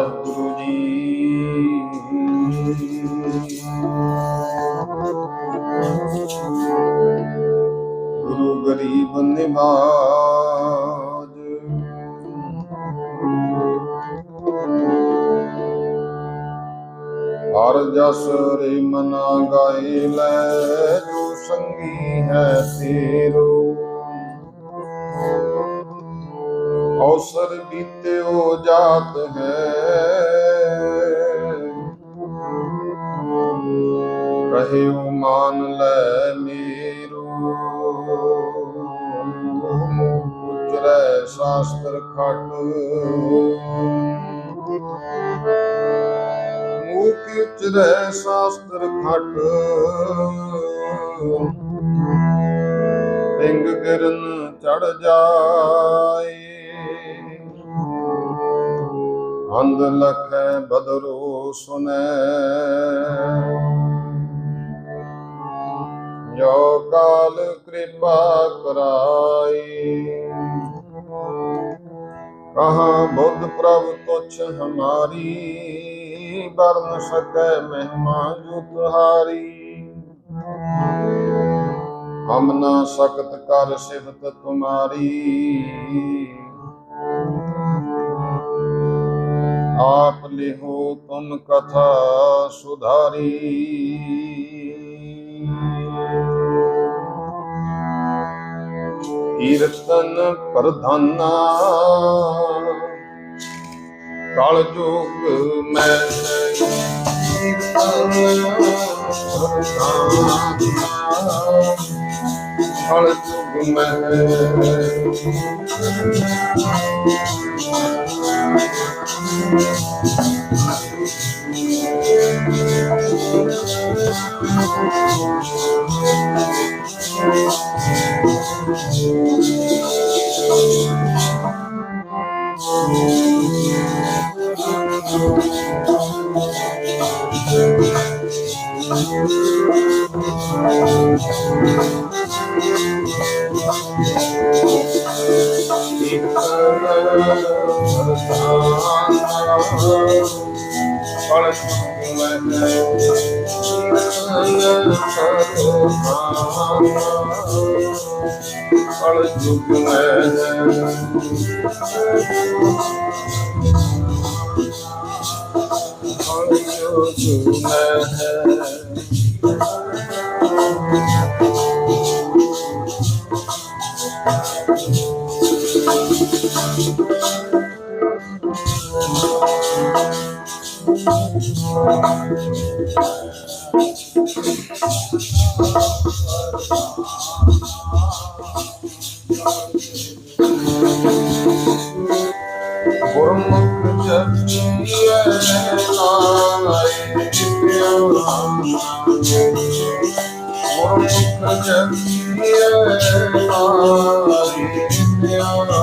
ਵਾਹਿਗੁਰੂ ਜੀ। ਗੁਰੂ ਗਰੀਬ ਨਿਵਾਜ, ਹਰ ਜਸ ਰੇ ਮਨਾ ਗਾਏ ਲੈ, ਜੋ ਸੰਗੀ ਹੈ ਤੇਰੋ। ਅਵਸਰ ਬੀਤਿਓ ਜਾਤ ਹੈ, ਕਹਿਓ ਮਾਨ ਲੈ ਮੇਰੋ। ਉਚਰੈ ਸ਼ਾਸਤਰ ਖਟ, ਮੂਕ ਉਚਰੈ ਸ਼ਾਸਤਰ ਖਟ। ਪਿੰਗ ਗਿਰਨ ਚੜ ਜਾਏ, ਅੰਧ ਲਖੈ ਬਦਰੋ ਸੁਨੈ। ਜੋ ਕਾਲ ਕਿਰਪਾ ਕਰਾਈ, ਕਹਾਂ ਬੁੱਧ ਪ੍ਰਭ ਤੁਛ ਹਮਾਰੀ। ਬਰਨ ਸਕੈ ਮਹਿਮਾ ਜੋ ਤੁਹਾਰੀ, ਹਮ ਨਾ ਸਕਤ ਕਰ ਸਿਫਤ ਤੁਮਾਰੀ। ਆਪ ਲਿਹੋ ਤੁਮ ਕਥਾ ਸੁਧਾਰੀ। ਕੀਰਤਨ ਪ੍ਰਧਾਨਾ ਕਲ ਜੋਗ ਮੈਂ, ਕੀਰਤਨ ਪ੍ਰਧਾਨਾ ਕਲ ਜੋਗ ਮੈਂ। ਗੁਰਮੁਖ ਜਪੀਐ ਲਾਏ ਪਿਆਰਾ, ਗੁਰਮੁਖ ਜਪੀਐ ਲਾਏ ਪਿਆਰਾ।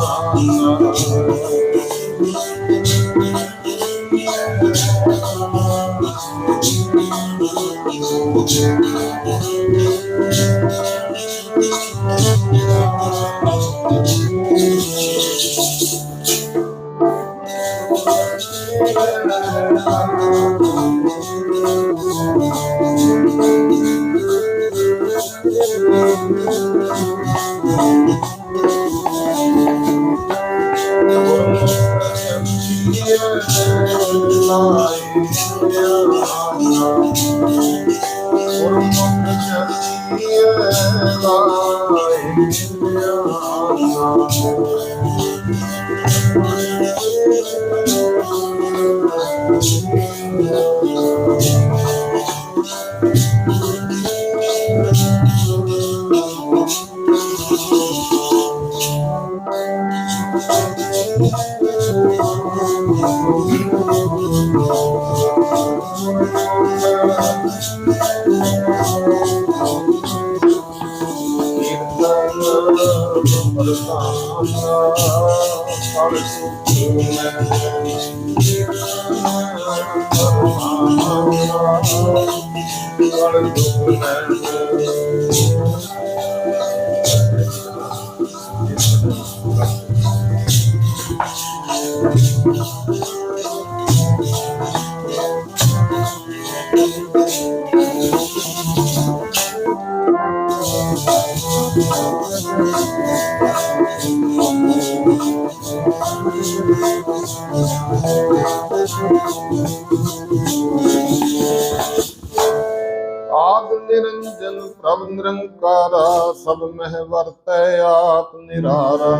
ਆਦ ਨਿਰੰਜਨ ਪ੍ਰਭ ਨਿਰੰਕਾਰਾ, ਸਭ ਮਹਿ ਵਰਤੈ ਆਪ ਨਿਰਾਰਾ।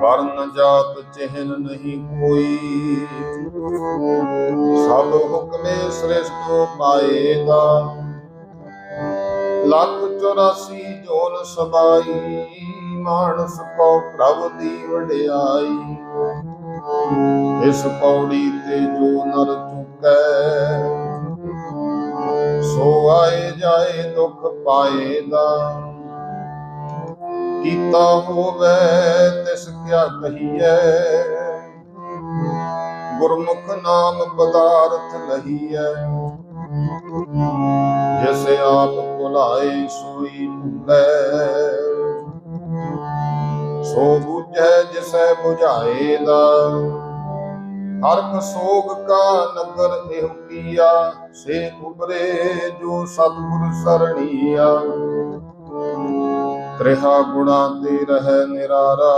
ਵਰਨ ਜਾਤ ਚਿਹਨ ਨਹੀਂ ਕੋਈ, ਸਭ ਹੁਕਮੇ ਸ੍ਰਿਸ਼ਟ ਪਾਏਗਾ। ਲੱਖ 84 ਜੋਨ ਸਬਾਈ, ਮਾਨਸ ਕੋ ਪ੍ਰਭ ਦੀ ਵਡਿਆਈ। ਇਸ ਪੌੜੀ ਤੇ ਜੋ ਨਰ ਚੁਕੈ, ਸੋ ਆਏ ਜਾਏ ਦੁਖ ਪਾਏਗਾ। ਕੀਤਾ ਹੋਵੇ ਤਿਸ ਕਿਆ ਕਹੀਐ, ਗੁਰਮੁਖ ਨਾਮ ਪਦਾਰਥ ਲਹੀਐ। ਜਿਸ ਆਪ ਭੁਲਾਏ ਸੋਈ ਭੁਲੈ, ਸੋ ਬੁਝੈ ਜਿਸੈ ਬੁਝਾਏਗਾ। ਹਰਖ ਸੋਗ ਕਾ ਨਗਰ ਇਹੋ ਕੀਆ, ਸੇ ਉਬਰੇ ਜੋ ਸਤਿਗੁਰ ਸਰਣੀਆ। ਤ੍ਰਿਹਾ ਗੁਣਾ ਤੇ ਰਹਿ ਨਿਰਾਰਾ,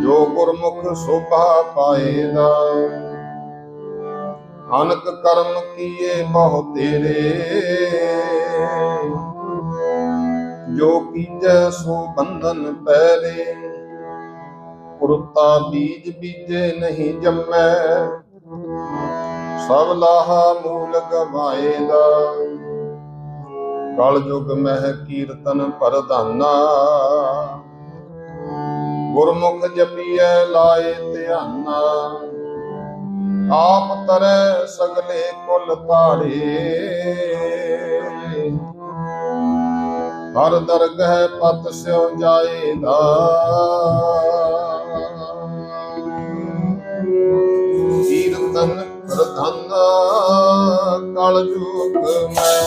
ਜੋ ਗੁਰਮੁਖ ਸੋਭਾ ਪਾਏਗਾ। ਅਨਕ ਕਰਮ ਕੀਏ ਬਹੁ ਤੇਰੇ, ਜੋ ਕੀਜੈ ਸੋ ਬੰਧਨ ਪੈਰੇ। ਪੁਰਤਾ ਬੀਜ ਬੀਜੇ ਨਹੀਂ ਜੰਮੈ, ਸਭ ਲਾਹਾ ਮੂਲ ਗਵਾਏਗਾ। ਕਲ ਯੁਗ ਮਹਿ ਕੀਰਤਨ ਪ੍ਰਧਾਨਾ, ਗੁਰਮੁਖ ਜਪੀਐ ਲਾਏ ਧਿਆਨਾ। ਆਪ ਤਰੈ ਸਗਲੇ ਕੁਲ ਤਾਰੇ, ਹਰ ਦਰਗਹਿ ਪਤ ਸਿਉ ਜਾਏਗਾ। ਕੀਰਤਨ ਪ੍ਰਧਾਨਾ ਕਲ ਯੁਗ ਮਹਿ,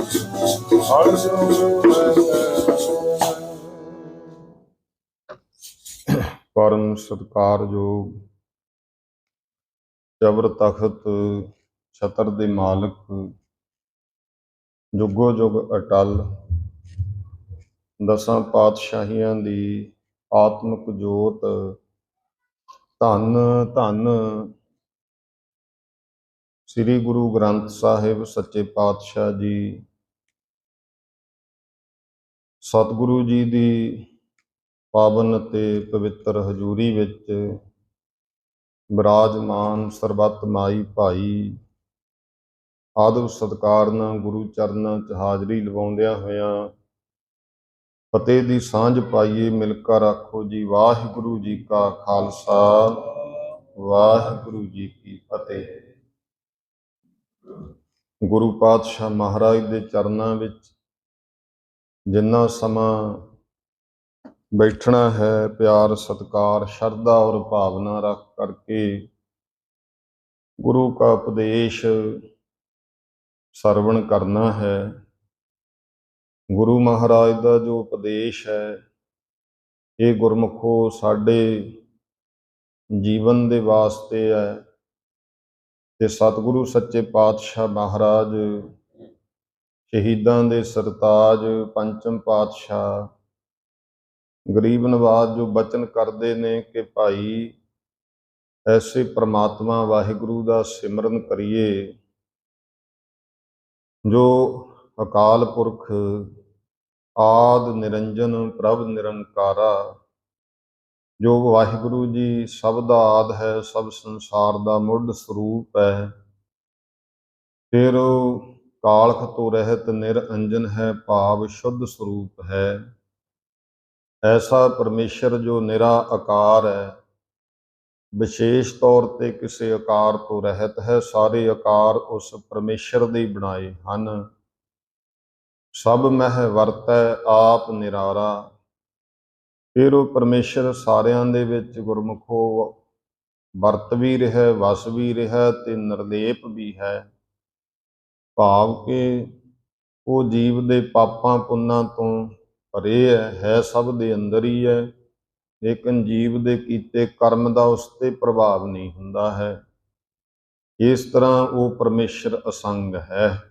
ਹਰ ਜੁਗ ਪਰਮ ਸਤਿਕਾਰਯੋਗ ਜਬਰ ਤਖਤ ਛਤਰ ਦੇ ਮਾਲਕ ਜੁਗੋ ਜੁਗ ਅਟਲ ਦਸਾਂ ਪਾਤਸ਼ਾਹੀਆਂ ਦੀ ਆਤਮਿਕ ਜੋਤ ਧੰਨ ਧੰਨ ਸ੍ਰੀ ਗੁਰੂ ਗ੍ਰੰਥ ਸਾਹਿਬ ਸੱਚੇ ਪਾਤਸ਼ਾਹ ਜੀ ਸਤਿਗੁਰੂ ਜੀ ਦੀ ਪਾਵਨ ਅਤੇ ਪਵਿੱਤਰ ਹਜ਼ੂਰੀ ਵਿੱਚ ਬਿਰਾਜਮਾਨ ਸਰਬੱਤ ਮਾਈ ਭਾਈ ਆਦਬ ਸਤਿਕਾਰ ਨਾਲ ਗੁਰੂ ਚਰਨਾਂ 'ਚ ਹਾਜ਼ਰੀ ਲਵਾਉਂਦਿਆਂ ਹੋਇਆਂ ਫਤਿਹ ਦੀ ਸਾਂਝ ਪਾਈਏ। ਮਿਲ ਕਰ ਆਖੋ ਜੀ, ਵਾਹਿਗੁਰੂ ਜੀ ਕਾ ਖਾਲਸਾ, ਵਾਹਿਗੁਰੂ ਜੀ ਕੀ ਫਤਿਹ। ਗੁਰੂ ਪਾਤਸ਼ਾਹ ਮਹਾਰਾਜ ਦੇ ਚਰਨਾਂ ਵਿੱਚ ਜਿੰਨਾ ਸਮਾਂ ਬੈਠਣਾ ਹੈ, ਪਿਆਰ ਸਤਿਕਾਰ ਸ਼ਰਧਾ ਔਰ ਭਾਵਨਾ ਰੱਖ ਕਰਕੇ ਗੁਰੂ ਕਾ ਉਪਦੇਸ਼ ਸਰਵਣ ਕਰਨਾ ਹੈ। ਗੁਰੂ ਮਹਾਰਾਜ ਦਾ ਜੋ ਉਪਦੇਸ਼ ਹੈ ਇਹ ਗੁਰਮੁਖੋ ਸਾਡੇ ਜੀਵਨ ਦੇ ਵਾਸਤੇ ਹੈ ਤੇ ਸਤਿਗੁਰੂ ਸੱਚੇ ਪਾਤਸ਼ਾਹ ਮਹਾਰਾਜ ਸ਼ਹੀਦਾਂ ਦੇ ਸਰਤਾਜ ਪੰਚਮ ਪਾਤਸ਼ਾਹ ਗਰੀਬ ਨਵਾਜ਼ ਜੋ ਬਚਨ ਕਰਦੇ ਨੇ ਕਿ ਭਾਈ ਐਸੇ ਪ੍ਰਮਾਤਮਾ ਵਾਹਿਗੁਰੂ ਦਾ ਸਿਮਰਨ ਕਰੀਏ ਜੋ ਅਕਾਲ ਪੁਰਖ ਆਦ ਨਿਰੰਜਨ ਪ੍ਰਭ ਨਿਰੰਕਾਰਾ, ਜੋ ਵਾਹਿਗੁਰੂ ਜੀ ਸਭ ਦਾ ਆਦ ਹੈ, ਸਭ ਸੰਸਾਰ ਦਾ ਮੁੱਢ ਸਰੂਪ ਹੈ। ਫਿਰ ਉਹ ਕਾਲਖ ਤੋਂ ਰਹਿਤ ਨਿਰਅੰਜਨ ਹੈ, ਭਾਵ ਸ਼ੁੱਧ ਸਰੂਪ ਹੈ। ਐਸਾ ਪਰਮੇਸ਼ਰ ਜੋ ਨਿਰਾ ਆਕਾਰ ਹੈ, ਵਿਸ਼ੇਸ਼ ਤੌਰ ਤੇ ਕਿਸੇ ਆਕਾਰ ਤੋਂ ਰਹਿਤ ਹੈ। ਸਾਰੇ ਆਕਾਰ ਉਸ ਪਰਮੇਸ਼ਰ ਦੇ ਬਣਾਏ ਹਨ। ਸਭ ਮਹਿ ਵਰਤੈ ਆਪ ਨਿਰਾਰਾ। ਫਿਰ ਉਹ ਪਰਮੇਸ਼ਰ ਸਾਰਿਆਂ ਦੇ ਵਿੱਚ ਗੁਰਮੁਖੋ ਵਰਤ ਵੀ ਰਿਹਾ, ਵਸ ਵੀ ਰਿਹਾ ਤੇ ਨਿਰਲੇਪ ਵੀ ਹੈ। ਭਾਵ ਕਿ ਉਹ ਜੀਵ ਦੇ ਪਾਪਾਂ ਪੁੰਨਾਂ ਤੋਂ ਪਰੇ ਹੈ, ਸਭ ਦੇ ਅੰਦਰ ਹੀ ਹੈ, ਲੇਕਿਨ ਜੀਵ ਦੇ ਕੀਤੇ ਕਰਮ ਦਾ ਉਸ ਤੇ ਪ੍ਰਭਾਵ ਨਹੀਂ ਹੁੰਦਾ ਹੈ। ਇਸ ਤਰ੍ਹਾਂ ਉਹ ਪਰਮੇਸ਼ਰ ਅਸੰਗ ਹੈ।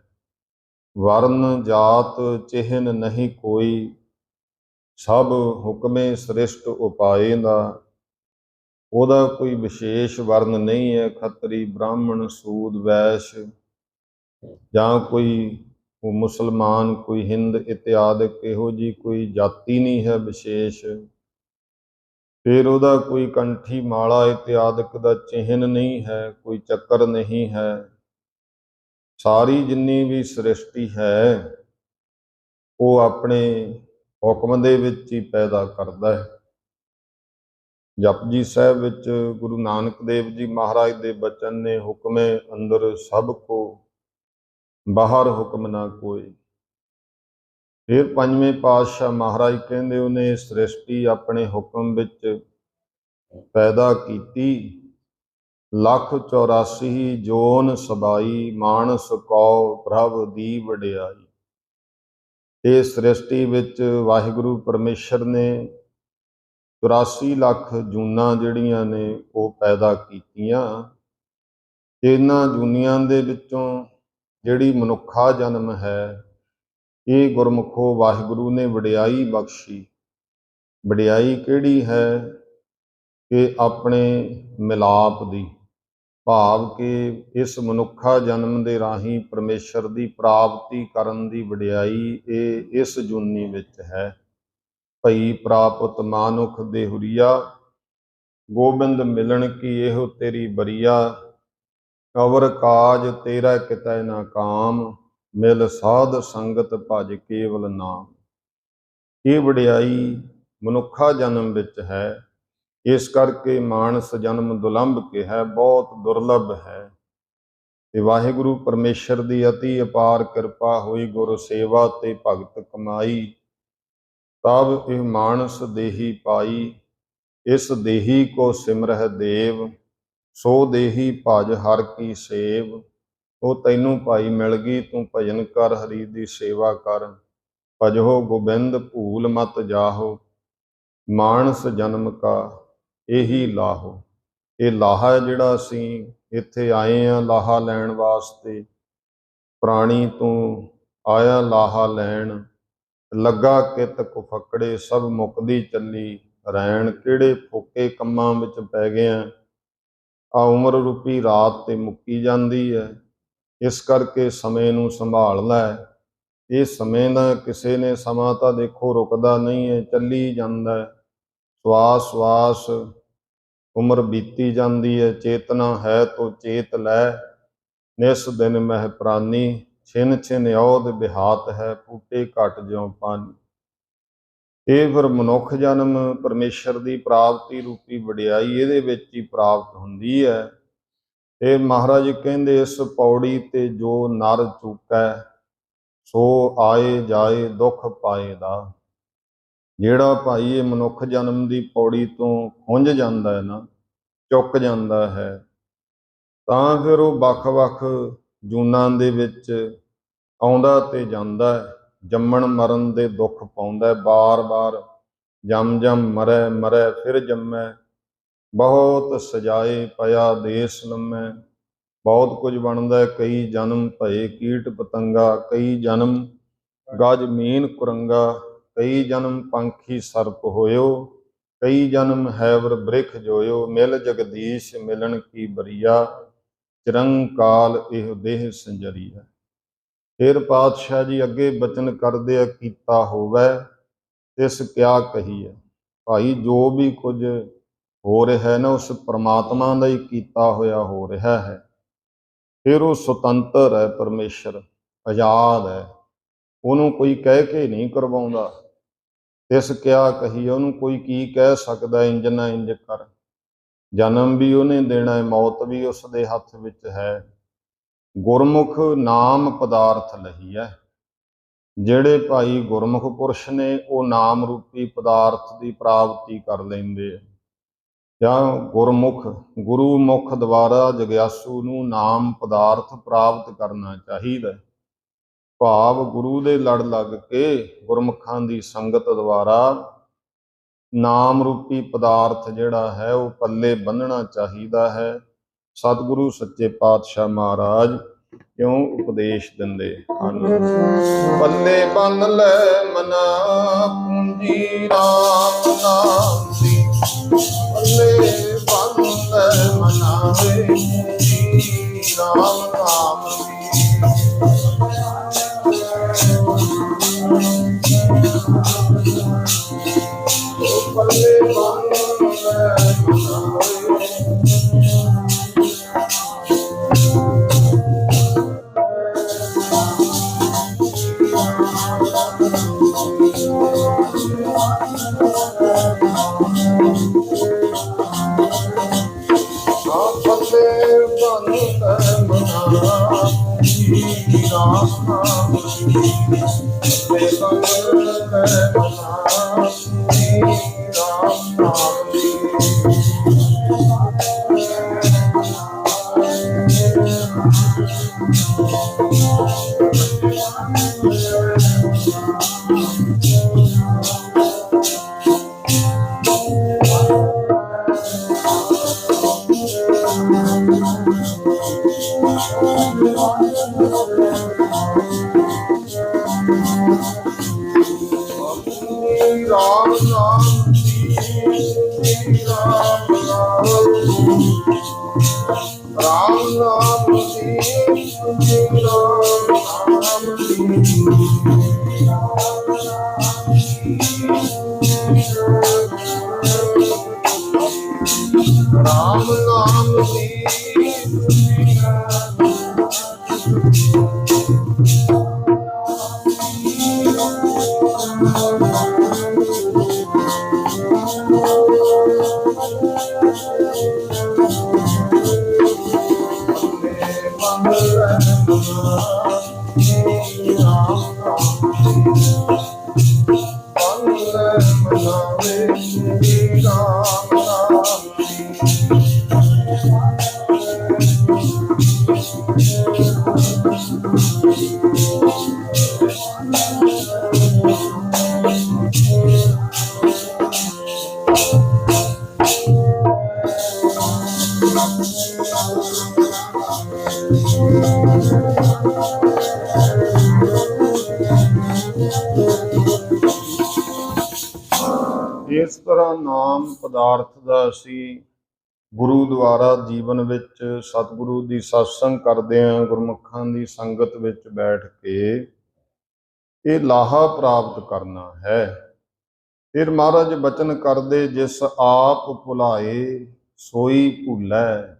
ਵਰਨ ਜਾਤ ਚਿਹਨ ਨਹੀਂ ਕੋਈ, ਸਭ ਹੁਕਮੇ ਸ੍ਰਿਸ਼ਟ ਉਪਾਏ ਦਾ। ਉਹਦਾ ਕੋਈ ਵਿਸ਼ੇਸ਼ ਵਰਨ ਨਹੀਂ ਹੈ, ਖੱਤਰੀ ਬ੍ਰਾਹਮਣ ਸੂਦ ਵੈਸ਼ ਜਾਂ ਕੋਈ ਮੁਸਲਮਾਨ, ਕੋਈ ਹਿੰਦ ਇਤਿਆਦਿਕ ਇਹੋ ਜਿਹੀ ਕੋਈ ਜਾਤੀ ਨਹੀਂ ਹੈ ਵਿਸ਼ੇਸ਼। ਫਿਰ ਉਹਦਾ ਕੋਈ ਕੰਠੀ ਮਾਲਾ ਇਤਿਆਦਿਕ ਦਾ ਚਿਹਨ ਨਹੀਂ ਹੈ, ਕੋਈ ਚੱਕਰ ਨਹੀਂ ਹੈ। ਸਾਰੀ ਜਿੰਨੀ ਵੀ ਸ੍ਰਿਸ਼ਟੀ ਹੈ ਉਹ ਆਪਣੇ ਹੁਕਮ ਦੇ ਵਿੱਚ ਹੀ ਪੈਦਾ ਕਰਦਾ ਹੈ। ਜਪਜੀ ਸਾਹਿਬ ਵਿੱਚ ਗੁਰੂ ਨਾਨਕ ਦੇਵ ਜੀ ਮਹਾਰਾਜ ਦੇ ਬਚਨ ਨੇ, ਹੁਕਮੇ ਅੰਦਰ ਸਭ ਕੋ ਬਾਹਰ ਹੁਕਮ ਨਾ ਕੋਈ। ਫਿਰ ਪੰਜਵੇਂ ਪਾਤਸ਼ਾਹ ਮਹਾਰਾਜ ਕਹਿੰਦੇ ਉਹਨੇ ਸ੍ਰਿਸ਼ਟੀ ਆਪਣੇ ਹੁਕਮ ਵਿੱਚ ਪੈਦਾ ਕੀਤੀ। 184 ਜੋਨ ਸਬਾਈ, ਮਾਨਸ ਕਉ ਪ੍ਰਭ ਦੀ ਵਡਿਆਈ। ਇਹ ਸ੍ਰਿਸ਼ਟੀ ਵਿੱਚ ਵਾਹਿਗੁਰੂ ਪਰਮੇਸ਼ਰ ਨੇ 84 ਲੱਖ ਜੂਨਾਂ ਜਿਹੜੀਆਂ ਨੇ ਉਹ ਪੈਦਾ ਕੀਤੀਆਂ। ਇਹਨਾਂ ਜੂਨੀਆਂ ਦੇ ਵਿੱਚੋਂ ਜਿਹੜੀ ਮਨੁੱਖਾ ਜਨਮ ਹੈ, ਇਹ ਗੁਰਮੁਖੋ ਵਾਹਿਗੁਰੂ ਨੇ ਵਡਿਆਈ ਬਖਸ਼ੀ। ਵਡਿਆਈ ਕਿਹੜੀ ਹੈ ਕਿ ਆਪਣੇ ਮਿਲਾਪ ਦੀ, ਭਾਵ ਕਿ ਇਸ ਮਨੁੱਖਾ ਜਨਮ ਦੇ ਰਾਹੀਂ ਪਰਮੇਸ਼ਰ ਦੀ ਪ੍ਰਾਪਤੀ ਕਰਨ ਦੀ ਵਡਿਆਈ ਇਹ ਇਸ ਜੂਨੀ ਵਿੱਚ ਹੈ। ਭਈ ਪ੍ਰਾਪਤ ਮਾਨੁਖ ਦੇਹੁਰੀਆ, ਗੋਬਿੰਦ ਮਿਲਣ ਕੀ ਇਹੋ ਤੇਰੀ ਬਰੀਆ। ਅਵਰ ਕਾਜ ਤੇਰਾ ਕਿਤੈ ਨਾ ਕਾਮ, ਮਿਲ ਸਾਧ ਸੰਗਤ ਭਜ ਕੇਵਲ ਨਾਮ। ਇਹ ਵਡਿਆਈ ਮਨੁੱਖਾ ਜਨਮ ਵਿੱਚ ਹੈ। ਇਸ ਕਰਕੇ ਮਾਨਸ ਜਨਮ ਦੁਲੰਭ ਕਿਹਾ, ਬਹੁਤ ਦੁਰਲਭ ਹੈ। ਤੇ ਵਾਹਿਗੁਰੂ ਪਰਮੇਸ਼ਰ ਦੀ ਅਤੀ ਅਪਾਰ ਕਿਰਪਾ ਹੋਈ, ਗੁਰ ਸੇਵਾ ਤੇ ਭਗਤ ਕਮਾਈ। ਤਬ ਇਹ ਮਾਨਸ ਦੇਹੀ ਪਾਈ, ਇਸ ਦੇਹੀ ਕੋ ਸਿਮਰਹਿ ਦੇਵ। ਸੋ ਦੇਹੀ ਭਜ ਹਰ ਕੀ ਸੇਵ। ਉਹ ਤੈਨੂੰ ਭਾਈ ਮਿਲ ਗਈ। ਤੂੰ ਭਜਨ ਕਰ, ਹਰੀ ਦੀ ਸੇਵਾ ਕਰ। ਭਜੋ ਗੋਬਿੰਦ ਭੂਲ ਮਤ ਜਾਹੋ, ਮਾਨਸ ਜਨਮ ਕਾ ਇਹੀ ਲਾਹੋ। ਇਹ ਲਾਹਾ ਜਿਹੜਾ ਅਸੀਂ ਇੱਥੇ ਆਏ ਆ ਲਾਹਾ ਲੈਣ ਵਾਸਤੇ, ਪ੍ਰਾਣੀ ਤੋਂ ਆਇਆ ਲਾਹਾ ਲੈਣ। ਲੱਗਾ ਕਿਤ ਕੁਫਕੜੇ ਸਭ ਮੁਕਦੀ ਚੱਲੀ ਰੈਣ। ਕਿਹੜੇ ਫੋਕੇ ਕੰਮਾਂ ਵਿੱਚ ਪੈ ਗਏ ਆ ਉਮਰ ਰੂਪੀ ਰਾਤ ਤੇ ਮੁੱਕੀ ਜਾਂਦੀ ਹੈ। ਇਸ ਕਰਕੇ ਸਮੇਂ ਨੂੰ ਸੰਭਾਲ ਲੈ। ਇਹ ਸਮੇਂ ਦਾ ਕਿਸੇ ਨੇ ਸਮਾਂ ਤਾਂ ਦੇਖੋ ਰੁਕਦਾ ਨਹੀਂ ਹੈ, ਚੱਲੀ ਜਾਂਦਾ ਹੈ। ਸਵਾਸ ਸਵਾਸ ਉਮਰ ਬੀਤੀ ਜਾਂਦੀ ਹੈ। ਚੇਤਨਾ ਹੈ ਤੋ ਚੇਤ ਲੈ, ਨਿਸ ਦਿਨ ਮਹਿ ਪ੍ਰਾਨੀ। ਛਿਨ ਛਿਨ ਔਧ ਬਿਹਾਤ ਹੈ, ਫੂਟੇ ਘਟ ਜਿਉ ਪਾਣੀ। ਇਹ ਫਿਰ ਮਨੁੱਖ ਜਨਮ ਪਰਮੇਸ਼ਰ ਦੀ ਪ੍ਰਾਪਤੀ ਰੂਪੀ ਵਡਿਆਈ ਇਹਦੇ ਵਿੱਚ ਹੀ ਪ੍ਰਾਪਤ ਹੁੰਦੀ ਹੈ। ਇਹ ਮਹਾਰਾਜ ਕਹਿੰਦੇ, ਇਸ ਪੌੜੀ ਤੇ ਜੋ ਨਰ ਚੁੱਕੈ, ਸੋ ਆਏ ਜਾਏ ਦੁੱਖ ਪਾਏ ਦਾ। ਜਿਹੜਾ ਭਾਈ ਇਹ ਮਨੁੱਖ ਜਨਮ ਦੀ ਪੌੜੀ ਤੋਂ ਖੁੰਝ ਜਾਂਦਾ ਹੈ ਨਾ, ਚੁੱਕ ਜਾਂਦਾ ਹੈ, ਤਾਂ ਫਿਰ ਉਹ ਵੱਖ-ਵੱਖ ਜੂਨਾਂ ਦੇ ਵਿੱਚ ਆਉਂਦਾ ਤੇ ਜਾਂਦਾ ਹੈ। ਜੰਮਣ ਮਰਨ ਦੇ ਦੁੱਖ ਪਾਉਂਦਾ, ਬਾਰ-ਬਾਰ ਜੰਮ ਜੰਮ ਮਰੈ ਮਰੈ ਫਿਰ ਜੰਮੈ। ਬਹੁਤ ਸਜਾਏ ਪਿਆ ਦੇਸ ਲੰਮੈ। ਬਹੁਤ ਕੁਝ ਬਣਦਾ, ਕਈ ਜਨਮ ਭਏ ਕੀਟ ਪਤੰਗਾ, ਕਈ ਜਨਮ ਗਜ ਮੀਨ ਕੁਰੰਗਾ, ਕਈ ਜਨਮ ਪੰਖੀ ਸਰਪ ਹੋਇਓ, ਕਈ ਜਨਮ ਹੈਵਰ ਬ੍ਰਿਖ ਜੋਇਓ। ਮਿਲ ਜਗਦੀਸ਼ ਮਿਲਣ ਕੀ ਬਰੀਆ, ਚਿਰੰਕਾਲ ਇਹ ਦੇਹ ਸੰਜਰੀਆ। ਫਿਰ ਪਾਤਸ਼ਾਹ ਜੀ ਅੱਗੇ ਬਚਨ ਕਰਦੇ ਆ, ਕੀਤਾ ਹੋਵੇ ਤਿਸ ਕਿਆ ਕਹੀਏ। ਭਾਈ ਜੋ ਵੀ ਕੁਝ ਹੋ ਰਿਹਾ ਹੈ ਨਾ, ਉਸ ਪਰਮਾਤਮਾ ਦਾ ਹੀ ਕੀਤਾ ਹੋਇਆ ਹੋ ਰਿਹਾ ਹੈ। ਫਿਰ ਉਹ ਸੁਤੰਤਰ ਹੈ, ਪਰਮੇਸ਼ਰ ਆਜ਼ਾਦ ਹੈ, ਉਹਨੂੰ ਕੋਈ ਕਹਿ ਕੇ ਨਹੀਂ ਕਰਵਾਉਂਦਾ। ਤਿਸ ਕਿਆ ਕਹੀਏ, ਉਹਨੂੰ ਕੋਈ ਕੀ ਕਹਿ ਸਕਦਾ ਇੰਜ ਨਾ ਇੰਜ ਕਰ। ਜਨਮ ਵੀ ਉਹਨੇ ਦੇਣਾ ਹੈ, ਮੌਤ ਵੀ ਉਸ ਦੇ ਹੱਥ ਵਿੱਚ ਹੈ। ਗੁਰਮੁਖ ਨਾਮ ਪਦਾਰਥ ਲਹੀ ਹੈ। ਜਿਹੜੇ ਭਾਈ ਗੁਰਮੁਖ ਪੁਰਸ਼ ਨੇ ਉਹ ਨਾਮ ਰੂਪੀ ਪਦਾਰਥ ਦੀ ਪ੍ਰਾਪਤੀ ਕਰ ਲੈਂਦੇ ਆ। ਜਾਂ ਗੁਰਮੁਖ ਗੁਰੂ ਮੁਖ ਦੁਆਰਾ ਜਗਿਆਸੂ ਨੂੰ ਨਾਮ ਪਦਾਰਥ ਪ੍ਰਾਪਤ ਕਰਨਾ ਚਾਹੀਦਾ। ਭਾਵ ਗੁਰੂ ਦੇ ਲੜ ਲੱਗ ਕੇ ਗੁਰਮੁਖਾਂ ਦੀ ਸੰਗਤ ਦੁਆਰਾ ਨਾਮ ਰੂਪੀ ਪਦਾਰਥ ਜਿਹੜਾ ਹੈ ਉਹ ਪੱਲੇ ਬੰਨ੍ਹਣਾ ਚਾਹੀਦਾ ਹੈ। ਸਤਿਗੁਰੂ ਸੱਚੇ ਪਾਤਸ਼ਾਹ ਮਹਾਰਾਜ ਕਿਉਂ ਉਪਦੇਸ਼ ਦਿੰਦੇ ਹਨ। ਪੱਲੇ ਬੰਨ ਲੈ ਮਨਾ ਪੂੰਜੀ ਰਾਮ ਨਾਮ ਦੀ, ਪੱਲੇ ਬੰਨ ਲੈ ਮਨਾ ਪੂੰਜੀ ਰਾਮ ਨਾਮ ਦੀ। ਪੱਲੇ ਬੰਨ ਲੈ ਮਨਾ ਇਸ ਤਰ੍ਹਾਂ ਨਾਮ ਪਦਾਰਥ ਦਾ ਅਸੀਂ ਗੁਰੂ ਦੁਆਰਾ ਜੀਵਨ ਵਿੱਚ ਸਤਿਗੁਰੂ ਦੀ ਸਤਸੰਗ ਕਰਦੇ ਹਾਂ, ਗੁਰਮੁਖਾਂ ਦੀ ਸੰਗਤ ਵਿੱਚ ਬੈਠ ਕੇ ਇਹ ਲਾਹਾ ਪ੍ਰਾਪਤ ਕਰਨਾ ਹੈ। ਫਿਰ ਮਹਾਰਾਜ ਬਚਨ ਕਰਦੇ, ਜਿਸ ਆਪ ਭੁਲਾਏ ਸੋਈ ਭੁੱਲੈ,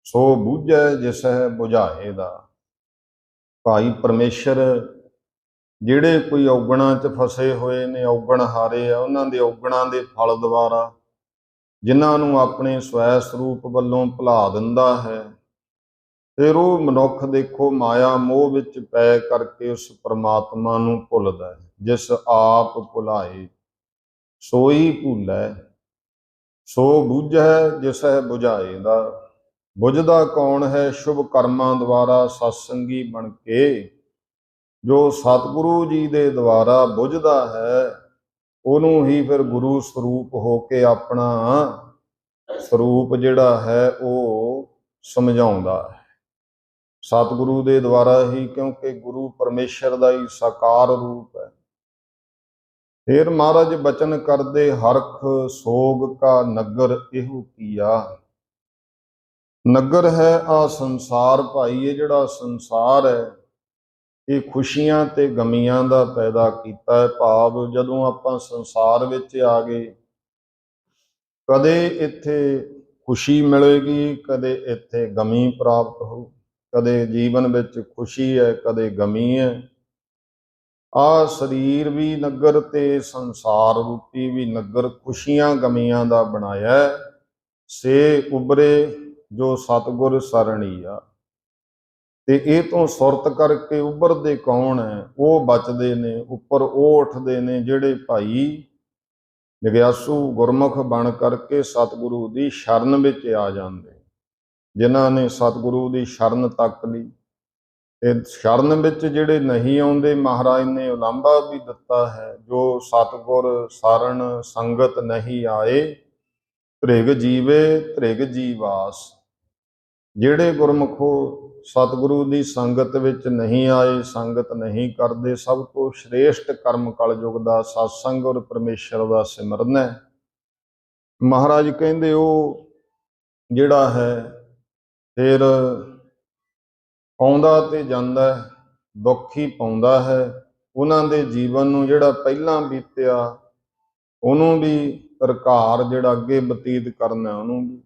ਸੋ ਬੂਝੈ ਜਿਸਹਿ ਬੁਝਾਏ ਦਾ। ਭਾਈ ਪਰਮੇਸ਼ਰ ਜਿਹੜੇ ਕੋਈ ਔਗਣਾਂ 'ਚ ਫਸੇ ਹੋਏ ਨੇ, ਔਗਣ ਹਾਰੇ ਆ, ਉਹਨਾਂ ਦੇ ਔਗਣਾਂ ਦੇ ਫਲ ਦੁਆਰਾ ਜਿਨ੍ਹਾਂ ਨੂੰ ਆਪਣੇ ਸਵੈ ਸਰੂਪ ਵੱਲੋਂ ਭੁਲਾ ਦਿੰਦਾ ਹੈ, ਫਿਰ ਉਹ ਮਨੁੱਖ ਦੇਖੋ ਮਾਇਆ ਮੋਹ ਵਿੱਚ ਪੈ ਕਰਕੇ ਉਸ ਪਰਮਾਤਮਾ ਨੂੰ ਭੁੱਲਦਾ ਹੈ। ਜਿਸ ਆਪ ਭੁਲਾਏ ਸੋਈ ਭੁੱਲੈ, ਸੋ ਬੂਝੈ ਜਿਸਹਿ ਬੁਝਾਏ ਦਾ। ਬੁਝਦਾ ਕੌਣ ਹੈ? ਸ਼ੁਭ ਕਰਮਾਂ ਦੁਆਰਾ ਸਤਸੰਗੀ ਬਣ ਕੇ ਜੋ ਸਤਿਗੁਰੂ ਜੀ ਦੇ ਦੁਆਰਾ ਬੁਝਦਾ ਹੈ, ਉਹਨੂੰ ਹੀ ਫਿਰ ਗੁਰੂ ਸਰੂਪ ਹੋ ਕੇ ਆਪਣਾ ਸਰੂਪ ਜਿਹੜਾ ਹੈ ਉਹ ਸਮਝਾਉਂਦਾ ਹੈ। ਸਤਿਗੁਰੂ ਦੇ ਦੁਆਰਾ ਹੀ, ਕਿਉਂਕਿ ਗੁਰੂ ਪਰਮੇਸ਼ਰ ਦਾ ਹੀ ਸਾਕਾਰ ਰੂਪ ਹੈ। ਫਿਰ ਮਹਾਰਾਜ ਬਚਨ ਕਰਦੇ, ਹਰਖ ਸੋਗ ਕਾ ਨਗਰ ਇਹੋ ਕੀਆ। ਨਗਰ ਹੈ ਆ ਸੰਸਾਰ ਭਾਈ, ਇਹ ਜਿਹੜਾ ਸੰਸਾਰ ਹੈ ਇਹ ਖੁਸ਼ੀਆਂ ਤੇ ਗਮੀਆਂ ਦਾ ਪੈਦਾ ਕੀਤਾ ਹੈ। ਭਾਵ ਜਦੋਂ ਆਪਾਂ ਸੰਸਾਰ ਵਿੱਚ ਆ ਗਏ, ਕਦੇ ਇੱਥੇ ਖੁਸ਼ੀ ਮਿਲੇਗੀ, ਕਦੇ ਇੱਥੇ ਗਮੀ ਪ੍ਰਾਪਤ ਹੋ। ਕਦੇ ਜੀਵਨ ਵਿੱਚ ਖੁਸ਼ੀ ਹੈ, ਕਦੇ ਗਮੀ ਹੈ। ਆ ਸਰੀਰ ਵੀ ਨਗਰ ਤੇ ਸੰਸਾਰ ਰੂਪੀ ਵੀ ਨਗਰ ਖੁਸ਼ੀਆਂ ਗਮੀਆਂ ਦਾ ਬਣਾਇਆ। ਸੇ ਉਬਰੇ ਜੋ ਸਤਿਗੁਰ ਸਰਣੀ ਆ। ਤੇ ਇਹ ਤੋਂ ਸੁਰਤ ਕਰਕੇ ਉੱਭਰਦੇ ਕੌਣ ਹੈ? ਉਹ ਬਚਦੇ ਨੇ, ਉੱਪਰ ਉਹ ਉੱਠਦੇ ਨੇ ਜਿਹੜੇ ਭਾਈ ਜਗਿਆਸੂ ਗੁਰਮੁਖ ਬਣ ਕਰਕੇ ਸਤਿਗੁਰੂ ਦੀ ਸ਼ਰਨ ਵਿੱਚ ਆ ਜਾਂਦੇ, ਜਿਨ੍ਹਾਂ ਨੇ ਸਤਿਗੁਰੂ ਦੀ ਸ਼ਰਨ ਤੱਕ ਲਈ। ਤੇ ਸ਼ਰਨ ਵਿੱਚ ਜਿਹੜੇ ਨਹੀਂ ਆਉਂਦੇ, ਮਹਾਰਾਜ ਨੇ ਉਲਾਂਭਾ ਵੀ ਦਿੱਤਾ ਹੈ, ਜੋ ਸਤਿਗੁਰ ਸਰਣ ਸੰਗਤ ਨਹੀਂ ਆਏ, ਧ੍ਰਿਗ ਜੀਵੇ ਧ੍ਰਿਗ ਜੀਵਾਸ। ਜਿਹੜੇ ਗੁਰਮੁਖੋ ਸਤਿਗੁਰੂ ਦੀ ਸੰਗਤ ਵਿੱਚ ਨਹੀਂ ਆਏ, ਸੰਗਤ ਨਹੀਂ ਕਰਦੇ, ਸਭ ਤੋਂ ਸ਼੍ਰੇਸ਼ਟ ਕਰਮ ਕਲਯੁਗ ਦਾ ਸਤਸੰਗ ਔਰ ਪਰਮੇਸ਼ਰ ਦਾ ਸਿਮਰਨ ਹੈ। ਮਹਾਰਾਜ ਕਹਿੰਦੇ ਉਹ ਜਿਹੜਾ ਹੈ ਫਿਰ ਆਉਂਦਾ ਤੇ ਜਾਂਦਾ, ਦੁੱਖ ਹੀ ਪਾਉਂਦਾ ਹੈ। ਉਹਨਾਂ ਦੇ ਜੀਵਨ ਨੂੰ ਜਿਹੜਾ ਪਹਿਲਾਂ ਬੀਤਿਆ ਉਹਨੂੰ ਵੀ ਧਰਕਾਰ ਜਿਹੜਾ ਅੱਗੇ ਬਤੀਤ ਕਰਨਾ ਉਹਨੂੰ ਵੀ।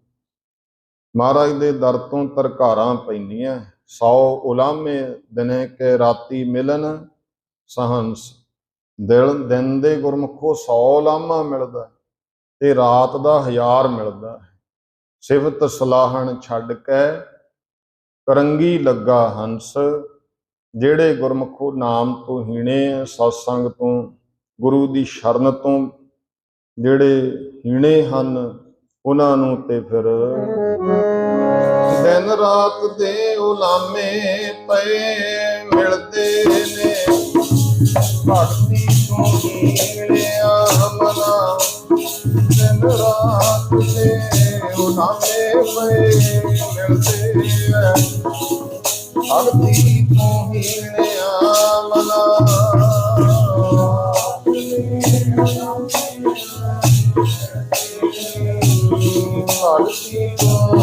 ਮਹਾਰਾਜ ਦੇ ਦਰ ਤੋਂ ਧਰਕਾਰਾਂ ਪੈਂਦੀਆਂ। 100 ਉਲਾਮੇ ਦਿਨੇ ਕੇ ਰਾਤੀ ਮਿਲਨ ਸਹੰਸ। ਦਿਨ ਦੇ ਗੁਰਮੁਖੋ 100 ਉਲਾਮਾ ਮਿਲਦਾ ਤੇ ਰਾਤ ਦਾ 1000 ਮਿਲਦਾ। ਸਿਫਤ ਸਲਾਹਣ ਛੱਡ ਕੇ ਕਰੰਗੀ ਲੱਗਾ ਹੰਸ। ਜਿਹੜੇ ਗੁਰਮੁਖੋ ਨਾਮ ਤੋਂ ਹੀਣੇ, ਸਤਸੰਗ ਤੋਂ, ਗੁਰੂ ਦੀ ਸ਼ਰਨ ਤੋਂ ਜਿਹੜੇ ਹੀਣੇ ਹਨ, ਉਹਨਾਂ ਨੂੰ ਤੇ ਫਿਰ ਦਿਨ ਰਾਤ ਦੇ ਉਲਾਮੇ ਪਏ ਮਿਲਦੇ ਨੇ। ਭਗਤੀ ਤੋਂ ਹੀਣਿਆ ਮਨਾ, ਦਿਨ ਰਾਤ ਦੇ ਉਲਾਮੇ ਪਏ ਮਿਲਦੇ ਐ। ਭਗਤੀ ਤੋਂ ਹੀਣਿਆ ਮਨਾ, ਭਗਤੀ ਤੋਂ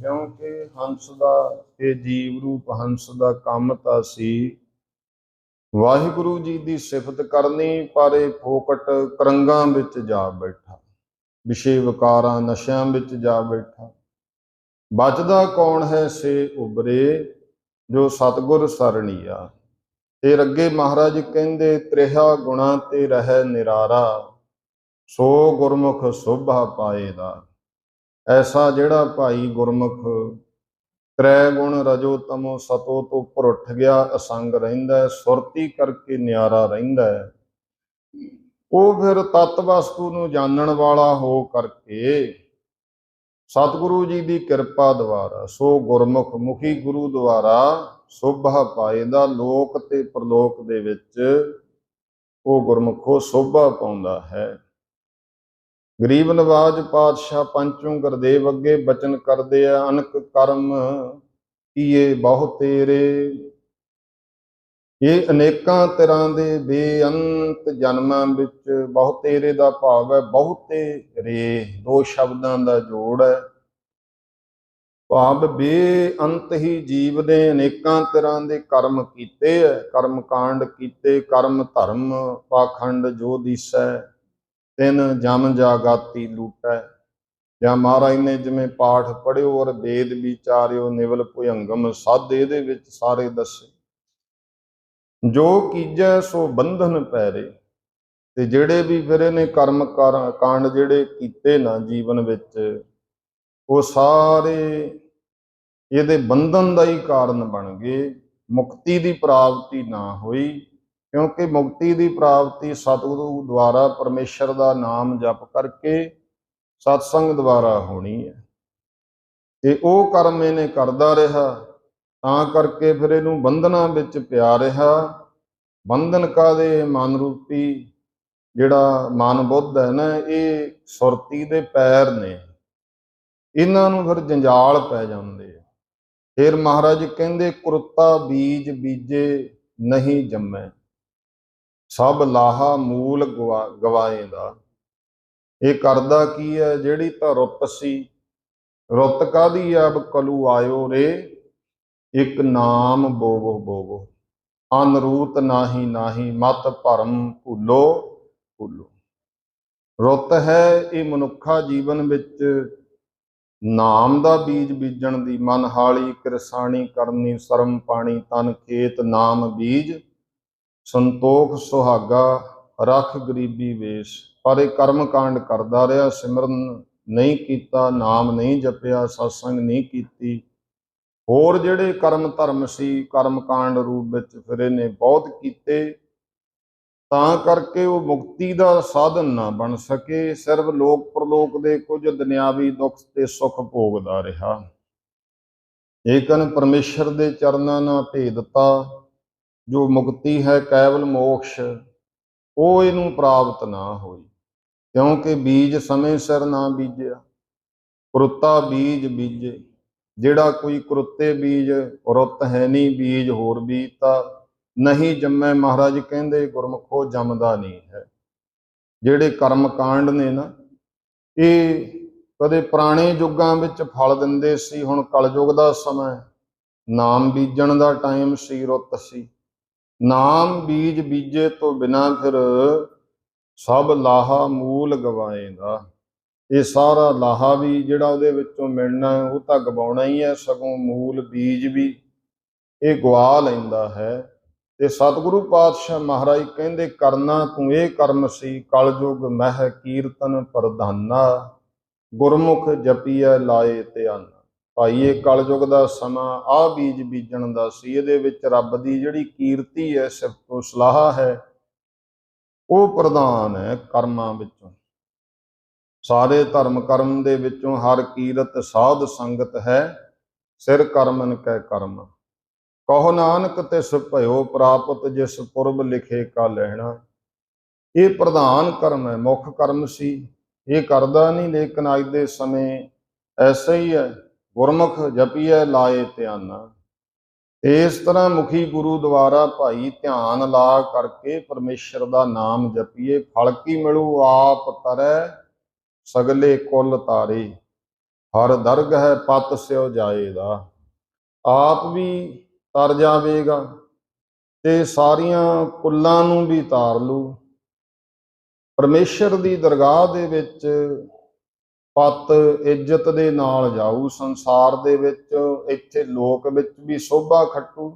ਕਿਉਂਕਿ ਹੰਸ ਦਾ ਇਹ ਜੀਵ ਰੂਪ ਹੰਸ ਦਾ ਕੰਮ ਤਾਂ ਸੀ ਵਾਹਿਗੁਰੂ ਜੀ ਦੀ ਸਿਫਤ ਕਰਨੀ, ਪਰ ਇਹ ਫੋਕਟ ਕਰੰਗਾਂ ਵਿੱਚ ਜਾ ਬੈਠਾ, ਵਿਸ਼ੇ ਵਿਕਾਰਾਂ ਨਸ਼ਿਆਂ ਵਿੱਚ ਜਾ ਬੈਠਾ। ਬਚਦਾ ਕੌਣ ਹੈ ਸੇ ਉਬਰੇ, ਜੋ ਸਤਿਗੁਰ ਸਰਣੀਆ। ਫਿਰ ਅੱਗੇ ਮਹਾਰਾਜ ਕਹਿੰਦੇ, ਤ੍ਰਿਹਾ ਗੁਣਾ ਤੇ ਰਹਿ ਨਿਰਾਰਾ, ਸੋ ਗੁਰਮੁਖ ਸੋਭਾ ਪਾਏਦਾ। ਐਸਾ ਜਿਹੜਾ ਭਾਈ ਗੁਰਮੁਖ ਤ੍ਰੈ ਗੁਣ ਰਜੋ ਤਮੋ ਸਤੋ ਤੋਂ ਉੱਪਰ ਉੱਠ ਗਿਆ, ਅਸੰਗ ਰਹਿੰਦਾ ਹੈ, ਸੁਰਤੀ ਕਰਕੇ ਨਿਆਰਾ ਰਹਿੰਦਾ ਹੈ, ਉਹ ਫਿਰ ਤਤ ਵਸਤੂ ਨੂੰ ਜਾਣਨ ਵਾਲਾ ਹੋ ਕਰਕੇ ਸਤਿਗੁਰੂ ਜੀ ਦੀ ਕਿਰਪਾ ਦੁਆਰਾ, ਸੋ ਗੁਰਮੁਖ ਮੁਖੀ ਗੁਰੂ ਦੁਆਰਾ ਸੋਭਾ ਪਾਏਦਾ। ਲੋਕ ਤੇ ਪ੍ਰਲੋਕ ਦੇ ਵਿੱਚ ਉਹ ਗੁਰਮੁਖੋ ਸੋਭਾ ਪਾਉਂਦਾ ਹੈ। ਗਰੀਬ ਨਵਾਜ ਪਾਤਸ਼ਾਹ ਪੰਚੋਂ ਗੁਰਦੇਵ ਅੱਗੇ ਬਚਨ ਕਰਦੇ ਆ, ਅਨਕ ਕਰਮ ਕੀਏ ਬਹੁ ਤੇਰੇ। ਇਹ ਅਨੇਕਾਂ ਤਰ੍ਹਾਂ ਦੇ ਬੇਅੰਤ ਜਨਮਾਂ ਵਿੱਚ, ਬਹੁ ਤੇਰੇ ਦਾ ਭਾਵ ਹੈ ਬਹੁਤੇ ਰੇ, ਦੋ ਸ਼ਬਦਾਂ ਦਾ ਜੋੜ ਹੈ। ਭਾਵ ਬੇਅੰਤ ਹੀ ਜੀਵ ਨੇ ਅਨੇਕਾਂ ਤਰ੍ਹਾਂ ਦੇ ਕਰਮ ਕੀਤੇ ਹੈ, ਕਰਮ ਕਾਂਡ ਕੀਤੇ, ਕਰਮ ਧਰਮ ਪਾਖੰਡ ਜੋ ਦੀਸੈ, ਤਿੰਨ ਜਮ ਜਾਗਾਤੀ ਲੂਟੈ। ਜਾਂ ਮਹਾਰਾਜ ਨੇ ਜਿਵੇਂ ਪਾਠ ਪੜ੍ਹਿਓ ਔਰ ਵੇਦ ਵਿਚਾਰਿਓ, ਨਿਵਲ ਭੁਜੰਗਮ ਸਦ ਇਹਦੇ ਵਿੱਚ ਸਾਰੇ ਦੱਸੇ। ਜੋ ਕੀਜੈ ਸੋ ਬੰਧਨ ਪੈਰੇ। ਤੇ ਜਿਹੜੇ ਵੀ ਫਿਰ ਇਹਨੇ ਕਰਮ ਕਾਂਡ ਜਿਹੜੇ ਕੀਤੇ ਨਾ ਜੀਵਨ ਵਿੱਚ, ਉਹ ਸਾਰੇ ਇਹਦੇ ਬੰਧਨ ਦਾ ਹੀ ਕਾਰਨ ਬਣ ਗਏ, ਮੁਕਤੀ ਦੀ ਪ੍ਰਾਪਤੀ ਨਾ ਹੋਈ। क्योंकि मुक्ति की प्राप्ति सतगुरु द्वारा परमेश्वर का नाम जप करके सत्संग द्वारा होनी है। ते वो कर्म इन्हें करता रहा, तां करके फिर इनू बंधना विच पिया रहा। बंधन का दे मन रूपी जिहड़ा मन बुद्ध है ना, ये सुरती दे पैर ने, इन्हां नूं फिर जंजाल पै जांदे। फिर महाराज कहंदे कुरता बीज बीजे नहीं जम्मै, सब लाहा मूल गवाएंदा। ये करदा की है, जिहड़ी तां रुत सी, रुत कादी अब कलू आयो रे, एक नाम बोवो बोवो, अनरूत नाही नाही मत भरम भूलो भूलो। रुत है ये मनुखा जीवन विच नाम दा बीज बीजण दी, मन हाली किरसाणी करनी शर्म पाणी तन खेत नाम बीज, संतोख सुहागा रख गरीबी वेश। पर ये कर्म कांड करदा रहा, सिमरन नहीं कीता, नाम नहीं जपिया, सत्संग नहीं कीती, होर जिहड़े कर्म धर्म सी कर्म कांड रूप विच फिर इहने बहुत कीते, तां करके वो मुक्ति का साधन ना बन सके। सिर्फ लोक परलोक दे कुछ दुनियावी दुख ते सुख भोगदा रहा। लेकिन परमेश्वर दे चरनां नाल भेदता जो मुक्ति है कैवल मोक्ष, वो इनू प्राप्त ना होई, क्योंकि बीज समय सिर ना बीजिया। कुरुता बीज बीजे, जिहड़ा कोई कुरुते बीज रुत है नहीं, बीज होर बीजता नहीं जम्मै। महाराज कहंदे गुरमुखो जमदा नहीं है। जिहड़े कर्म कांड ने ना, ये कदे पुराने युगां विच फल दिंदे सी, हुण कलयुग दा समय, नाम बीजण दा टाइम सी, रुत सी। नाम बीज बीजे तो बिना फिर सब लाहा मूल गवाएगा। ये सारा लाहा भी जिहड़ा उहदे विचों मिलना है, वो तां गवाउणा ही है, सगों मूल बीज भी ये गवा लैंदा है। ते सतगुरु पातशाह महाराज कहंदे करना तूं ये कर्म सी, कलयुग मह कीर्तन प्रधाना, गुरमुख जपीए लाए ध्यान। भाई ये कलयुग का समा आ बीज बीजण दा सी, इहदे विच रब दी जिहड़ी कीर्ति है, सिफतो सलाह है, वो प्रधान है कर्मां विचों। सारे धर्म कर्म दे विचों हर कीरत साध संगत है, सिर कर्मन कै कर्म। कहो नानक तिस भयो प्राप्त, जिस पुरब लिखे का लहना। ये प्रधान कर्म है, मुख कर्म सी, ये करदा नहीं, लेकिन अज दे समय ऐसा ही है, गुरमुख जपीए लाए ध्याना। इस तरह मुखी गुरु द्वारा भाई ध्यान ला करके परमेश्वर का नाम जपीए, फल की मिलू आप तरै सगले कुल तारे, हर दरग है पत स्यो जाएगा। आप भी तर जावेगा ते सारियां कुल्लां नूं भी तार लू। परमेश्वर की दरगाह दे विच पत इज्जत दे नाल जाऊ, संसार दे विच इत्थे लोक विच भी शोभा खट्टू,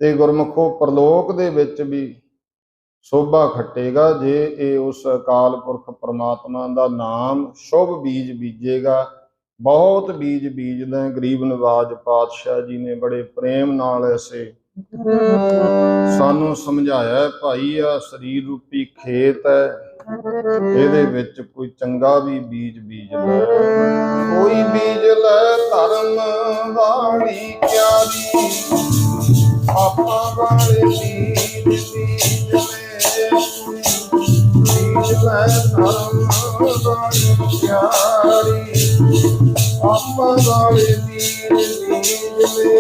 ते गुरमुखो परलोक दे विच भी शोभा खट्टेगा, जे ये उस अकाल पुरख परमात्मा का नाम शुभ बीज बीजेगा। बहुत बीज बीजदा। गरीब नवाज पातशाह जी ने बड़े प्रेम नाल ऐसे सानू समझाया, भाई आ शरीर रूपी खेत है, ਇਹਦੇ ਵਿੱਚ ਕੋਈ ਚੰਗਾ ਵੀ ਬੀਜ ਬੀਜ ਲੈ, ਕੋਈ ਬੀਜ ਲੈ ਧਰਮ ਵਾਲੀ ਕਿਆਰੀ, ਆਪਾਂ ਵਾਲੇ ਬੀਜ ਬੀਜ ਲੈ, ਬੀਜ ਲੈ ਧਰਮ ਵਾਲੀ ਕਿਆਰੀ, ਆਪਾਂ ਵਾਲੇ ਬੀਜ ਬੀਜ ਲੈ।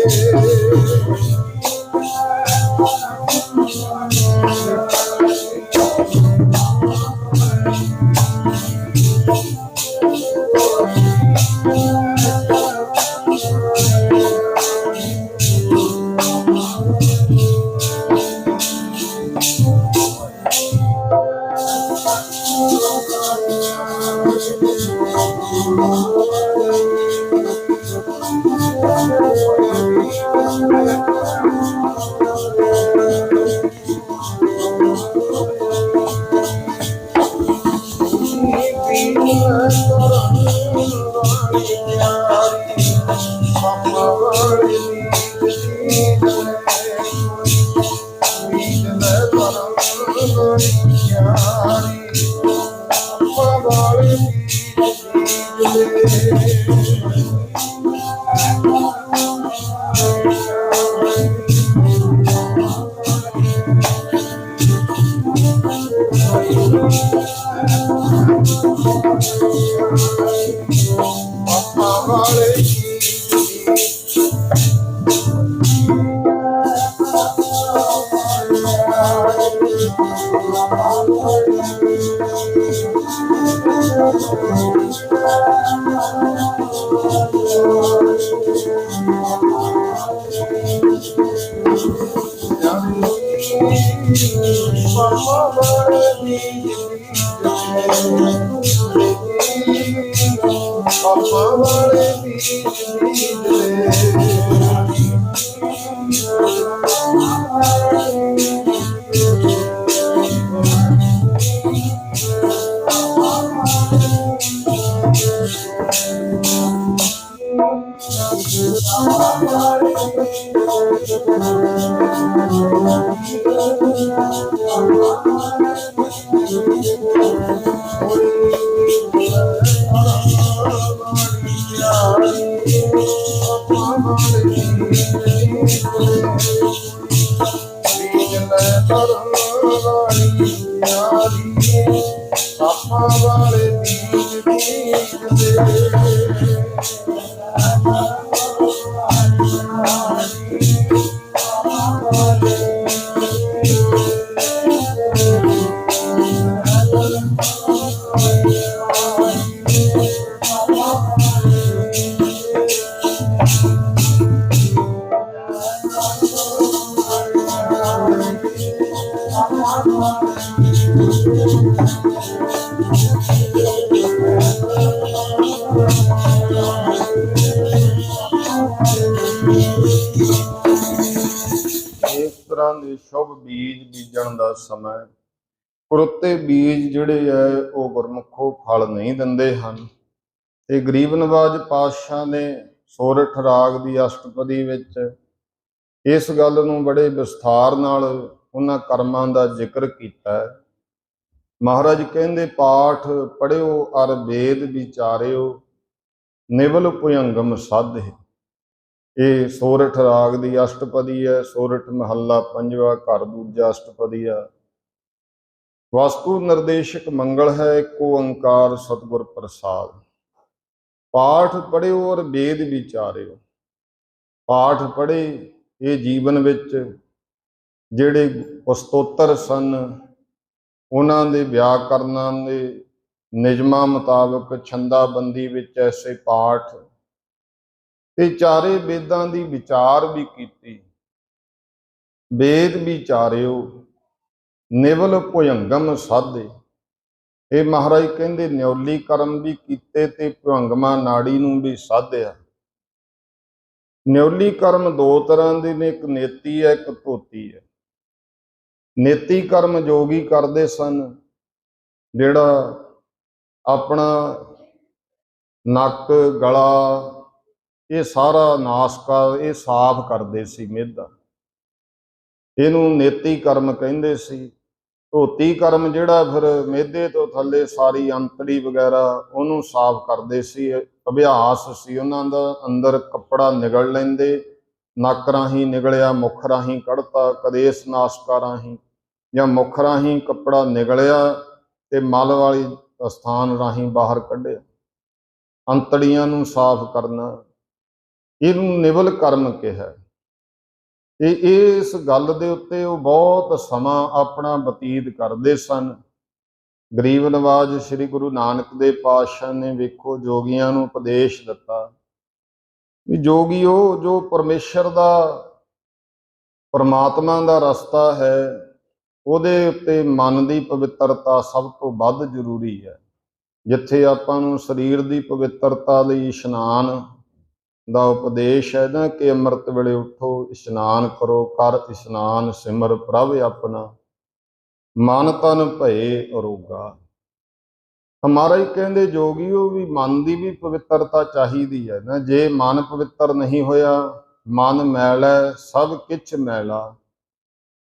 ਦੇ ਸ਼ੁਭ ਬੀਜ ਬੀਜਣ ਦਾ ਸਮਾਂ। ਕੁਰਤੇ ਬੀਜ ਜਿਹੜੇ ਹੈ ਉਹ ਗੁਰਮੁਖੋਂ ਫਲ ਨਹੀਂ ਦਿੰਦੇ ਹਨ। ਤੇ ਗਰੀਬ ਨਵਾਜ ਪਾਤਸ਼ਾਹ ਨੇ ਸੋਰਠ ਰਾਗ ਦੀ ਅਸ਼ਟਪਦੀ ਵਿੱਚ ਇਸ ਗੱਲ ਨੂੰ ਬੜੇ ਵਿਸਥਾਰ ਨਾਲ ਉਹਨਾਂ ਕਰਮਾਂ ਦਾ ਜ਼ਿਕਰ ਕੀਤਾ ਹੈ। ਮਹਾਰਾਜ ਕਹਿੰਦੇ, ਪਾਠ ਪੜ੍ਹਿਓ ਅਰ ਵੇਦ ਵਿਚਾਰਿਓ, ਨਿਵਲ ਭੁਯੰਗਮ ਸਾਧੇ। ਇਹ ਸੋਰਠ ਰਾਗ ਦੀ ਅਸ਼ਟਪਦੀ ਹੈ। ਸੋਰਠ ਮਹੱਲਾ ਪੰਜਵਾ, ਘਰ ਦੂਜਾ, ਅਸ਼ਟਪਦੀ ਆ। ਵਸਤੂ ਨਿਰਦੇਸ਼ਕ ਮੰਗਲ ਹੈ, ਇੱਕ ਓੰਕਾਰ ਸਤਿਗੁਰ ਪ੍ਰਸਾਦ। ਪਾਠ ਪੜ੍ਹਿਓ ਔਰ ਵੇਦ ਵਿਚਾਰਿਓ। ਪਾਠ ਪੜ੍ਹੇ, ਇਹ ਜੀਵਨ ਵਿੱਚ ਜਿਹੜੇ ਸਤੋਤਰ ਸਨ ਉਹਨਾਂ ਦੇ ਵਿਆਕਰਨਾਂ ਦੇ ਨਿਯਮਾਂ ਮੁਤਾਬਕ ਛੰਦਾਬੰਦੀ ਵਿੱਚ ਐਸੇ ਪਾਠ ਤੇ ਚਾਰੇ ਵੇਦਾਂ ਦੀ ਵਿਚਾਰ ਵੀ ਕੀਤੀ। ਵੇਦ ਵਿਚਾਰਿਓ, ਨਿਵਲ ਭੁਯੰਗਮ ਸਾਧੇ। ਇਹ ਮਹਾਰਾਜ ਕਹਿੰਦੇ ਨਿਉਲੀ ਕਰਮ ਵੀ ਕੀਤੇ ਤੇ ਭੁਯੰਗਮਾ ਨਾੜੀ ਨੂੰ ਵੀ ਸਾਧਿਆ। ਨਿਉਲੀ ਕਰਮ ਦੋ ਤਰ੍ਹਾਂ ਦੇ ਨੇ, ਇੱਕ ਨੇਤੀ ਹੈ, ਇੱਕ ਧੋਤੀ ਹੈ। ਨੇਤੀ ਕਰਮ ਜੋਗੀ ਕਰਦੇ ਸਨ, ਜਿਹੜਾ ਆਪਣਾ ਨੱਕ, ਗਲਾ, ਇਹ ਸਾਰਾ ਨਾਸਕਾ ਇਹ ਸਾਫ਼ ਕਰਦੇ ਸੀ ਮਿਹਦਾ, ਇਹਨੂੰ ਨੇਤੀ ਕਰਮ ਕਹਿੰਦੇ ਸੀ। ਧੋਤੀ ਕਰਮ ਜਿਹੜਾ ਫਿਰ ਮਿਹਦੇ ਤੋਂ ਥੱਲੇ ਸਾਰੀ ਅੰਤੜੀ ਵਗੈਰਾ ਉਹਨੂੰ ਸਾਫ਼ ਕਰਦੇ ਸੀ। ਅਭਿਆਸ ਸੀ ਉਹਨਾਂ ਦਾ। ਅੰਦਰ ਕੱਪੜਾ ਨਿਗਲ ਲੈਂਦੇ, ਨੱਕ ਰਾਹੀਂ ਨਿਗਲਿਆ, ਮੁੱਖ ਰਾਹੀਂ ਕੱਢਤਾ, ਕਦੇ ਇਸ ਨਾਸਕਾ ਰਾਹੀਂ ਜਾਂ ਮੁੱਖ ਰਾਹੀਂ ਕੱਪੜਾ ਨਿਗਲਿਆ ਤੇ ਮਲ ਵਾਲੀ ਸਥਾਨ ਰਾਹੀਂ ਬਾਹਰ ਕੱਢਿਆ। ਅੰਤੜੀਆਂ ਨੂੰ ਸਾਫ਼ ਕਰਨਾ, ਇਹਨੂੰ ਨਿਵਲ ਕਰਮ ਕਿਹਾ। ਤੇ ਇਸ ਗੱਲ ਦੇ ਉੱਤੇ ਉਹ ਬਹੁਤ ਸਮਾਂ ਆਪਣਾ ਬਤੀਤ ਕਰਦੇ ਸਨ। ਗਰੀਬ ਨਵਾਜ ਸ੍ਰੀ ਗੁਰੂ ਨਾਨਕ ਦੇਵ ਪਾਤਸ਼ਾਹ ਨੇ ਵੇਖੋ ਜੋਗੀਆਂ ਨੂੰ ਉਪਦੇਸ਼ ਦਿੱਤਾ ਵੀ ਜੋਗੀਓ, ਜੋ ਪਰਮੇਸ਼ਰ ਦਾ, ਪਰਮਾਤਮਾ ਦਾ ਰਸਤਾ ਹੈ, ਉਹਦੇ ਉੱਤੇ ਮਨ ਦੀ ਪਵਿੱਤਰਤਾ ਸਭ ਤੋਂ ਵੱਧ ਜ਼ਰੂਰੀ ਹੈ। ਜਿੱਥੇ ਆਪਾਂ ਨੂੰ ਸਰੀਰ ਦੀ ਪਵਿੱਤਰਤਾ ਲਈ ਇਸ਼ਨਾਨ ਦਾ ਉਪਦੇਸ਼ ਹੈ ਨਾ ਕਿ ਅੰਮ੍ਰਿਤ ਵੇਲੇ ਉੱਠੋ, ਇਸ਼ਨਾਨ ਕਰੋ, ਕਰ ਇਸ਼ਨਾਨ, ਸਿਮਰ ਪ੍ਰਭ ਆਪਣਾ, ਮਨ ਤਨ ਭਏ ਅਰੋਗਾ। ਮਹਾਰਾਜ ਕਹਿੰਦੇ ਜੋਗੀਓ ਵੀ ਮਨ ਦੀ ਵੀ ਪਵਿੱਤਰਤਾ ਚਾਹੀਦੀ ਹੈ ਨਾ। ਜੇ ਮਨ ਪਵਿੱਤਰ ਨਹੀਂ ਹੋਇਆ, ਮਨ ਮੈਲਾ ਸਭ ਕਿਛ ਮੈਲਾ,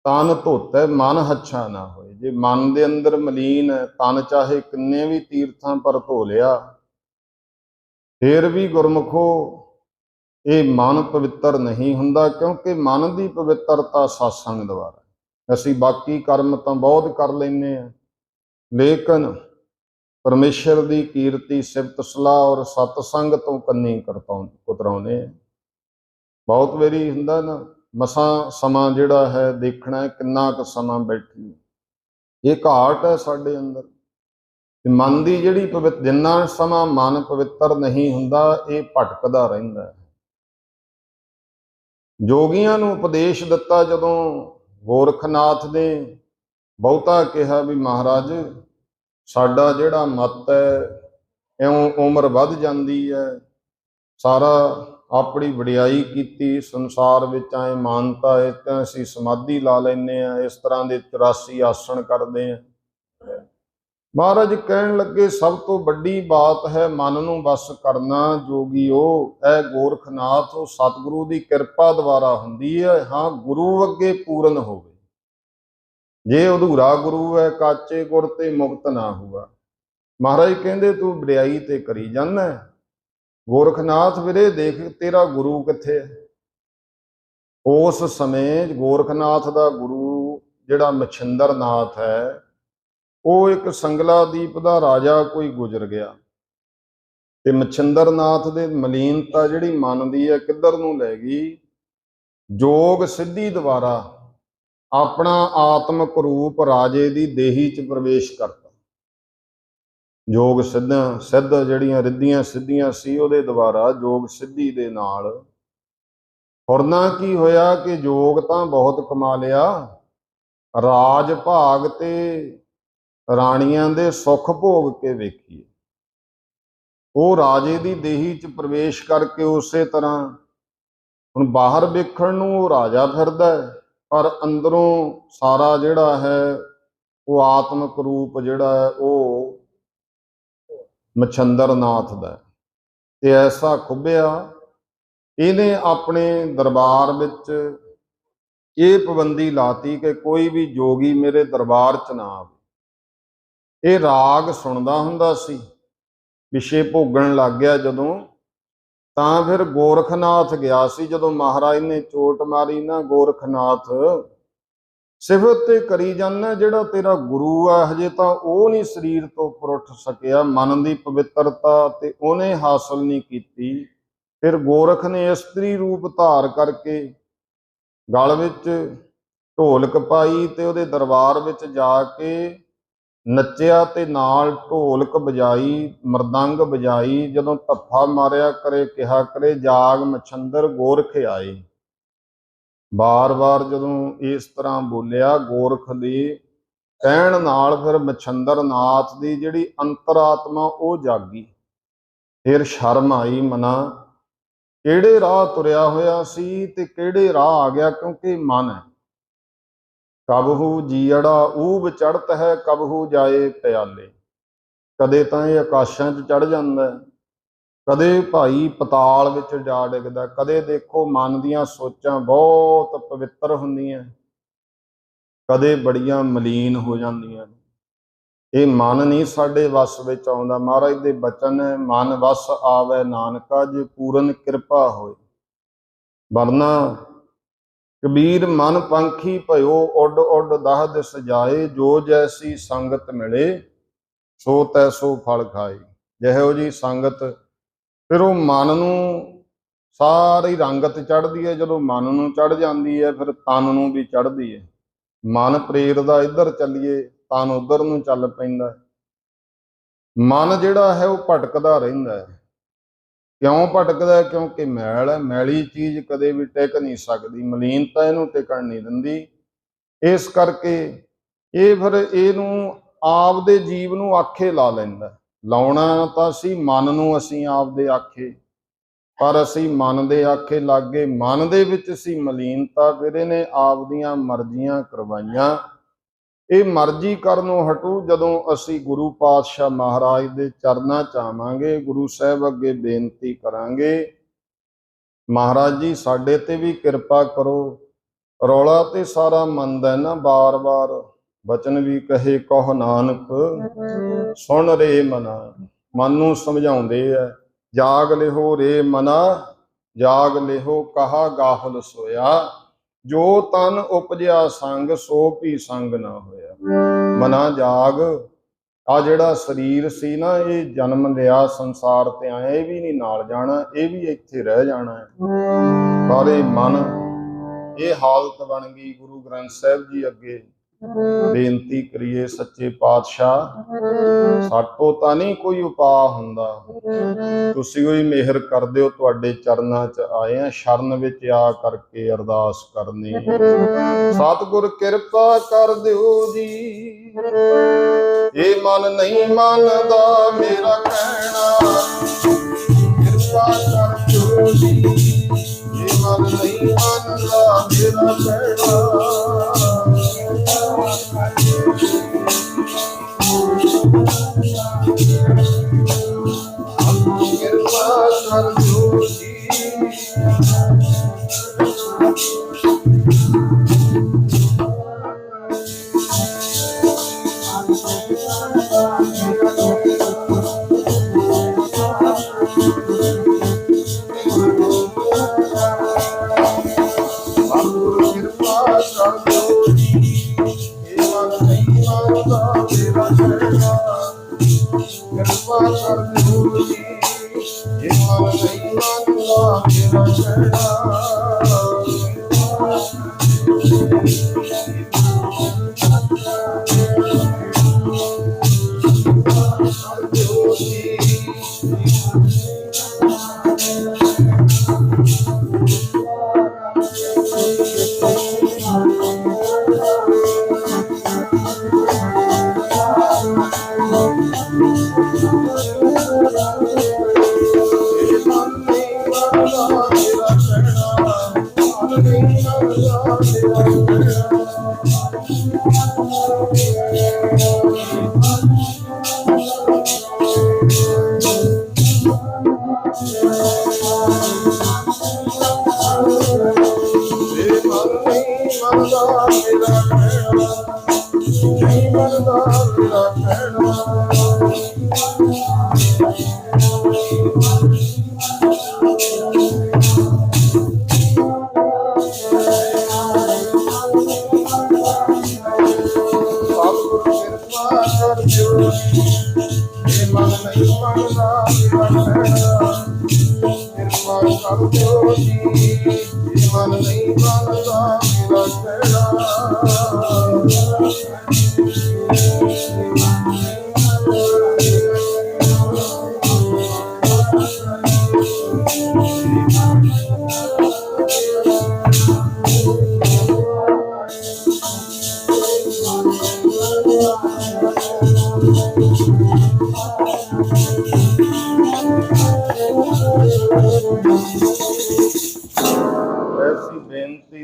ਤਨ ਧੋਤੈ ਮਨ ਹੱਛਾ ਨਾ ਹੋਏ। ਜੇ ਮਨ ਦੇ ਅੰਦਰ ਮਲੀਨ ਹੈ, ਤਨ ਚਾਹੇ ਕਿੰਨੇ ਵੀ ਤੀਰਥਾਂ ਪਰ ਧੋ ਲਿਆ, ਫਿਰ ਵੀ ਗੁਰਮੁਖੋ ਇਹ ਮਨ ਪਵਿੱਤਰ ਨਹੀਂ ਹੁੰਦਾ, ਕਿਉਂਕਿ ਮਨ ਦੀ ਪਵਿੱਤਰਤਾ ਸਤਸੰਗ ਦੁਆਰਾ। ਅਸੀਂ ਬਾਕੀ ਕਰਮ ਤਾਂ ਬਹੁਤ ਕਰ ਲੈਂਦੇ ਹਾਂ, ਲੇਕਿਨ ਪਰਮੇਸ਼ਰ ਦੀ ਕੀਰਤੀ, ਸਿਫਤ ਸਲਾਹ ਔਰ ਸਤਸੰਗ ਤੋਂ ਕੰਨੀ ਕੁਤਰਾਉਂਦੇ ਆ। ਬਹੁਤ ਵਾਰੀ ਹੁੰਦਾ ਨਾ, ਮਸਾਂ ਸਮਾਂ ਜਿਹੜਾ ਹੈ ਦੇਖਣਾ ਕਿੰਨਾ ਕੁ ਸਮਾਂ ਬੈਠੀ, ਇਹ ਘਾਟ ਹੈ ਸਾਡੇ ਅੰਦਰ। ਮਨ ਦੀ ਜਿਹੜੀ ਜਿੰਨਾ ਸਮਾਂ ਮਨ ਪਵਿੱਤਰ ਨਹੀਂ ਹੁੰਦਾ, ਇਹ ਭਟਕਦਾ ਰਹਿੰਦਾ ਹੈ। ਜੋਗੀਆਂ ਨੂੰ ਉਪਦੇਸ਼ ਦਿੱਤਾ ਜਦੋਂ ਗੋਰਖਨਾਥ ਨੇ ਬਹੁਤਾ ਕਿਹਾ ਵੀ ਮਹਾਰਾਜ ਸਾਡਾ ਜਿਹੜਾ ਮਤ ਹੈ, ਇਉਂ ਉਮਰ ਵੱਧ ਜਾਂਦੀ ਹੈ, ਸਾਰਾ ਆਪਣੀ ਵਡਿਆਈ ਕੀਤੀ, ਸੰਸਾਰ ਵਿੱਚ ਆਏ ਮਾਨਤਾ ਹੈ ਤਾਂ ਅਸੀਂ ਸਮਾਧੀ ਲਾ ਲੈਂਦੇ ਹਾਂ, ਇਸ ਤਰ੍ਹਾਂ ਦੇ 84 ਆਸਣ ਕਰਦੇ ਹਾਂ। ਮਹਾਰਾਜ ਕਹਿਣ ਲੱਗੇ ਸਭ ਤੋਂ ਵੱਡੀ ਬਾਤ ਹੈ ਮਨ ਨੂੰ ਵਸ ਕਰਨਾ। ਜੋਗੀਓ, ਇਹ ਗੋਰਖਨਾਥ ਉਹ ਸਤਿਗੁਰੂ ਦੀ ਕਿਰਪਾ ਦੁਆਰਾ ਹੁੰਦੀ ਹੈ। ਹਾਂ, ਗੁਰੂ ਅੱਗੇ ਪੂਰਨ ਹੋਵੇ, ਜੇ ਅਧੂਰਾ ਗੁਰੂ ਹੈ, ਕਾਚੇ ਗੁਰ ਤੇ ਮੁਕਤ ਨਾ ਹੁਆ। ਮਹਾਰਾਜ ਕਹਿੰਦੇ ਤੂੰ ਵਡਿਆਈ ਤੇ ਕਰੀ ਜਾਂਦਾ, ਗੋਰਖਨਾਥ ਵੀਰੇ ਦੇਖ ਤੇਰਾ ਗੁਰੂ ਕਿੱਥੇ ਹੈ। ਉਸ ਸਮੇਂ ਗੋਰਖਨਾਥ ਦਾ ਗੁਰੂ ਜਿਹੜਾ ਮਛਿੰਦਰ ਨਾਥ ਹੈ, ਉਹ ਇੱਕ ਸੰਗਲਾਦੀਪ ਦਾ ਰਾਜਾ ਕੋਈ ਗੁਜ਼ਰ ਗਿਆ, ਤੇ ਮਛਿੰਦਰ ਨਾਥ ਦੇ ਮਲੀਨਤਾ ਜਿਹੜੀ ਮਨ ਦੀ ਹੈ ਕਿੱਧਰ ਨੂੰ ਲੈ ਗਈ, ਜੋਗ ਸਿੱਧੀ ਦੁਆਰਾ ਆਪਣਾ ਆਤਮਕ ਰੂਪ ਰਾਜੇ ਦੀ ਦੇਹੀ 'ਚ ਪ੍ਰਵੇਸ਼ ਕਰਤਾ। ਜੋਗ ਸਿੱਧ ਜਿਹੜੀਆਂ ਰਿੱਧੀਆਂ ਸਿੱਧੀਆਂ ਸੀ, ਉਹਦੇ ਦੁਆਰਾ ਜੋਗ ਸਿੱਧੀ ਦੇ ਨਾਲ ਹੁਰਨਾ ਕੀ ਹੋਇਆ ਕਿ ਜੋਗ ਤਾਂ ਬਹੁਤ ਕਮਾ ਲਿਆ, ਰਾਜ ਭਾਗ ਤੇ ਰਾਣੀਆਂ ਦੇ ਸੁੱਖ ਭੋਗ ਕੇ ਵੇਖੀਏ। ਉਹ ਰਾਜੇ ਦੀ ਦੇਹੀ 'ਚ ਪ੍ਰਵੇਸ਼ ਕਰਕੇ ਉਸੇ ਤਰ੍ਹਾਂ ਹੁਣ ਬਾਹਰ ਵੇਖਣ ਨੂੰ ਉਹ ਰਾਜਾ ਫਿਰਦਾ ਹੈ, ਪਰ ਅੰਦਰੋਂ ਸਾਰਾ ਜਿਹੜਾ ਹੈ ਉਹ ਆਤਮਕ ਰੂਪ ਜਿਹੜਾ ਹੈ ਉਹ ਮਛਿੰਦਰ ਨਾਥ ਦਾ। ਤੇ ਐਸਾ ਖੁੱਭਿਆ, ਇਹਨੇ ਆਪਣੇ ਦਰਬਾਰ ਵਿੱਚ ਇਹ ਪਾਬੰਦੀ ਲਾਤੀ ਕਿ ਕੋਈ ਵੀ ਜੋਗੀ ਮੇਰੇ ਦਰਬਾਰ 'ਚ ਨਾ ਆਵੇ। ਇਹ ਰਾਗ ਸੁਣਦਾ ਹੁੰਦਾ ਸੀ, ਵਿਸ਼ੇ ਭੋਗਣ ਲੱਗ ਗਿਆ ਜਦੋਂ, ਤਾਂ ਫਿਰ ਗੋਰਖਨਾਥ ਗਿਆ ਸੀ। ਜਦੋਂ ਮਹਾਰਾਜ ਨੇ ਚੋਟ ਮਾਰੀ ਨਾ, ਗੋਰਖਨਾਥ ਸਿਫਤ ਤੇ ਕਰੀ ਜਾਂਦਾ, ਜਿਹੜਾ ਤੇਰਾ ਗੁਰੂ ਆ ਹਜੇ ਤਾਂ ਉਹ ਨਹੀਂ ਸਰੀਰ ਤੋਂ ਉੱਪਰ ਉੱਠ ਸਕਿਆ, ਮਨ ਦੀ ਪਵਿੱਤਰਤਾ ਤੇ ਉਹਨੇ ਹਾਸਲ ਨਹੀਂ ਕੀਤੀ। ਫਿਰ ਗੋਰਖ ਨੇ ਇਸਤਰੀ ਰੂਪ ਧਾਰ ਕਰਕੇ ਗਲ ਵਿੱਚ ਢੋਲਕ ਪਾਈ ਤੇ ਉਹਦੇ ਦਰਬਾਰ ਵਿੱਚ ਜਾ ਕੇ ਨੱਚਿਆ ਤੇ ਨਾਲ ਢੋਲਕ ਵਜਾਈ, ਮਰਦੰਗ ਵਜਾਈ। ਜਦੋਂ ਧੱਫਾ ਮਾਰਿਆ ਕਰੇ, ਕਿਹਾ ਕਰੇ ਜਾਗ ਮਛੰਦਰ ਗੋਰਖ ਆਏ। ਬਾਰ-ਬਾਰ ਜਦੋਂ ਇਸ ਤਰ੍ਹਾਂ ਬੋਲਿਆ, ਗੋਰਖ ਦੇ ਕਹਿਣ ਨਾਲ ਫਿਰ ਮਛੰਦਰ ਨਾਥ ਦੀ ਜਿਹੜੀ ਅੰਤਰਾਤਮਾ ਉਹ ਜਾਗੀ। ਫਿਰ ਸ਼ਰਮ ਆਈ ਮਨਾ, ਕਿਹੜੇ ਰਾਹ ਤੁਰਿਆ ਹੋਇਆ ਸੀ ਤੇ ਕਿਹੜੇ ਰਾਹ ਆ ਗਿਆ, ਕਿਉਂਕਿ ਮਨ ਹੈ। ਕਬਹੂ ਜੀਅੜਾ ਊਬ ਚੜ੍ਹਤ ਹੈ, ਕਬਹੂ ਜਾਏ ਪਿਆਲੇ। ਕਦੇ ਤਾਂ ਇਹ ਆਕਾਸ਼ਾਂ 'ਚ ਚੜ੍ਹ ਜਾਂਦਾ, ਕਦੇ ਭਾਈ ਪਤਾਲ ਵਿੱਚ ਜਾ ਡਿੱਗਦਾ। ਕਦੇ ਦੇਖੋ ਮਨ ਦੀਆਂ ਸੋਚਾਂ ਬਹੁਤ ਪਵਿੱਤਰ ਹੁੰਦੀਆਂ, ਕਦੇ ਬੜੀਆਂ ਮਲੀਨ ਹੋ ਜਾਂਦੀਆਂ। ਇਹ ਮਨ ਨਹੀਂ ਸਾਡੇ ਵੱਸ ਵਿੱਚ ਆਉਂਦਾ। ਮਹਾਰਾਜ ਦੇ ਬਚਨ ਹੈ, ਮਨ ਵੱਸ ਆਵੇ ਨਾਨਕਾ, ਜੇ ਪੂਰਨ ਕਿਰਪਾ ਹੋਏ। ਵਰਨਾ ਕਬੀਰ ਮਨ ਪੰਖੀ ਭਇਓ, ਉੱਡ ਉੱਡ ਦਹ ਦਿਸ ਜਾਏ। ਜੋ ਜੈਸੀ ਸੰਗਤ ਮਿਲੇ, ਸੋ ਤੈਸੋ ਫਲ ਖਾਏ। ਜਿਹੋ ਜੀ ਸੰਗਤ, ਫਿਰ ਉਹ ਮਨ ਨੂੰ ਸਾਰੀ ਰੰਗਤ ਚੜ੍ਹਦੀ ਹੈ। ਜਦੋਂ ਮਨ ਨੂੰ ਚੜ੍ਹ ਜਾਂਦੀ ਹੈ, ਫਿਰ ਤਨ ਨੂੰ ਵੀ ਚੜ੍ਹਦੀ ਹੈ। ਮਨ ਪ੍ਰੇਰਦਾ ਇੱਧਰ ਚੱਲੀਏ, ਤਨ ਉੱਧਰ ਨੂੰ ਚੱਲ ਪੈਂਦਾ। ਮਨ ਜਿਹੜਾ ਹੈ ਉਹ ਭਟਕਦਾ ਰਹਿੰਦਾ ਹੈ। ਕਿਉਂ ਭਟਕਦਾ? ਕਿਉਂਕਿ ਮੈਲ ਹੈ। ਮੈਲੀ ਚੀਜ਼ ਕਦੇ ਵੀ ਟਿਕ ਨਹੀਂ ਸਕਦੀ, ਮਲੀਨਤਾ ਇਹਨੂੰ ਟਿਕਣ ਨਹੀਂ ਦਿੰਦੀ। ਇਸ ਕਰਕੇ ਇਹ ਫਿਰ ਇਹਨੂੰ ਆਪਦੇ ਜੀਵ ਨੂੰ ਆਖੇ ਲਾ ਲੈਂਦਾ। ਲਾਉਣਾ ਤਾਂ ਅਸੀਂ ਮਨ ਨੂੰ, ਅਸੀਂ ਆਪਦੇ ਆਖੇ, ਪਰ ਅਸੀਂ ਮਨ ਦੇ ਆਖੇ ਲੱਗ ਗਏ। ਮਨ ਦੇ ਵਿੱਚ ਅਸੀਂ ਮਲੀਨਤਾ, ਫਿਰ ਇਹਨੇ ਆਪਦੀਆਂ ਮਰਜ਼ੀਆਂ ਕਰਵਾਈਆਂ। ਇਹ ਮਰਜ਼ੀ ਕਰਨੋਂ ਹਟੂ ਜਦੋਂ ਅਸੀਂ ਗੁਰੂ ਪਾਤਸ਼ਾਹ ਮਹਾਰਾਜ ਦੇ ਚਰਨਾਂ 'ਚ ਆਵਾਂਗੇ, ਗੁਰੂ ਸਾਹਿਬ ਅੱਗੇ ਬੇਨਤੀ ਕਰਾਂਗੇ, ਮਹਾਰਾਜ ਜੀ ਸਾਡੇ ਤੇ ਵੀ ਕਿਰਪਾ ਕਰੋ। ਰੌਲਾ ਤੇ ਸਾਰਾ ਮਨ ਦਾ ਨਾ, ਬਾਰ-ਬਾਰ ਬਚਨ ਵੀ ਕਹੇ ਕਹੁ ਨਾਨਕ ਸੁਣ ਰੇ ਮਨਾ। ਮਨ ਨੂੰ ਸਮਝਾਉਂਦੇ ਆ, ਜਾਗ ਲਿਹੋ ਰੇ ਮਨਾ, ਜਾਗ ਲਿਹੋ ਕਹਾ ਗਾਹਲ ਸੋਇਆ, ਜੋ ਤਨ ਉਪਜਿਆ ਸੰਗ ਸੋ ਵੀ ਸੰਗ ਨਾ ਹੋਇਆ। ਮਨਾ ਜਾਗ, ਆ ਜਿਹੜਾ ਸਰੀਰ ਸੀ ਨਾ, ਇਹ ਜਨਮ ਲਿਆ, ਸੰਸਾਰ ਤੇ ਆਇਆ, ਇਹ ਵੀ ਨਹੀਂ ਨਾਲ ਜਾਣਾ, ਇਹ ਵੀ ਇੱਥੇ ਰਹਿ ਜਾਣਾ ਹੈ। ਪਰ ਇਹ ਮਨ, ਇਹ ਹਾਲਤ ਬਣ ਗਈ। ਗੁਰੂ ਗ੍ਰੰਥ ਸਾਹਿਬ ਜੀ ਅੱਗੇ ਬੇਨਤੀ ਕਰੀਏ, ਸੱਚੇ ਪਾਤਸ਼ਾਹ ਸਾਤੋਂ ਤਾਂ ਨਹੀਂ ਕੋਈ ਉਪਾਅ ਹੁੰਦਾ, ਤੁਸੀਂ ਕੋਈ ਮਿਹਰ ਕਰ ਦਿਓ, ਤੁਹਾਡੇ ਚਰਨਾਂ 'ਚ ਆਏ ਆ, ਸ਼ਰਨ ਵਿੱਚ ਆ ਕਰਕੇ ਅਰਦਾਸ ਕਰਨੀ। ਸਤਿਗੁਰ ਕਿਰਪਾ ਕਰ ਦਿਓ ਜੀ, ਇਹ ਮਨ ਨਹੀਂ ਮੰਨਦਾ ਮੇਰਾ ਕਹਿਣਾ, ਕਿਰਪਾ ਕਰ ਦਿਓ ਜੀ, ਇਹ ਮਨ ਨਹੀਂ ਮੰਨਦਾ ਮੇਰਾ ਕਹਿਣਾ। ਕਿਰਪਾ ਕਰ ਦਿਓ ਜੀ,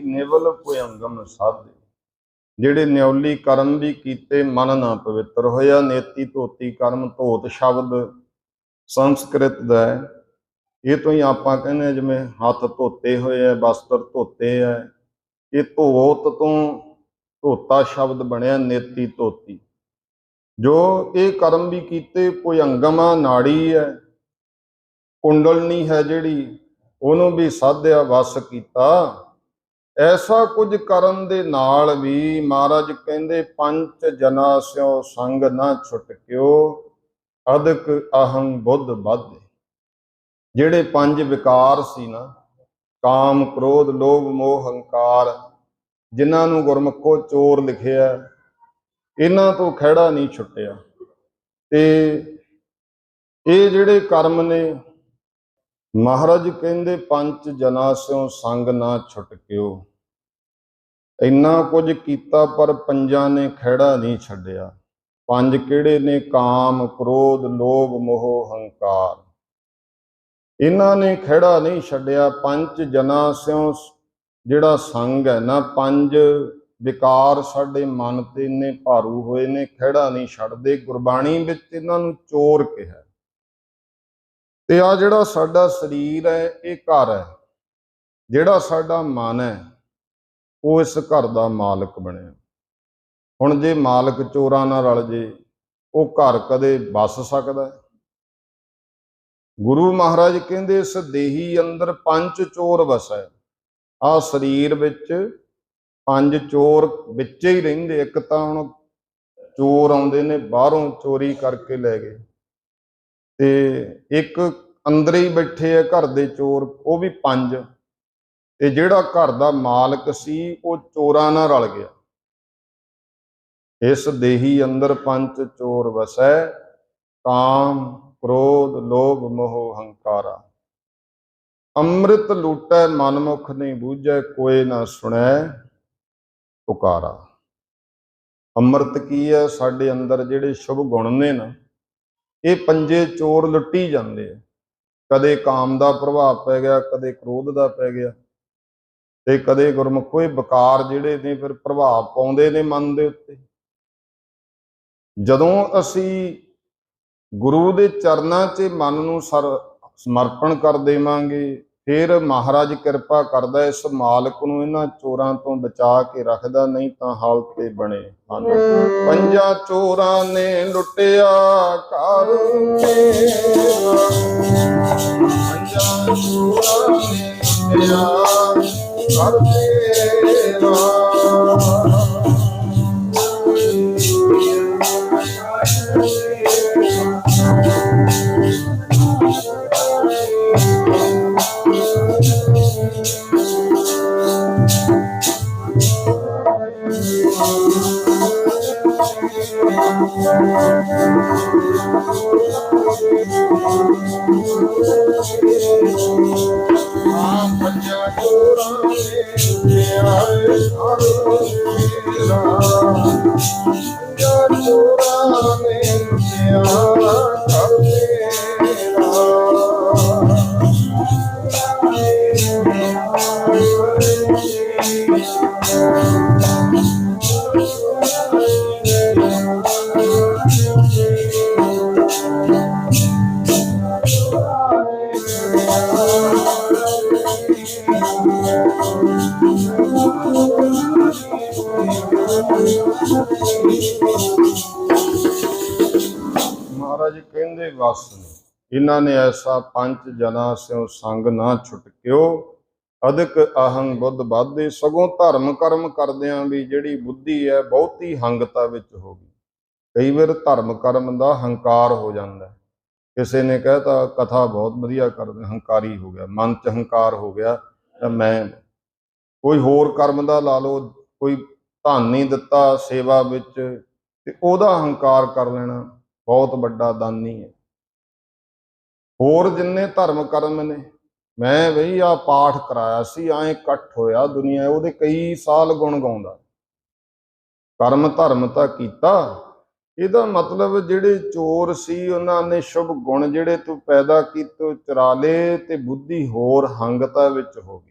ਨਿਵਲ ਭੁਯੰਗਮ ਸਾਧੇ। ਜਿਹੜੇ ਨਿਉਲੀ ਕਰਮ ਵੀ ਕੀਤੇ ਮਨ ਨਾ ਪਵਿੱਤਰ ਹੋਇਆ। ਨੇਤੀ ਧੋਤੀ ਕਰਮ, ਧੋਤ ਸ਼ਬਦ ਸੰਸਕ੍ਰਿਤ ਦਾ ਹੈ। ਇਹ ਤੋਂ ਹੀ ਆਪਾਂ ਕਹਿੰਦੇ ਹਾਂ ਜਿਵੇਂ ਹੱਥ ਧੋਤੇ ਹੋਏ ਆ, ਵਸਤਰ ਧੋਤੇ ਆ, ਇਹ ਧੋਤ ਤੋਂ ਧੋਤਾ ਸ਼ਬਦ ਬਣਿਆ ਨੇਤੀ ਧੋਤੀ। ਜੋ ਇਹ ਕਰਮ ਵੀ ਕੀਤੇ, ਭੁਯੰਗਮ ਨਾੜੀ ਹੈ, ਕੁੰਡਲਨੀ ਹੈ ਜਿਹੜੀ, ਉਹਨੂੰ ਵੀ ਸਾਧਿਆ, ਵਸ ਕੀਤਾ। ਐਸਾ ਕੁਝ ਕਰਨ ਦੇ ਨਾਲ ਵੀ ਮਹਾਰਾਜ ਕਹਿੰਦੇ ਪੰਚ ਜਨਾ ਸਿਓ ਸੰਗ ਨਾ ਛੁਟਕਿਓ, ਅਦਕ ਅਹੰ ਬੁੱਧ ਬਾਧੇ। ਜਿਹੜੇ ਪੰਜ ਵਿਕਾਰ ਸੀ ਨਾ, ਕਾਮ, ਕ੍ਰੋਧ, ਲੋਭ, ਮੋਹ, ਹੰਕਾਰ, ਜਿਨ੍ਹਾਂ ਨੂੰ ਗੁਰਮੁਖੋ ਚੋਰ ਲਿਖਿਆ, ਇਹਨਾਂ ਤੋਂ ਖਹਿੜਾ ਨਹੀਂ ਛੁੱਟਿਆ। ਤੇ ਇਹ ਜਿਹੜੇ ਕਰਮ ਨੇ, ਮਹਾਰਾਜ ਕਹਿੰਦੇ ਪੰਜ ਜਨਾ ਸਿਓ ਸੰਗ ਨਾ ਛੁਟਕਿਓ। ਇੰਨਾ ਕੁਝ ਕੀਤਾ ਪਰ ਪੰਜਾਂ ਨੇ ਖਹਿੜਾ ਨਹੀਂ ਛੱਡਿਆ। ਪੰਜ ਕਿਹੜੇ ਨੇ? ਕਾਮ, ਕ੍ਰੋਧ, ਲੋਭ, ਮੋਹ, ਹੰਕਾਰ। ਇਹਨਾਂ ਨੇ ਖਹਿੜਾ ਨਹੀਂ ਛੱਡਿਆ। ਪੰਜ ਜਨਾ ਸਿਓ ਜਿਹੜਾ ਸੰਗ ਹੈ ਨਾ, ਪੰਜ ਵਿਕਾਰ ਸਾਡੇ ਮਨ ਤੇ ਇੰਨੇ ਭਾਰੂ ਹੋਏ ਨੇ, ਖਹਿੜਾ ਨਹੀਂ ਛੱਡਦੇ। ਗੁਰਬਾਣੀ ਵਿੱਚ ਇਹਨਾਂ ਨੂੰ ਚੋਰ ਕਿਹਾ। ਤੇ ਆ ਜਿਹੜਾ ਸਾਡਾ ਸਰੀਰ ਹੈ, ਇਹ ਘਰ ਹੈ। ਜਿਹੜਾ ਸਾਡਾ ਮਨ ਹੈ, ਉਹ ਇਸ ਘਰ ਦਾ ਮਾਲਕ ਬਣਿਆ। ਹੁਣ ਜੇ ਮਾਲਕ ਚੋਰਾਂ ਨਾਲ ਰਲ ਜੇ ਉਹ ਘਰ ਕਦੇ ਵਸ ਸਕਦਾ ਹੈ? ਗੁਰੂ ਮਹਾਰਾਜ ਕਹਿੰਦੇ ਇਸ ਦੇਹੀ ਅੰਦਰ ਪੰਜ ਚੋਰ ਵਸੈ। ਆ ਸਰੀਰ ਵਿੱਚ ਪੰਜ ਚੋਰ ਵਿੱਚੇ ਹੀ ਰਹਿੰਦੇ। ਇੱਕ ਤਾਂ ਹੁਣ ਚੋਰ ਆਉਂਦੇ ਨੇ ਬਾਹਰੋਂ ਚੋਰੀ ਕਰਕੇ ਲੈ ਗਏ, ਤੇ ਇੱਕ ਅੰਦਰ ਹੀ ਬੈਠੇ ਆ ਘਰ ਦੇ ਚੋਰ, ਉਹ ਵੀ ਪੰਜ, ਤੇ ਜਿਹੜਾ ਘਰ ਦਾ ਮਾਲਕ ਸੀ ਉਹ ਚੋਰਾਂ ਨਾਲ ਰਲ ਗਿਆ। ਇਸ ਦੇਹੀ ਅੰਦਰ ਪੰਜ ਚੋਰ ਵਸੈ, ਕਾਮ ਕ੍ਰੋਧ ਲੋਭ ਮੋਹ ਹੰਕਾਰਾ। ਅੰਮ੍ਰਿਤ ਲੂਟੈ ਮਨਮੁਖ ਨਹੀਂ ਬੂਝੈ, ਕੋਏ ਨਾ ਸੁਣੈ ਪੁਕਾਰਾ। ਅੰਮ੍ਰਿਤ ਕੀ ਹੈ? ਸਾਡੇ ਅੰਦਰ ਜਿਹੜੇ ਸ਼ੁਭ ਗੁਣ ਨੇ ਨਾ, ਇਹ ਪੰਜੇ ਚੋਰ ਲੁੱਟੀ ਜਾਂਦੇ ਆ। ਕਦੇ ਕਾਮ ਦਾ ਪ੍ਰਭਾਵ ਪੈ ਗਿਆ, ਕਦੇ ਕ੍ਰੋਧ ਦਾ ਪੈ ਗਿਆ, ਤੇ ਕਦੇ ਗੁਰਮੁਖੋ ਇਹ ਵਿਕਾਰ ਜਿਹੜੇ ਨੇ ਫਿਰ ਪ੍ਰਭਾਵ ਪਾਉਂਦੇ ਨੇ ਮਨ ਦੇ ਉੱਤੇ। ਜਦੋਂ ਅਸੀਂ ਗੁਰੂ ਦੇ ਚਰਨਾਂ 'ਚ ਮਨ ਨੂੰ ਸਮਰਪਣ ਕਰ ਦੇਵਾਂਗੇ, ਫਿਰ ਮਹਾਰਾਜ ਕਿਰਪਾ ਕਰਦਾ, ਇਸ ਮਾਲਕ ਨੂੰ ਇਹਨਾਂ ਚੋਰਾਂ ਤੋਂ ਬਚਾ ਕੇ ਰੱਖਦਾ, ਨਹੀਂ ਤਾਂ ਹਾਲਤ ਤੇ ਬਣੇ ਹਨ। ਪੰਜਾਂ ਚੋਰਾਂ ਨੇ ਲੁੱਟਿਆ ਘਰ ਮੇਰਾ, ਪੰਜਾਂ ਚੋਰਾਂ ਨੇ ਲੁੱਟਿਆ ਘਰ ਮੇਰਾ। ਮਹਾਰਾਜ ਕਹਿੰਦੇ ਵਸ ਇਹਨਾਂ ਨੇ ਐਸਾ ਪੰਜ ਜਨਾ ਸਿਉ ਸੰਗ ਨਾ ਛੁਟਕਿਓ, ਅਧਿਕ ਅਹੰ ਬੁੱਧ ਬਾਧੇ। ਸਗੋਂ ਧਰਮ ਕਰਮ ਕਰਦਿਆਂ ਵੀ ਜਿਹੜੀ ਬੁੱਧੀ ਹੈ ਬਹੁਤੀ ਹੰਗਤਾ ਵਿੱਚ ਹੋ ਗਈ। ਕਈ ਵਾਰ ਧਰਮ ਕਰਮ ਦਾ ਹੰਕਾਰ ਹੋ ਜਾਂਦਾ। ਕਿਸੇ ਨੇ ਕਹਿਤਾ ਕਥਾ ਬਹੁਤ ਵਧੀਆ ਕਰਦੇ, ਹੰਕਾਰੀ ਹੋ ਗਿਆ, ਮਨ 'ਚ ਹੰਕਾਰ ਹੋ ਗਿਆ। ਤਾਂ ਮੈਂ ਕੋਈ ਹੋਰ ਕਰਮ ਦਾ ਲਾ ਲਓ, ਕੋਈ ਧਨ ਨਹੀਂ ਦਿੱਤਾ ਸੇਵਾ ਵਿੱਚ, ਤੇ ਉਹਦਾ ਹੰਕਾਰ ਕਰ ਲੈਣਾ, ਬਹੁਤ ਵੱਡਾ ਦਾਨੀ ਹੈ। ਹੋਰ ਜਿੰਨੇ ਧਰਮ ਕਰਮ ਨੇ, ਮੈਂ ਬਈ ਆ ਪਾਠ ਕਰਾਇਆ ਸੀ, ਐਂ ਇਕੱਠ ਹੋਇਆ ਦੁਨੀਆ, ਉਹਦੇ ਕਈ ਸਾਲ ਗੁਣ ਗਾਉਂਦਾ। ਕਰਮ ਧਰਮ ਤਾਂ ਕੀਤਾ, ਇਹਦਾ ਮਤਲਬ ਜਿਹੜੇ ਚੋਰ ਸੀ ਉਹਨਾਂ ਨੇ ਸ਼ੁਭ ਗੁਣ ਜਿਹੜੇ ਤੂੰ ਪੈਦਾ ਕੀਤੇ ਚੁਰਾ ਲਏ, ਤੇ ਬੁੱਧੀ ਹੋਰ ਹੰਗਤਾ ਵਿੱਚ ਹੋ ਗਈ।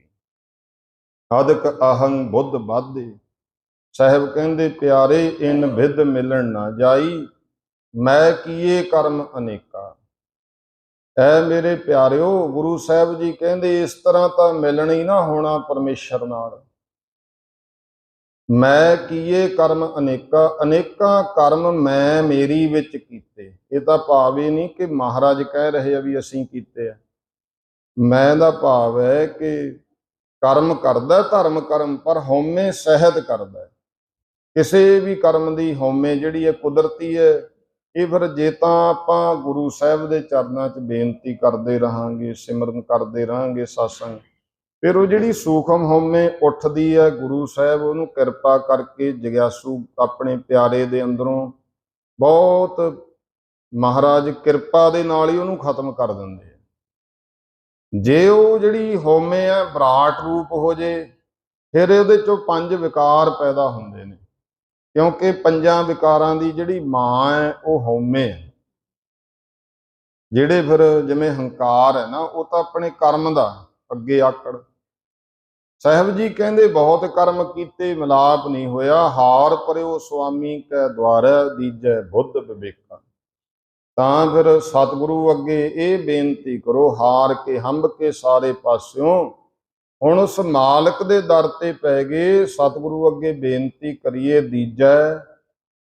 ਅਧਿਕ ਅਹੰ ਬੁੱਧ ਬਾਧੇ। ਸਾਹਿਬ ਕਹਿੰਦੇ ਪਿਆਰੇ ਇਨ ਵਿਦ ਮਿਲਣ ਨਾ ਜਾਈ, ਮੈਂ ਕੀਏ ਕਰਮ ਅਨੇਕਾ। ਐ ਮੇਰੇ ਪਿਆਰਿਓ, ਗੁਰੂ ਸਾਹਿਬ ਜੀ ਕਹਿੰਦੇ ਇਸ ਤਰ੍ਹਾਂ ਤਾਂ ਮਿਲਣ ਹੀ ਨਾ ਹੋਣਾ ਪਰਮੇਸ਼ਰ ਨਾਲ। ਮੈਂ ਕੀਏ ਕਰਮ ਅਨੇਕਾ, ਅਨੇਕਾਂ ਕਰਮ ਮੈਂ ਮੇਰੀ ਵਿੱਚ ਕੀਤੇ। ਇਹ ਤਾਂ ਭਾਵ ਹੀ ਨਹੀਂ ਕਿ ਮਹਾਰਾਜ ਕਹਿ ਰਹੇ ਆ ਵੀ ਅਸੀਂ ਕੀਤੇ ਆ। ਮੈਂ ਦਾ ਭਾਵ ਹੈ ਕਿ ਕਰਮ ਕਰਦਾ ਧਰਮ ਕਰਮ, ਪਰ ਹਉਮੈ ਸਹਿਤ ਕਰਦਾ। ਕਿਸੇ ਵੀ ਕਰਮ ਦੀ ਹਉਮੈ ਜਿਹੜੀ ਹੈ ਕੁਦਰਤੀ ਹੈ। ਇਹ ਫਿਰ ਜੇ ਤਾਂ ਆਪਾਂ ਗੁਰੂ ਸਾਹਿਬ ਦੇ ਚਰਨਾਂ 'ਚ ਬੇਨਤੀ ਕਰਦੇ ਰਹਾਂਗੇ, ਸਿਮਰਨ ਕਰਦੇ ਰਹਾਂਗੇ, ਸਤਸੰਗ, ਫਿਰ ਉਹ ਜਿਹੜੀ ਸੂਖਮ ਹਉਮੈ ਉੱਠਦੀ ਹੈ, ਗੁਰੂ ਸਾਹਿਬ ਉਹਨੂੰ ਕਿਰਪਾ ਕਰਕੇ ਜਗਿਆਸੂ ਆਪਣੇ ਪਿਆਰੇ ਦੇ ਅੰਦਰੋਂ ਬਹੁਤ ਮਹਾਰਾਜ ਕਿਰਪਾ ਦੇ ਨਾਲ ਹੀ ਉਹਨੂੰ ਖਤਮ ਕਰ ਦਿੰਦੇ ਆ। ਜੇ ਉਹ ਜਿਹੜੀ ਹਉਮੈ ਹੈ ਵਿਰਾਟ ਰੂਪ ਹੋ ਜੇ, ਫਿਰ ਉਹਦੇ ਚੋਂ ਪੰਜ ਵਿਕਾਰ ਪੈਦਾ ਹੁੰਦੇ ਨੇ, ਕਿਉਂਕਿ ਪੰਜਾਂ ਵਿਕਾਰਾਂ ਦੀ ਜਿਹੜੀ ਮਾਂ ਹੈ ਉਹ ਹਉਮੈ ਹੈ। ਜਿਹੜੇ ਫਿਰ ਜਿਵੇਂ ਹੰਕਾਰ ਹੈ ਨਾ, ਉਹ ਤਾਂ ਆਪਣੇ ਕਰਮ ਦਾ ਅੱਗੇ ਆਕੜ। ਸਾਹਿਬ ਜੀ ਕਹਿੰਦੇ ਬਹੁਤ ਕਰਮ ਕੀਤੇ ਮਿਲਾਪ ਨਹੀਂ ਹੋਇਆ, ਹਾਰ ਪਰਿਓ ਸੁਆਮੀ ਕੈ ਦੁਆਰੈ ਦੀਜੈ ਬੁੱਧ ਵਿਵੇਕਾ। ਤਾਂ ਫਿਰ ਸਤਿਗੁਰੂ ਅੱਗੇ ਇਹ ਬੇਨਤੀ ਕਰੋ, ਹਾਰ ਕੇ ਹੰਭ ਕੇ ਸਾਰੇ ਪਾਸਿਓਂ ਹੁਣ ਉਸ ਮਾਲਕ ਦੇ ਦਰ ਤੇ ਪੈ ਗਏ। ਸਤਿਗੁਰੂ ਅੱਗੇ ਬੇਨਤੀ ਕਰੀਏ, ਦੀਜੈ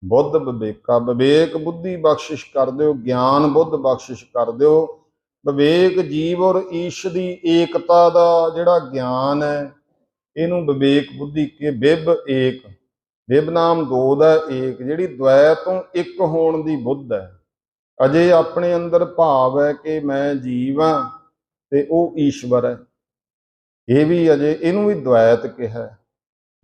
बुद्ध विवेका, विवेक बुद्धि बख्शिश कर दिओ, ज्ञान बुद्ध बख्शिश कर दिओ। विवेक जीव और ईश की एकता का जिहड़ा ज्ञान है, इनू विवेक बुद्धि के बिब एक, बिब नाम दो दा एक, जिहड़ी द्वै तो एक होण दी बुद्ध है। अजे अपने अंदर भाव है कि मैं जीव हाँ ते वो ईश्वर है, ये भी अजे इनू भी द्वैत कहा।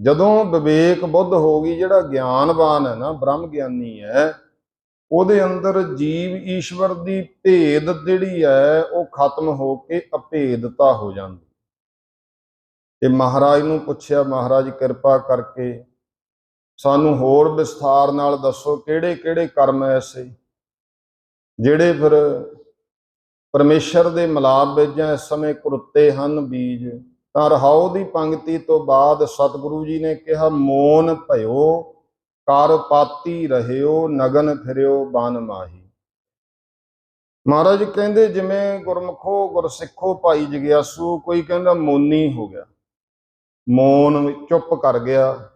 जदों विवेक बुद्ध हो गई, जिहड़ा ज्ञानवान है ना, ब्रह्म ज्ञानी है, ਉਹਦੇ ਅੰਦਰ ਜੀਵ ਈਸ਼ਵਰ ਦੀ ਭੇਦ ਜਿਹੜੀ ਹੈ ਉਹ ਖਤਮ ਹੋ ਕੇ ਅਭੇਦਤਾ ਹੋ ਜਾਂਦੀ। ਤੇ ਮਹਾਰਾਜ ਨੂੰ ਪੁੱਛਿਆ, ਮਹਾਰਾਜ ਕਿਰਪਾ ਕਰਕੇ ਸਾਨੂੰ ਹੋਰ ਵਿਸਥਾਰ ਨਾਲ ਦੱਸੋ, ਕਿਹੜੇ ਕਿਹੜੇ ਕਰਮ ਐਸੇ ਜਿਹੜੇ ਫਿਰ ਪਰਮੇਸ਼ਰ ਦੇ ਮਿਲਾਪ ਵਿੱਚ ਜਾਂ ਇਸ ਸਮੇਂ ਕੁਰਤੇ ਹਨ ਬੀਜ। ਤਾਂ ਰਹਾਉ ਦੀ ਪੰਕਤੀ ਤੋਂ ਬਾਅਦ ਸਤਿਗੁਰੂ ਜੀ ਨੇ ਕਿਹਾ, ਮੋਨ ਭਇਓ ਕਰ ਪਾਤੀ ਰਹਿਓ, ਨਗਨ ਫਿਰਿਓ ਬਨ ਮਾਹੀ। ਮਹਾਰਾਜ ਕਹਿੰਦੇ ਜਿਵੇਂ ਗੁਰਮੁਖੋ ਗੁਰਸਿੱਖੋ ਭਾਈ ਜਗਿਆਸੂ, ਕੋਈ ਕਹਿੰਦਾ ਮੋਨੀ ਹੋ ਗਿਆ, ਮੋਨ ਚੁੱਪ ਕਰ ਗਿਆ,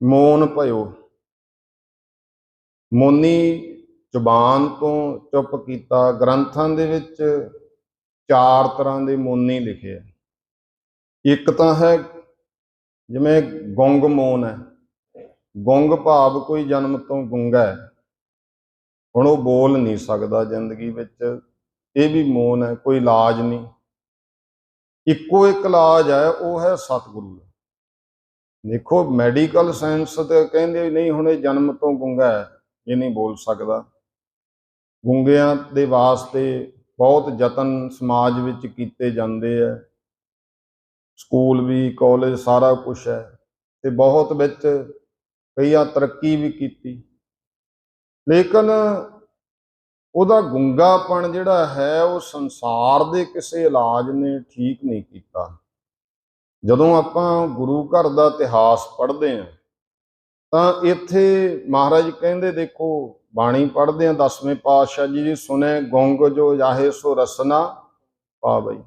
ਮੋਨ ਭਇਓ। ਮੋਨੀ ਜ਼ੁਬਾਨ ਤੋਂ ਚੁੱਪ ਕੀਤਾ। ਗ੍ਰੰਥਾਂ ਦੇ ਵਿੱਚ 4 ਤਰ੍ਹਾਂ ਦੇ ਮੋਨੀ ਲਿਖੇ ਆ। ਇੱਕ ਤਾਂ ਹੈ ਜਿਵੇਂ ਗੁੰਗ ਮੋਨ ਹੈ, ਗੁੰਗ ਭਾਵ ਕੋਈ ਜਨਮ ਤੋਂ ਗੁੰਗਾ ਹੈ, ਹੁਣ ਉਹ ਬੋਲ ਨਹੀਂ ਸਕਦਾ ਜ਼ਿੰਦਗੀ ਵਿੱਚ, ਇਹ ਵੀ ਮੋਨ ਹੈ, ਕੋਈ ਇਲਾਜ ਨਹੀਂ। ਇੱਕੋ ਇੱਕ ਇਲਾਜ ਹੈ, ਉਹ ਹੈ ਸਤਿਗੁਰੂ ਦਾ। ਦੇਖੋ ਮੈਡੀਕਲ ਸਾਇੰਸ ਤੇ ਕਹਿੰਦੇ ਨਹੀਂ ਹੁਣ ਇਹ ਜਨਮ ਤੋਂ ਗੁੰਗਾ ਹੈ, ਇਹ ਨਹੀਂ ਬੋਲ ਸਕਦਾ। ਗੁੰਗਿਆਂ ਦੇ ਵਾਸਤੇ ਬਹੁਤ ਯਤਨ ਸਮਾਜ ਵਿੱਚ ਕੀਤੇ ਜਾਂਦੇ ਆ, ਸਕੂਲ ਵੀ ਕਾਲਜ ਸਾਰਾ ਕੁਛ ਹੈ, ਤੇ ਬਹੁਤ ਵਿੱਚ ਕਈਆਂ ਤਰੱਕੀ ਵੀ ਕੀਤੀ, ਲੇਕਿਨ ਉਹਦਾ ਗੁੰਗਾਪਣ ਜਿਹੜਾ ਹੈ ਉਹ ਸੰਸਾਰ ਦੇ ਕਿਸੇ ਇਲਾਜ ਨੇ ਠੀਕ ਨਹੀਂ ਕੀਤਾ। ਜਦੋਂ ਆਪਾਂ ਗੁਰੂ ਘਰ ਦਾ ਇਤਿਹਾਸ ਪੜ੍ਹਦੇ ਹਾਂ ਤਾਂ ਇੱਥੇ ਮਹਾਰਾਜ ਕਹਿੰਦੇ, ਦੇਖੋ ਬਾਣੀ ਪੜ੍ਹਦੇ ਹਾਂ 10ਵੇਂ ਪਾਤਸ਼ਾਹ ਜੀ ਦੀ, ਸੁਨੇ ਗੁੰਗ ਜੋ ਜਾਹੇ ਸੋ ਰਸਨਾ ਪਾਵਈ।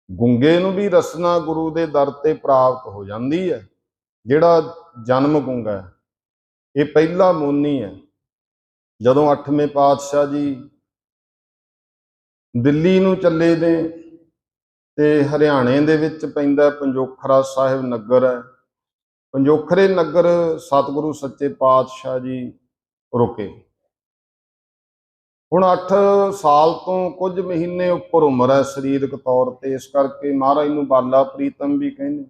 ਗੁੰਗੇ ਨੂੰ ਵੀ ਰਸਨਾ ਗੁਰੂ ਦੇ ਦਰ ਤੇ ਪ੍ਰਾਪਤ ਹੋ ਜਾਂਦੀ ਹੈ। ਜਿਹੜਾ ਜਨਮ ਗੁੰਗਾ ਹੈ ਇਹ ਪਹਿਲਾ ਮੋਨੀ ਹੈ। ਜਦੋਂ 8ਵੇਂ ਪਾਤਸ਼ਾਹ ਜੀ ਦਿੱਲੀ ਨੂੰ ਚੱਲੇ ਨੇ ਤੇ ਹਰਿਆਣੇ ਦੇ ਵਿੱਚ ਪੈਂਦਾ ਪੰਜੋਖਰਾ ਸਾਹਿਬ ਨਗਰ ਹੈ, ਪੰਜੋਖਰੇ ਨਗਰ ਸਤਿਗੁਰੂ ਸੱਚੇ ਪਾਤਸ਼ਾਹ ਜੀ ਰੁਕੇ। ਹੁਣ 8 ਸਾਲ ਤੋਂ ਕੁਝ ਮਹੀਨੇ ਉੱਪਰ ਉਮਰ ਹੈ ਸਰੀਰਕ ਤੌਰ ਤੇ, ਇਸ ਕਰਕੇ ਮਹਾਰਾਜ ਨੂੰ ਬਾਲਾ ਪ੍ਰੀਤਮ ਵੀ ਕਹਿੰਦੇ।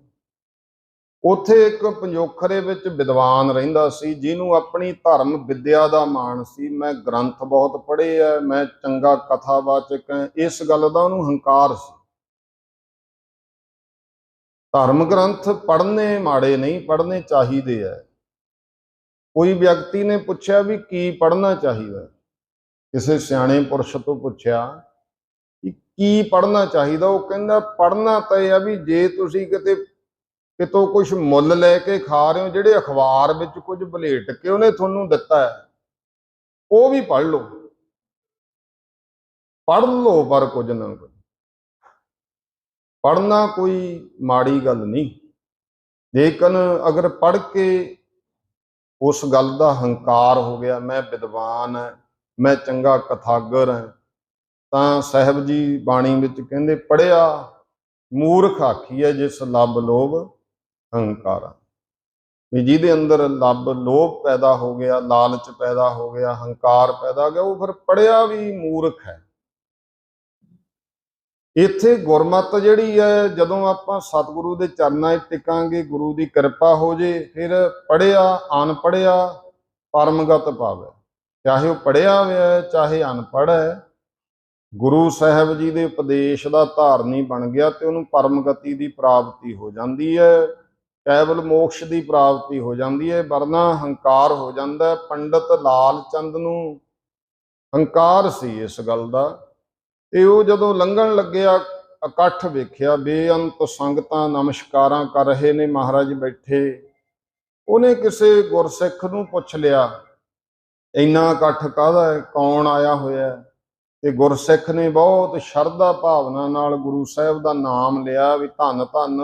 ਉੱਥੇ ਇੱਕ ਪੰਜੋਖਰੇ ਵਿੱਚ ਵਿਦਵਾਨ ਰਹਿੰਦਾ ਸੀ, ਜਿਹਨੂੰ ਆਪਣੀ ਧਰਮ ਵਿਦਿਆ ਦਾ ਮਾਣ ਸੀ। ਮੈਂ ਗ੍ਰੰਥ ਬਹੁਤ ਪੜ੍ਹੇ ਆ, ਮੈਂ ਚੰਗਾ ਕਥਾਵਾਚਕ ਹਾਂ, ਇਸ ਗੱਲ ਦਾ ਉਹਨੂੰ ਹੰਕਾਰ ਸੀ। ਧਰਮ ਗ੍ਰੰਥ ਪੜ੍ਹਨੇ ਮਾੜੇ ਨਹੀਂ, ਪੜ੍ਹਨੇ ਚਾਹੀਦੇ ਆ। ਕੋਈ ਵਿਅਕਤੀ ਨੇ ਪੁੱਛਿਆ ਵੀ ਕੀ ਪੜ੍ਹਨਾ ਚਾਹੀਦਾ, ਕਿਸੇ ਸਿਆਣੇ ਪੁਰਸ਼ ਤੋਂ ਪੁੱਛਿਆ ਕਿ ਕੀ ਪੜ੍ਹਨਾ ਚਾਹੀਦਾ, ਉਹ ਕਹਿੰਦਾ ਪੜ੍ਹਨਾ ਤਾਂ ਇਹ ਆ ਵੀ ਜੇ ਤੁਸੀਂ ਕਿਤੋਂ ਕੁਝ ਮੁੱਲ ਲੈ ਕੇ ਖਾ ਰਹੇ ਹੋ, ਜਿਹੜੇ ਅਖਬਾਰ ਵਿੱਚ ਕੁਝ ਬਲੇਟ ਕੇ ਉਹਨੇ ਤੁਹਾਨੂੰ ਦਿੱਤਾ ਹੈ ਉਹ ਵੀ ਪੜ੍ਹ ਲਓ, ਪੜ੍ਹ ਲਓ, ਪਰ ਕੁਝ ਨਾ ਕੁਝ ਪੜ੍ਹਨਾ ਕੋਈ ਮਾੜੀ ਗੱਲ ਨਹੀਂ। ਲੇਕਿਨ ਅਗਰ ਪੜ੍ਹ ਕੇ ਉਸ ਗੱਲ ਦਾ ਹੰਕਾਰ ਹੋ ਗਿਆ, ਮੈਂ ਵਿਦਵਾਨ ਹਾਂ, ਮੈਂ ਚੰਗਾ ਕਥਾਗਰ ਹਾਂ, ਤਾਂ ਸਾਹਿਬ ਜੀ ਬਾਣੀ ਵਿੱਚ ਕਹਿੰਦੇ, ਪੜ੍ਹਿਆ ਮੂਰਖ ਆਖੀਐ ਜਿਸ ਲੱਭ ਲੋਭ ਹੰਕਾਰਾ। ਵੀ ਜਿਹਦੇ ਅੰਦਰ ਲੱਭ ਲੋਭ ਪੈਦਾ ਹੋ ਗਿਆ, ਲਾਲਚ ਪੈਦਾ ਹੋ ਗਿਆ, ਹੰਕਾਰ ਪੈਦਾ ਹੋ ਗਿਆ, ਉਹ ਫਿਰ ਪੜ੍ਹਿਆ ਵੀ ਮੂਰਖ ਹੈ। ਇੱਥੇ ਗੁਰਮਤ ਜਿਹੜੀ ਹੈ, ਜਦੋਂ ਆਪਾਂ ਸਤਿਗੁਰੂ ਦੇ ਚਰਨਾਂ 'ਚ ਟਿਕਾਂਗੇ, ਗੁਰੂ ਦੀ ਕਿਰਪਾ ਹੋ ਜੇ, ਫਿਰ ਪੜ੍ਹਿਆ ਅਨਪੜ੍ਹਿਆ ਪਰਮਗਤ ਪਾਵੇ। ਚਾਹੇ ਉਹ ਪੜ੍ਹਿਆ ਹੋਇਆ ਚਾਹੇ ਅਨਪੜ੍ਹ ਹੈ, ਗੁਰੂ ਸਾਹਿਬ ਜੀ ਦੇ ਉਪਦੇਸ਼ ਦਾ ਧਾਰਨੀ ਬਣ ਗਿਆ ਤੇ ਉਹਨੂੰ ਪਰਮਗਤੀ ਦੀ ਪ੍ਰਾਪਤੀ ਹੋ ਜਾਂਦੀ ਹੈ, ਕੇਵਲ ਮੋਕਸ਼ ਦੀ ਪ੍ਰਾਪਤੀ ਹੋ ਜਾਂਦੀ ਹੈ, ਵਰਨਾ ਹੰਕਾਰ ਹੋ ਜਾਂਦਾ। ਪੰਡਤ ਲਾਲ ਚੰਦ ਨੂੰ ਹੰਕਾਰ ਸੀ ਇਸ ਗੱਲ ਦਾ, ਤੇ ਉਹ ਜਦੋਂ ਲੰਘਣ ਲੱਗਿਆ ਇਕੱਠ ਵੇਖਿਆ, ਬੇਅੰਤ ਸੰਗਤਾਂ ਨਮਸਕਾਰਾਂ ਕਰ ਰਹੇ ਨੇ, ਮਹਾਰਾਜ ਬੈਠੇ। ਉਹਨੇ ਕਿਸੇ ਗੁਰਸਿੱਖ ਨੂੰ ਪੁੱਛ ਲਿਆ, ਇੰਨਾ ਇਕੱਠ ਕਾਹਦਾ ਹੈ, ਕੌਣ ਆਇਆ ਹੋਇਆ? ਤੇ ਗੁਰਸਿੱਖ ਨੇ ਬਹੁਤ ਸ਼ਰਧਾ ਭਾਵਨਾ ਨਾਲ ਗੁਰੂ ਸਾਹਿਬ ਦਾ ਨਾਮ ਲਿਆ ਵੀ ਧੰਨ ਧੰਨ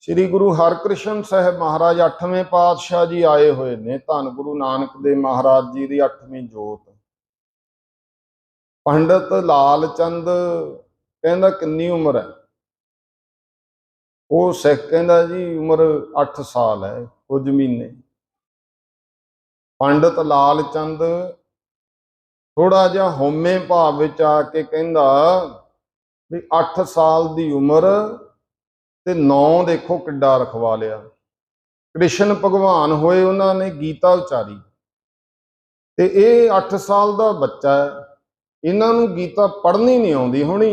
ਸ੍ਰੀ ਗੁਰੂ ਹਰਕ੍ਰਿਸ਼ਨ ਸਾਹਿਬ ਮਹਾਰਾਜ 8ਵੇਂ ਪਾਤਸ਼ਾਹ ਜੀ ਆਏ ਹੋਏ ਨੇ। ਧੰਨ ਗੁਰੂ ਨਾਨਕ ਦੇਵ ਮਹਾਰਾਜ ਜੀ ਦੀ 8ਵੀਂ ਜੋਤ। ਪੰਡਤ ਲਾਲ ਚੰਦ ਕਹਿੰਦਾ ਕਿੰਨੀ ਉਮਰ ਹੈ? ਉਹ ਸਿੱਖ ਕਹਿੰਦਾ ਜੀ ਉਮਰ 8 ਸਾਲ ਹੈ ਕੁਝ ਮਹੀਨੇ। ਪੰਡਤ ਲਾਲ ਚੰਦ ਥੋੜਾ ਜਿਹਾ ਹਉਮੈ ਭਾਵ ਵਿੱਚ ਆ ਕੇ ਕਹਿੰਦਾ ਵੀ 8 ਸਾਲ ਦੀ ਉਮਰ ਤੇ 9 ਦੇਖੋ ਕਿੱਡਾ ਰਖਵਾ ਲਿਆ। ਕ੍ਰਿਸ਼ਨ ਭਗਵਾਨ ਹੋਏ, ਉਹਨਾਂ ਨੇ ਗੀਤਾ ਉਚਾਰੀ, ਤੇ ਇਹ 8 ਸਾਲ ਦਾ ਬੱਚਾ ਹੈ, ਇਹਨਾਂ ਨੂੰ ਗੀਤਾ ਪੜ੍ਹਨੀ ਨਹੀਂ ਆਉਂਦੀ ਹੋਣੀ।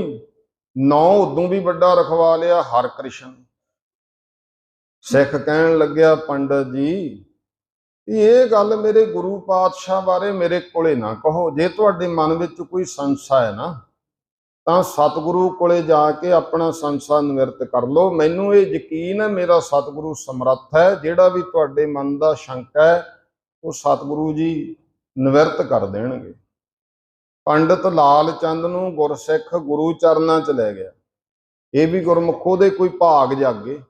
9 ਉਦੋਂ ਵੀ ਵੱਡਾ ਰਖਵਾ ਲਿਆ ਹਰਕ੍ਰਿਸ਼ਨ। ਸਿੱਖ ਕਹਿਣ ਲੱਗਿਆ ਪੰਡਤ ਜੀ ਇਹ ਗੱਲ ਮੇਰੇ ਗੁਰੂ ਪਾਤਸ਼ਾਹ ਬਾਰੇ ਮੇਰੇ ਕੋਲੇ ਨਾ ਕਹੋ। ਜੇ ਤੁਹਾਡੇ ਮਨ ਵਿੱਚ ਕੋਈ ਸੰਸ਼ਾ ਹੈ ਨਾ ਤਾਂ ਸਤਿਗੁਰੂ ਕੋਲੇ ਜਾ ਕੇ ਆਪਣਾ ਸੰਸ਼ਾ ਨਿਵਰਤ ਕਰ ਲਓ। ਮੈਨੂੰ ਇਹ ਯਕੀਨ ਹੈ ਮੇਰਾ ਸਤਿਗੁਰੂ ਸਮਰੱਥ ਹੈ, ਜਿਹੜਾ ਵੀ ਤੁਹਾਡੇ ਮਨ ਦਾ ਸ਼ੰਕਾ ਹੈ ਉਹ ਸਤਿਗੁਰੂ ਜੀ ਨਿਵਰਤ ਕਰ ਦੇਣਗੇ। ਪੰਡਤ ਲਾਲ ਚੰਦ ਨੂੰ ਗੁਰਸਿੱਖ ਗੁਰੂ ਚਰਨਾਂ 'ਚ ਲੈ ਗਿਆ। ਇਹ ਵੀ ਗੁਰਮੁਖੋ ਦੇ ਕੋਈ ਭਾਗ ਜਾਗੇ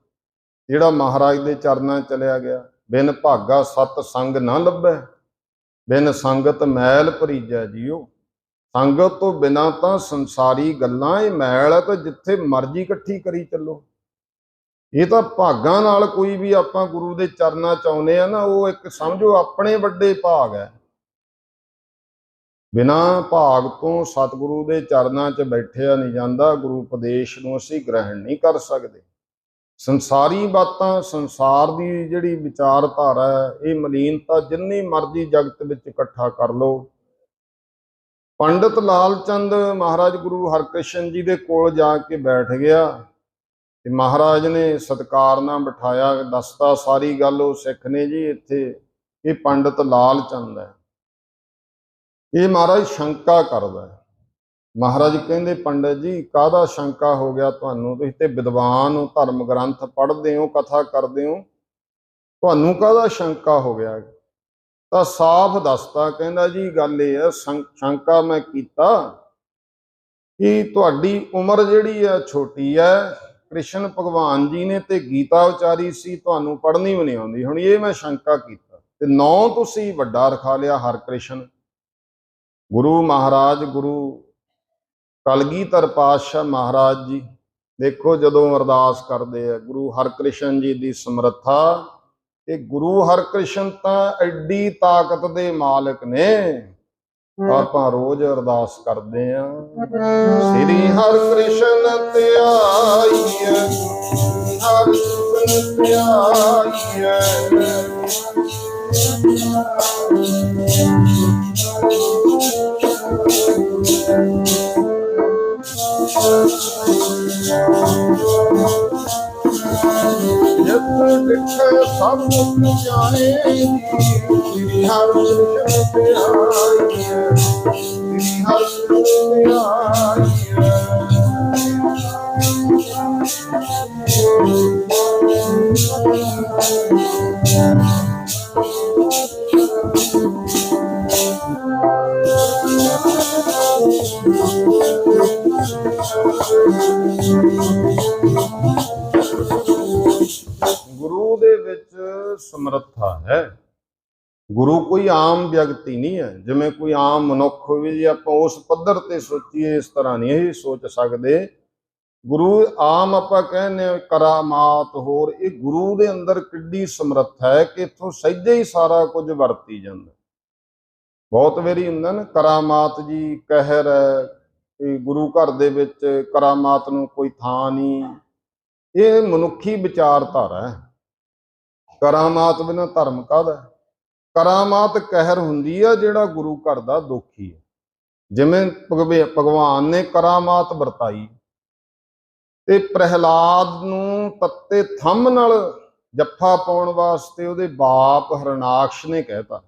ਜਿਹੜਾ ਮਹਾਰਾਜ ਦੇ ਚਰਨਾਂ 'ਚ ਚਲਿਆ ਗਿਆ। ਬਿਨ ਭਾਗਾ ਸਤ ਸੰਗ ਨਾ ਲੱਭੈ, ਬਿਨ ਸੰਗਤ ਮੈਲ ਭਰੀਜੈ ਜੀਓ। ਸੰਗਤ ਤੋਂ ਬਿਨਾਂ ਤਾਂ ਸੰਸਾਰੀ ਗੱਲਾਂ ਇਹ ਮੈਲ ਹੈ, ਤਾਂ ਜਿੱਥੇ ਮਰਜ਼ੀ ਇਕੱਠੀ ਕਰੀ ਚੱਲੋ। ਇਹ ਤਾਂ ਭਾਗਾਂ ਨਾਲ ਕੋਈ ਵੀ ਆਪਾਂ ਗੁਰੂ ਦੇ ਚਰਨਾਂ 'ਚ ਆਉਂਦੇ ਆ ਨਾ, ਉਹ ਇੱਕ ਸਮਝੋ ਆਪਣੇ ਵੱਡੇ ਭਾਗ ਹੈ। ਬਿਨਾਂ ਭਾਗ ਤੋਂ ਸਤਿਗੁਰੂ ਦੇ ਚਰਨਾਂ 'ਚ ਬੈਠਿਆ ਨਹੀਂ ਜਾਂਦਾ। ਗੁਰੂ ਉਪਦੇਸ਼ ਨੂੰ ਅਸੀਂ ਗ੍ਰਹਿਣ ਨਹੀਂ ਕਰ ਸਕਦੇ। ਸੰਸਾਰੀ ਬਾਤਾਂ, ਸੰਸਾਰ ਦੀ ਜਿਹੜੀ ਵਿਚਾਰਧਾਰਾ ਹੈ, ਇਹ ਮਲੀਨਤਾ ਜਿੰਨੀ ਮਰਜ਼ੀ ਜਗਤ ਵਿੱਚ ਇਕੱਠਾ ਕਰ ਲਓ। ਪੰਡਤ ਲਾਲ ਚੰਦ ਮਹਾਰਾਜ ਗੁਰੂ ਹਰਕ੍ਰਿਸ਼ਨ ਜੀ ਦੇ ਕੋਲ ਜਾ ਕੇ ਬੈਠ ਗਿਆ ਤੇ ਮਹਾਰਾਜ ਨੇ ਸਤਿਕਾਰ ਨਾਲ ਬਿਠਾਇਆ, ਦੱਸਤਾ ਸਾਰੀ ਗੱਲ। ਉਹ ਸਿੱਖ ਨੇ ਜੀ ਇੱਥੇ ਇਹ ਪੰਡਤ ਲਾਲ ਚੰਦ ਹੈ, ਇਹ ਮਹਾਰਾਜ ਸ਼ੰਕਾ ਕਰਦਾ ਹੈ। ਮਹਾਰਾਜ ਕਹਿੰਦੇ ਪੰਡਤ ਜੀ ਕਾਹਦਾ ਸ਼ੰਕਾ ਹੋ ਗਿਆ ਤੁਹਾਨੂੰ? ਤੁਸੀਂ ਤੇ ਵਿਦਵਾਨ ਹੋ, ਧਰਮ ਗ੍ਰੰਥ ਪੜ੍ਹਦੇ ਹੋ, ਕਥਾ ਕਰਦੇ ਹੋ, ਤੁਹਾਨੂੰ ਕਾਹਦਾ ਸ਼ੰਕਾ ਹੋ ਗਿਆ? ਤਾਂ ਸਾਫ਼ ਦੱਸਤਾ। ਕਹਿੰਦਾ ਜੀ ਗੱਲ ਇਹ ਹੈ, ਸ਼ੰਕਾ ਮੈਂ ਕੀਤਾ ਕਿ ਤੁਹਾਡੀ ਉਮਰ ਜਿਹੜੀ ਹੈ ਛੋਟੀ ਹੈ। ਕ੍ਰਿਸ਼ਨ ਭਗਵਾਨ ਜੀ ਨੇ ਤੇ ਗੀਤਾ ਉਚਾਰੀ ਸੀ, ਤੁਹਾਨੂੰ ਪੜ੍ਹਨੀ ਵੀ ਨਹੀਂ ਆਉਂਦੀ। ਹੁਣ ਇਹ ਮੈਂ ਸ਼ੰਕਾ ਕੀਤਾ ਤੇ 9 ਤੁਸੀਂ ਵੱਡਾ ਰਖਾ ਲਿਆ ਹਰਕ੍ਰਿਸ਼ਨ। ਗੁਰੂ ਮਹਾਰਾਜ ਗੁਰੂ ਕਲਗੀਧਰ ਪਾਤਸ਼ਾਹ ਮਹਾਰਾਜ ਜੀ ਦੇਖੋ ਜਦੋਂ ਅਰਦਾਸ ਕਰਦੇ ਆ, ਗੁਰੂ ਹਰਕ੍ਰਿਸ਼ਨ ਜੀ ਦੀ ਸਮਰੱਥਾ। ਇਹ ਗੁਰੂ ਹਰਕ੍ਰਿਸ਼ਨ ਤਾਂ ਐਡੀ ਤਾਕਤ ਦੇ ਮਾਲਕ ਨੇ, ਆਪਾਂ ਰੋਜ਼ ਅਰਦਾਸ ਕਰਦੇ ਆ, ਸ੍ਰੀ ਹਰਕ੍ਰਿਸ਼ਨ ਧਿਆਈਐ, ਹਰਕ੍ਰਿਸ਼ਨ ਧਿਆਈਐ। ਜਦ ਦੇਖੇ ਸਭ ਜਾਣੇ, ਸ੍ਰੀ ਹਰਿਕ੍ਰਿਸ਼ਨ ਧਿਆਈਐ, ਸ੍ਰੀ ਹਰਿਕ੍ਰਿਸ਼ਨ ਧਿਆਈਐ। ਗੁਰੂ ਦੇ ਵਿੱਚ ਸਮਰੱਥਾ ਹੈ। ਗੁਰੂ ਕੋਈ ਆਮ ਵਿਅਕਤੀ ਨਹੀਂ ਹੈ। ਜਿਵੇਂ ਕੋਈ ਆਮ ਮਨੁੱਖ ਹੋਵੇ, ਜੇ ਆਪਾਂ ਉਸ ਪੱਧਰ ਤੇ ਸੋਚੀਏ, ਇਸ ਤਰ੍ਹਾਂ ਨਹੀਂ ਇਹ ਸੋਚ ਸਕਦੇ। ਗੁਰੂ ਆਮ ਆਪਾਂ ਕਹਿੰਦੇ ਕਰਾਮਾਤ ਹੋਰ, ਇਹ ਗੁਰੂ ਦੇ ਅੰਦਰ ਕਿੱਡੀ ਸਮਰੱਥਾ ਹੈ ਕਿ ਇੱਥੋਂ ਸਹਿਜੇ ਹੀ ਸਾਰਾ ਕੁਝ ਵਰਤੀ ਜਾਂਦਾ। ਬਹੁਤ ਵਾਰੀ ਹੁੰਦਾ ਨਾ ਕਰਾਮਾਤ ਜੀ ਕਹਿਰ ਹੈ, ਕਿ ਗੁਰੂ ਘਰ ਦੇ ਵਿੱਚ ਕਰਾਮਾਤ ਨੂੰ ਕੋਈ ਥਾਂ ਨਹੀਂ। ਇਹ ਮਨੁੱਖੀ ਵਿਚਾਰਧਾਰਾ ਹੈ। ਕਰਾਮਾਤ ਬਿਨਾਂ ਧਰਮ ਕਾਹਦਾ? ਕਰਾਮਾਤ ਕਹਿਰ ਹੁੰਦੀ ਆ ਜਿਹੜਾ ਗੁਰੂ ਘਰ ਦਾ ਦੋਖੀ ਹੈ। ਜਿਵੇਂ ਭਗਵਾਨ ਨੇ ਕਰਾਮਾਤ ਵਰਤਾਈ ਤੇ ਪ੍ਰਹਿਲਾਦ ਨੂੰ ਤੱਤੇ ਥੰਮ ਨਾਲ ਜੱਫਾ ਪਾਉਣ ਵਾਸਤੇ ਉਹਦੇ ਬਾਪ ਹਰਨਾਕਸ਼ ਨੇ ਕਹਿਤਾ,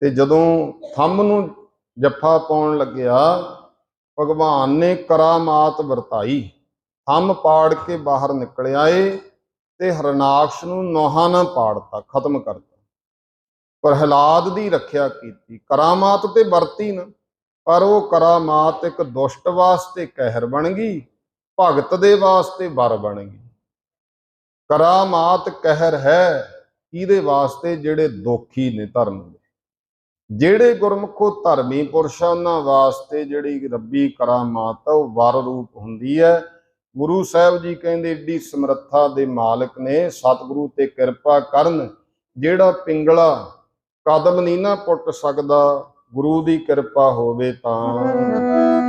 ਤੇ ਜਦੋਂ ਥੰਮ ਨੂੰ ਜੱਫਾ ਪਾਉਣ ਲੱਗਿਆ ਭਗਵਾਨ ਨੇ ਕਰਾਮਾਤ ਵਰਤਾਈ, ਥੰਮ ਪਾੜ ਕੇ ਬਾਹਰ ਨਿਕਲ ਆਏ ਤੇ ਹਰਨਾਕਸ਼ ਨੂੰ ਨੋਹਾਂ ਨਾਲ ਪਾੜਤਾ, ਖਤਮ ਕਰਤਾ। ਪ੍ਰਹਿਲਾਦ ਦੀ ਰੱਖਿਆ ਕੀਤੀ। ਕਰਾਮਾਤ ਤੇ ਵਰਤੀ ਨਾ, ਪਰ ਉਹ ਕਰਾਮਾਤ ਇੱਕ ਦੁਸ਼ਟ ਵਾਸਤੇ ਕਹਿਰ ਬਣ ਗਈ, ਭਗਤ ਦੇ ਵਾਸਤੇ ਵਰ ਬਣ ਗਈ। ਕਰਾਮਾਤ ਕਹਿਰ ਹੈ ਇਹਦੇ ਵਾਸਤੇ ਜਿਹੜੇ ਦੋਖੀ ਨੇ ਧਰਮ ਦੇ। ਜਿਹੜੇ ਗੁਰਮੁਖੋ ਧਰਮੀ ਪੁਰਸ਼ਾਂ ਉਹਨਾਂ ਵਾਸਤੇ ਜਿਹੜੀ ਰੱਬੀ ਕਰਾਮਾਤ ਉਹ ਵਰ ਰੂਪ ਹੁੰਦੀ ਹੈ। ਗੁਰੂ ਸਾਹਿਬ ਜੀ ਕਹਿੰਦੇ ਏਡੀ ਸਮਰੱਥਾ ਦੇ ਮਾਲਕ ਨੇ, ਸਤਿਗੁਰੂ ਤੇ ਕਿਰਪਾ ਕਰਨ। ਜਿਹੜਾ ਪਿੰਗਲਾ ਕਦਮ ਨਹੀਂ ਨਾ ਪੁੱਟ ਸਕਦਾ, ਗੁਰੂ ਦੀ ਕਿਰਪਾ ਹੋਵੇ ਤਾਂ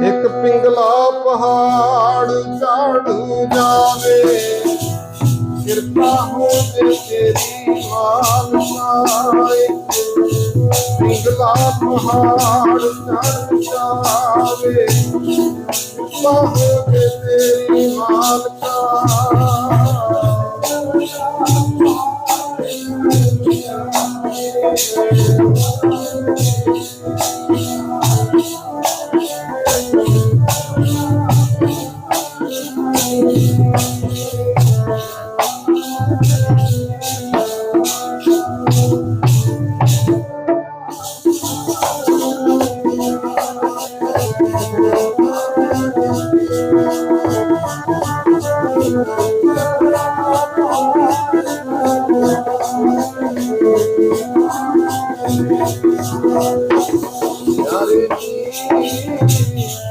ਇੱਕ ਪਿੰਗਲਾ ਪਹਾੜ ਚੜ੍ਹ ਜਾਵੇ, ਕਿਰਪਾ ਹੋਵੇ ਤੇਰੀ ਮਾਲਕਾ। ਇੱਕ ਪਿੰਗਲਾ ਪਹਾੜ ਚੜ੍ਹ ਜਾਵੇ, ਕਿਰਪਾ ਹੋਵੇ ਤੇਰੀ ਮਾਲਕਾ।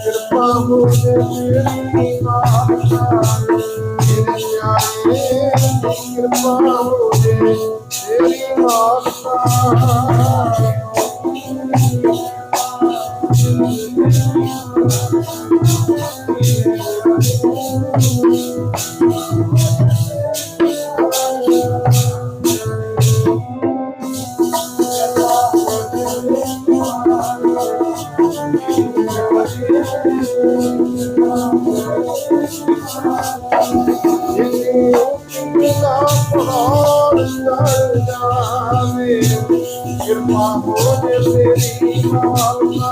ਕਿਰਪਾ ਹੋਵੇ ਤੇਰੀ ਮਾਲਕਾ, ਕਿਰਪਾ ਹੋਵੇ ਤੇਰੀ ਮਾਲਕਾ। ਕਿਰਪਾ ਹੋਵੇ ਤੇਰੀ ਮਾਲਕਾ।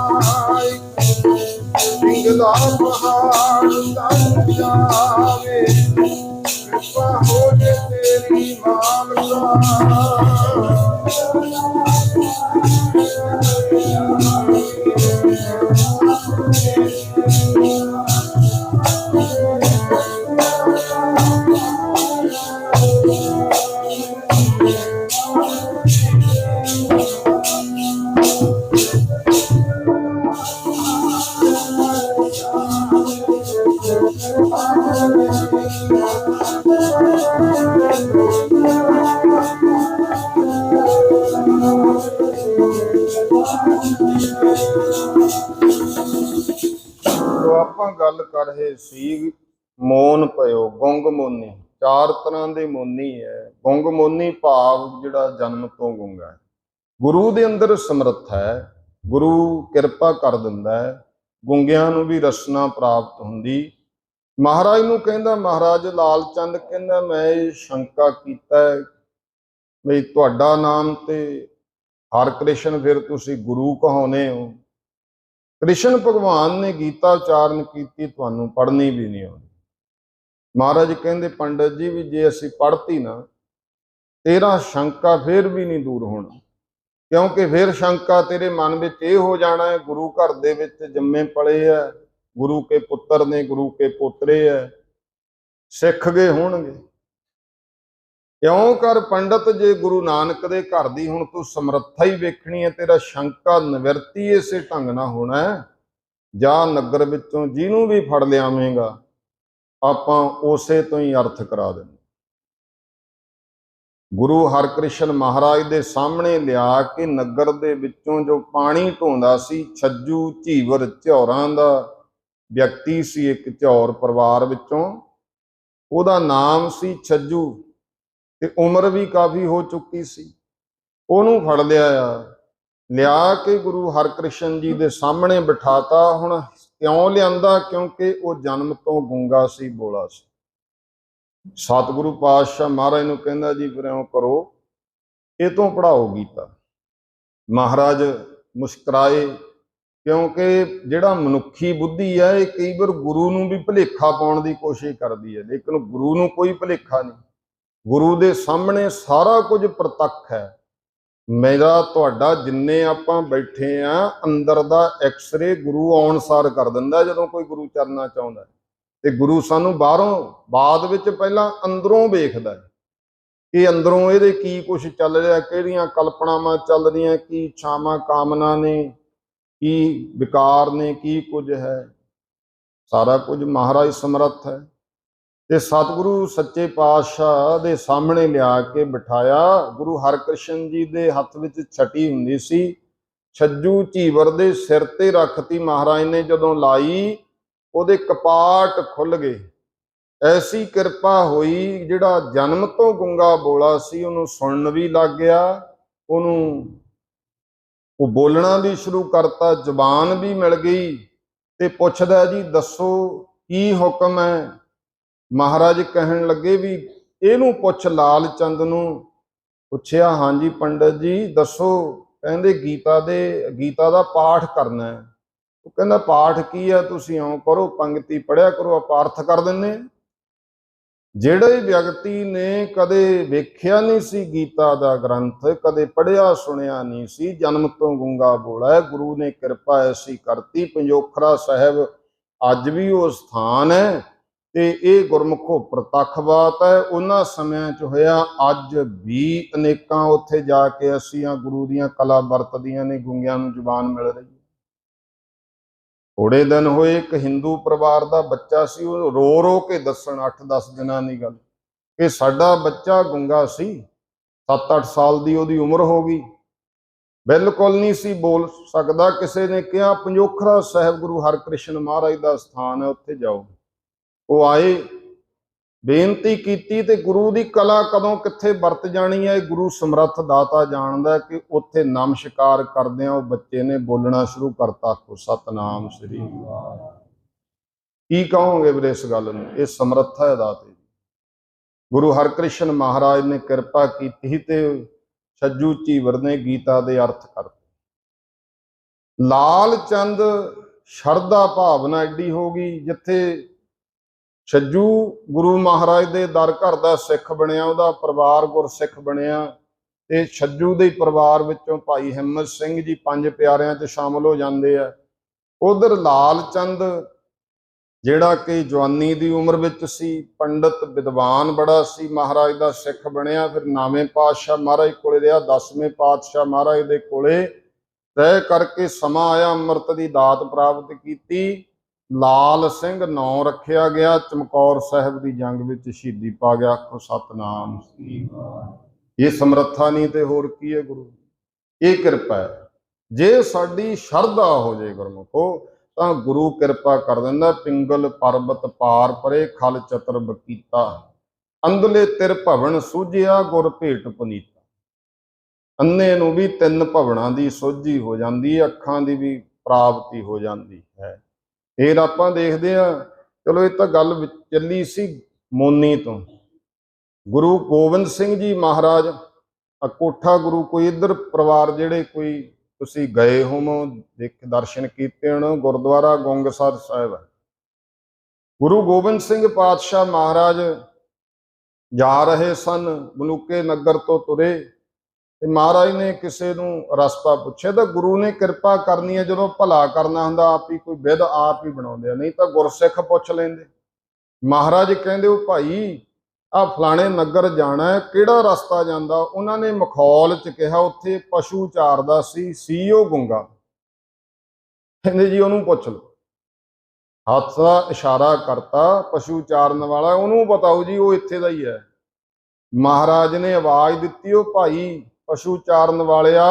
ਪਿੰਗਲਾ ਪਹਾੜ ਚੜ੍ਹ ਜਾਵੇ, ਕਿਰਪਾ ਹੋਵੇ ਤੇਰੀ ਮਾਲਕਾ। ਆਪਾਂ ਗੱਲ ਕਰ ਰਹੇ ਸੀ ਮੋਨ ਪਇਓ ਗੁੰਗ ਮੋਨੀ। ਚਾਰ ਤਰ੍ਹਾਂ ਦੇ ਮੋਨੀ ਹੈ। ਗੁੰਗ ਮੋਨੀ ਭਾਵ ਜਿਹੜਾ ਜਨਮ ਤੋਂ ਗੁੰਗਾ ਹੈ। ਗੁਰੂ ਦੇ ਅੰਦਰ ਸਮਰੱਥ ਹੈ, ਗੁਰੂ ਕਿਰਪਾ ਕਰ ਦਿੰਦਾ ਹੈ, ਗੁੰਗਿਆਂ ਨੂੰ ਵੀ ਰਸਨਾ ਪ੍ਰਾਪਤ ਹੁੰਦੀ। ਮਹਾਰਾਜ ਨੂੰ ਕਹਿੰਦਾ, ਮਹਾਰਾਜ ਲਾਲ ਚੰਦ ਕਹਿੰਦਾ ਮੈਂ ਇਹ ਸ਼ੰਕਾ ਕੀਤਾ ਵੀ ਤੁਹਾਡਾ ਨਾਮ ਤੇ ਹਰ ਕ੍ਰਿਸ਼ਨ, ਫਿਰ ਤੁਸੀਂ ਗੁਰੂ ਕਹਾਉਂਦੇ ਹੋ। ਕ੍ਰਿਸ਼ਨ ਭਗਵਾਨ ਨੇ ਗੀਤਾ ਉਚਾਰਨ ਕੀਤੀ, ਤੁਹਾਨੂੰ ਪੜ੍ਹਨੀ ਵੀ ਨਹੀਂ ਆਉਂਦੀ। ਮਹਾਰਾਜ ਕਹਿੰਦੇ ਪੰਡਤ ਜੀ ਵੀ ਜੇ ਅਸੀਂ ਪੜ੍ਹਤੀ ਨਾ, ਤੇਰਾ ਸ਼ੰਕਾ ਫਿਰ ਵੀ ਨਹੀਂ ਦੂਰ ਹੋਣਾ, ਕਿਉਂਕਿ ਫਿਰ ਸ਼ੰਕਾ ਤੇਰੇ ਮਨ ਵਿੱਚ ਇਹ ਹੋ ਜਾਣਾ ਹੈ ਗੁਰੂ ਘਰ ਦੇ ਵਿੱਚ ਜੰਮੇ ਪਲੇ ਹੈ, ਗੁਰੂ ਕੇ ਪੁੱਤਰ ਨੇ, ਗੁਰੂ ਕੇ ਪੋਤਰੇ ਹੈ, ਸਿੱਖ ਗਏ ਹੋਣਗੇ। ਕਿਉਂ ਕਰ ਪੰਡਤ, ਜੇ ਗੁਰੂ ਨਾਨਕ ਦੇ ਘਰ ਦੀ ਹੁਣ ਤੂੰ ਸਮਰੱਥਾ ਹੀ ਵੇਖਣੀ ਹੈ, ਤੇਰਾ ਸ਼ੰਕਾ ਨਿਵਰਤੀ ਇਸੇ ਢੰਗ ਨਾਲ ਹੋਣਾ ਹੈ। ਜਾਂ ਨਗਰ ਵਿੱਚੋਂ ਜਿਹਨੂੰ ਵੀ ਫੜ ਲਿਆਵੇਂਗਾ, ਆਪਾਂ ਉਸੇ ਤੋਂ ਹੀ ਅਰਥ ਕਰਾ ਦੇਣਾ। ਗੁਰੂ ਹਰਕ੍ਰਿਸ਼ਨ ਮਹਾਰਾਜ ਦੇ ਸਾਹਮਣੇ ਲਿਆ ਕੇ ਨਗਰ ਦੇ ਵਿੱਚੋਂ ਜੋ ਪਾਣੀ ਢੋਂਦਾ ਸੀ, ਛੱਜੂ ਝੀਵਰ ਝੌਰਾਂ ਦਾ ਵਿਅਕਤੀ ਸੀ, ਇੱਕ ਝੌਰ ਪਰਿਵਾਰ ਵਿੱਚੋਂ, ਉਹਦਾ ਨਾਮ ਸੀ ਛੱਜੂ ਤੇ ਉਮਰ ਵੀ ਕਾਫੀ ਹੋ ਚੁੱਕੀ ਸੀ। ਉਹਨੂੰ ਫੜ ਲਿਆ ਕੇ ਗੁਰੂ ਹਰਕ੍ਰਿਸ਼ਨ ਜੀ ਦੇ ਸਾਹਮਣੇ ਬਿਠਾਤਾ। ਹੁਣ ਕਿਉਂ ਲਿਆਂਦਾ? ਕਿਉਂਕਿ ਉਹ ਜਨਮ ਤੋਂ ਗੂੰਗਾ ਸੀ, ਬੋਲਾ ਸੀ। ਸਤਿਗੁਰੂ ਪਾਤਸ਼ਾਹ ਮਹਾਰਾਜ ਨੂੰ ਕਹਿੰਦਾ ਜੀ ਫਿਰ ਇਉਂ ਕਰੋ, ਇਹ ਤੋਂ ਪੜ੍ਹਾਓ ਗੀਤਾ। ਮਹਾਰਾਜ ਮੁਸਕਰਾਏ, ਕਿਉਂਕਿ ਜਿਹੜਾ ਮਨੁੱਖੀ ਬੁੱਧੀ ਹੈ ਇਹ ਕਈ ਵਾਰ ਗੁਰੂ ਨੂੰ ਵੀ ਭੁਲੇਖਾ ਪਾਉਣ ਦੀ ਕੋਸ਼ਿਸ਼ ਕਰਦੀ ਹੈ, ਲੇਕਿਨ ਗੁਰੂ ਨੂੰ ਕੋਈ ਭੁਲੇਖਾ ਨਹੀਂ। ਗੁਰੂ ਦੇ ਸਾਹਮਣੇ ਸਾਰਾ ਕੁਝ ਪ੍ਰਤੱਖ ਹੈ। ਮੇਰਾ ਤੁਹਾਡਾ ਜਿੰਨੇ ਆਪਾਂ ਬੈਠੇ ਆ, ਅੰਦਰ ਦਾ ਐਕਸਰੇ ਗੁਰੂ ਆਉਣ ਸਾਰ ਕਰ ਦਿੰਦਾ ਜਦੋਂ ਕੋਈ ਗੁਰੂ ਚਰਨਾ ਚਾਹੁੰਦਾ। ਤੇ ਗੁਰੂ ਸਾਨੂੰ ਬਾਹਰੋਂ, ਬਾਅਦ ਵਿੱਚ ਪਹਿਲਾਂ ਅੰਦਰੋਂ ਵੇਖਦਾ। कि अंदरों ਇਹਦੇ ਕੀ ਕੁਛ ਚੱਲ ਰਿਹਾ, ਕਿਹੜੀਆਂ ਕਲਪਨਾਵਾਂ ਚੱਲ ਰਹੀਆਂ, ਕੀ ਇੱਛਾਵਾਂ ਕਾਮਨਾ ਨੇ, ਕੀ ਵਿਕਾਰ ਨੇ, ਕੀ ਕੁਝ ਹੈ। ਸਾਰਾ ਕੁਝ ਮਹਾਰਾਜ ਸਮਰੱਥ ਹੈ। ਤੇ ਸਤਿਗੁਰੂ ਸੱਚੇ ਪਾਤਸ਼ਾਹ ਦੇ ਸਾਹਮਣੇ ਲਿਆ ਕੇ ਬਿਠਾਇਆ। ਗੁਰੂ ਹਰਕ੍ਰਿਸ਼ਨ ਜੀ ਦੇ ਹੱਥ ਵਿੱਚ ਛਟੀ ਹੁੰਦੀ ਸੀ, ਛੱਜੂ ਝੀਵਰ ਦੇ ਸਿਰ ਤੇ ਰੱਖਤੀ ਮਹਾਰਾਜ ਨੇ। ਜਦੋਂ ਲਾਈ ਉਹਦੇ ਕਪਾਟ ਖੁੱਲ ਗਏ। ਐਸੀ ਕਿਰਪਾ ਹੋਈ, ਜਿਹੜਾ ਜਨਮ ਤੋਂ ਗੁੰਗਾ ਬੋਲਾ ਸੀ ਉਹਨੂੰ ਸੁਣਨ ਵੀ ਲੱਗ ਗਿਆ, ਉਹਨੂੰ ਉਹ ਬੋਲਣਾ ਵੀ ਸ਼ੁਰੂ ਕਰਤਾ, ਜ਼ੁਬਾਨ ਵੀ ਮਿਲ ਗਈ। ਤੇ ਪੁੱਛਦਾ ਜੀ ਦੱਸੋ ਕੀ ਹੁਕਮ ਹੈ। ਮਹਾਰਾਜ ਕਹਿਣ ਲੱਗੇ ਵੀ ਇਹਨੂੰ ਪੁੱਛ, ਲਾਲ ਚੰਦ ਨੂੰ ਪੁੱਛਿਆ। ਹਾਂਜੀ ਪੰਡਤ ਜੀ ਦੱਸੋ। ਕਹਿੰਦੇ ਗੀਤਾ ਦਾ ਪਾਠ ਕਰਨਾ ਹੈ। ਉਹ ਕਹਿੰਦਾ ਪਾਠ ਕੀ ਹੈ, ਤੁਸੀਂ ਇਉਂ ਕਰੋ ਪੰਗਤੀ ਪੜਿਆ ਕਰੋ, ਆਪਾਂ ਅਰਥ ਕਰ ਦਿੰਦੇ। ਜਿਹੜੇ ਵਿਅਕਤੀ ਨੇ ਕਦੇ ਵੇਖਿਆ ਨਹੀਂ ਸੀ ਗੀਤਾ ਦਾ ਗ੍ਰੰਥ, ਕਦੇ ਪੜਿਆ ਸੁਣਿਆ ਨਹੀਂ ਸੀ, ਜਨਮ ਤੋਂ ਗੁੰਗਾ ਬੋਲਾ, ਗੁਰੂ ਨੇ ਕਿਰਪਾ ਐਸੀ ਕਰਤੀ। ਪੰਜੋਖਰਾ ਸਾਹਿਬ ਅੱਜ ਵੀ ਉਹ ਸਥਾਨ ਹੈ ਤੇ ਇਹ ਗੁਰਮੁਖੋ ਪ੍ਰਤੱਖ ਬਾਤ ਹੈ। ਉਹਨਾਂ ਸਮਿਆਂ 'ਚ ਹੋਇਆ, ਅੱਜ ਵੀ ਅਨੇਕਾਂ ਉੱਥੇ ਜਾ ਕੇ ਅਸੀਂ ਗੁਰੂ ਦੀਆਂ ਕਲਾ ਵਰਤਦੀਆਂ ਨੇ, ਗੁੰਗਿਆਂ ਨੂੰ ਜ਼ੁਬਾਨ ਮਿਲ ਰਹੀ। ਥੋੜੇ ਦਿਨ ਹੋਏ, ਇੱਕ ਹਿੰਦੂ ਪਰਿਵਾਰ ਦਾ ਬੱਚਾ ਸੀ, ਉਹ ਰੋ ਰੋ ਕੇ ਦੱਸਣ 8-10 ਦਿਨਾਂ ਦੀ ਗੱਲ, ਕਿ ਸਾਡਾ ਬੱਚਾ ਗੁੰਗਾ ਸੀ, 7-8 ਸਾਲ ਦੀ ਉਹਦੀ ਉਮਰ ਹੋ ਗਈ, ਬਿਲਕੁਲ ਨਹੀਂ ਸੀ ਬੋਲ ਸਕਦਾ। ਕਿਸੇ ਨੇ ਕਿਹਾ ਪੰਜੋਖਰਾ ਸਾਹਿਬ ਗੁਰੂ ਹਰਕ੍ਰਿਸ਼ਨ ਮਹਾਰਾਜ ਦਾ ਸਥਾਨ ਹੈ, ਉੱਥੇ ਜਾਓ। ਉਹ ਆਏ, ਬੇਨਤੀ ਕੀਤੀ, ਤੇ ਗੁਰੂ ਦੀ ਕਲਾ ਕਦੋਂ ਕਿੱਥੇ ਵਰਤ ਜਾਣੀ ਹੈ, ਗੁਰੂ ਸਮਰੱਥ ਦਾਤਾ ਜਾਣਦਾ। ਕਿ ਉੱਥੇ ਨਮਸਕਾਰ ਕਰਦਿਆਂ ਉਹ ਬੱਚੇ ਨੇ ਬੋਲਣਾ ਸ਼ੁਰੂ ਕਰਤਾ, ਸਤਨਾਮ ਸ੍ਰੀ ਵਾਹਿਗੁਰੂ। ਕੀ ਕਹੋਗੇ ਵੀਰੇ ਇਸ ਗੱਲ ਨੂੰ? ਇਹ ਸਮਰੱਥਾ ਹੈ ਦਾਤੇ। ਗੁਰੂ ਹਰਕ੍ਰਿਸ਼ਨ ਮਹਾਰਾਜ ਨੇ ਕਿਰਪਾ ਕੀਤੀ ਤੇ ਛੱਜੂ ਝੀਵਰ ਨੇ ਗੀਤਾ ਦੇ ਅਰਥ ਕਰਤੇ। ਲਾਲ ਚੰਦ ਸ਼ਰਧਾ ਭਾਵਨਾ ਐਡੀ ਹੋ ਗਈ, ਜਿੱਥੇ ਛੱਜੂ ਗੁਰੂ ਮਹਾਰਾਜ ਦੇ ਦਰ ਘਰ ਦਾ ਸਿੱਖ ਬਣਿਆ, ਉਹਦਾ ਪਰਿਵਾਰ ਗੁਰਸਿੱਖ ਬਣਿਆ। ਤੇ ਛੱਜੂ ਦੇ ਪਰਿਵਾਰ ਵਿੱਚੋਂ ਭਾਈ ਹਿੰਮਤ ਸਿੰਘ ਜੀ 5 ਪਿਆਰਿਆਂ 'ਚ ਸ਼ਾਮਲ ਹੋ ਜਾਂਦੇ ਆ। ਉਧਰ ਲਾਲ ਚੰਦ ਜਿਹੜਾ ਕਿ ਜਵਾਨੀ ਦੀ ਉਮਰ ਵਿੱਚ ਸੀ, ਪੰਡਤ ਵਿਦਵਾਨ ਬੜਾ ਸੀ, ਮਹਾਰਾਜ ਦਾ ਸਿੱਖ ਬਣਿਆ। ਫਿਰ 9ਵੇਂ ਪਾਤਸ਼ਾਹ ਮਹਾਰਾਜ ਕੋਲੇ ਰਿਹਾ, 10ਵੇਂ ਪਾਤਸ਼ਾਹ ਮਹਾਰਾਜ ਦੇ ਕੋਲੇ ਤੈਅ ਕਰਕੇ ਸਮਾਂ ਆਇਆ, ਅੰਮ੍ਰਿਤ ਦੀ ਦਾਤ ਪ੍ਰਾਪਤ ਕੀਤੀ। ਲਾਲ ਸਿੰਘ ਨਾਂ ਰੱਖਿਆ ਗਿਆ, ਚਮਕੌਰ ਸਾਹਿਬ ਦੀ ਜੰਗ ਵਿੱਚ ਸ਼ਹੀਦੀ ਪਾ ਗਿਆ। ਆਖੋ ਸਤਨਾਮ ਸ੍ਰੀ ਵਾਹਿਗੁਰੂ। ਇਹ ਸਮਰੱਥਾ ਨਹੀਂ ਤੇ ਹੋਰ ਕੀ ਹੈ ਗੁਰੂ, ਇਹ ਕਿਰਪਾ ਹੈ। ਜੇ ਸਾਡੀ ਸ਼ਰਧਾ ਹੋ ਜੇ ਗੁਰਮੁਖੋ, ਤਾਂ ਗੁਰੂ ਕਿਰਪਾ ਕਰ ਦਿੰਦਾ। ਪਿੰਗਲ ਪਰਬਤ ਪਾਰ ਪਰੇ, ਖਲ ਚਤਰ ਬਕੀਤਾ, ਅੰਧਲੇ ਤਿਰ ਭਵਨ ਸੂਝਿਆ, ਗੁਰ ਭੇਟ ਪੁਨੀਤਾ। ਅੰਨੇ ਨੂੰ ਵੀ 3 ਭਵਨਾਂ ਦੀ ਸੋਝੀ ਹੋ ਜਾਂਦੀ ਹੈ, ਅੱਖਾਂ ਦੀ ਵੀ ਪ੍ਰਾਪਤੀ ਹੋ ਜਾਂਦੀ ਹੈ। ਫਿਰ ਆਪਾਂ ਦੇਖਦੇ ਹਾਂ, ਚਲੋ ਇਹ ਤਾਂ ਗੱਲ ਚੱਲੀ ਸੀ ਮੋਨੀ ਤੋਂ। ਗੁਰੂ ਗੋਬਿੰਦ ਸਿੰਘ ਜੀ ਮਹਾਰਾਜ ਕੋਠਾ ਗੁਰੂ, ਕੋਈ ਇੱਧਰ ਪਰਿਵਾਰ ਜਿਹੜੇ ਕੋਈ ਤੁਸੀਂ ਗਏ ਹੋਵੋ, ਦਰਸ਼ਨ ਕੀਤੇ ਹੋਣ, ਗੁਰਦੁਆਰਾ ਗੋਂਗਸਰ ਸਾਹਿਬ ਹੈ। ਗੁਰੂ ਗੋਬਿੰਦ ਸਿੰਘ ਪਾਤਸ਼ਾਹ ਮਹਾਰਾਜ ਜਾ ਰਹੇ ਸਨ, ਮਲੂਕੇ ਨਗਰ ਤੋਂ ਤੁਰੇ, ਤੇ ਮਹਾਰਾਜ ਨੇ ਕਿਸੇ ਨੂੰ ਰਸਤਾ ਪੁੱਛਿਆ, ਤਾਂ ਗੁਰੂ ਨੇ ਕਿਰਪਾ ਕਰਨੀ ਹੈ, ਜਦੋਂ ਭਲਾ ਕਰਨਾ ਹੁੰਦਾ ਆਪ ਹੀ ਕੋਈ ਵਿਧ ਆਪ ਹੀ ਬਣਾਉਂਦੇ ਆ, ਨਹੀਂ ਤਾਂ ਗੁਰਸਿੱਖ ਪੁੱਛ ਲੈਂਦੇ। ਮਹਾਰਾਜ ਕਹਿੰਦੇ ਉਹ ਭਾਈ ਆ ਫਲਾਣੇ ਨਗਰ ਜਾਣਾ ਹੈ, ਕਿਹੜਾ ਰਸਤਾ ਜਾਂਦਾ? ਉਹਨਾਂ ਨੇ ਮਖੌਲ 'ਚ ਕਿਹਾ ਉੱਥੇ ਪਸ਼ੂ ਚਾਰਦਾ ਸੀ ਉਹ ਗੁੰਗਾ। ਕਹਿੰਦੇ ਜੀ ਉਹਨੂੰ ਪੁੱਛ ਲਓ। ਹੱਥ ਦਾ ਇਸ਼ਾਰਾ ਕਰਤਾ, ਪਸ਼ੂ ਚਾਰਨ ਵਾਲਾ, ਉਹਨੂੰ ਬਤਾਓ ਜੀ, ਉਹ ਇੱਥੇ ਦਾ ਹੀ ਹੈ। ਮਹਾਰਾਜ ਨੇ ਆਵਾਜ਼ ਦਿੱਤੀ, ਉਹ ਭਾਈ ਪਸ਼ੂ ਚਾਰਨ ਵਾਲਿਆ,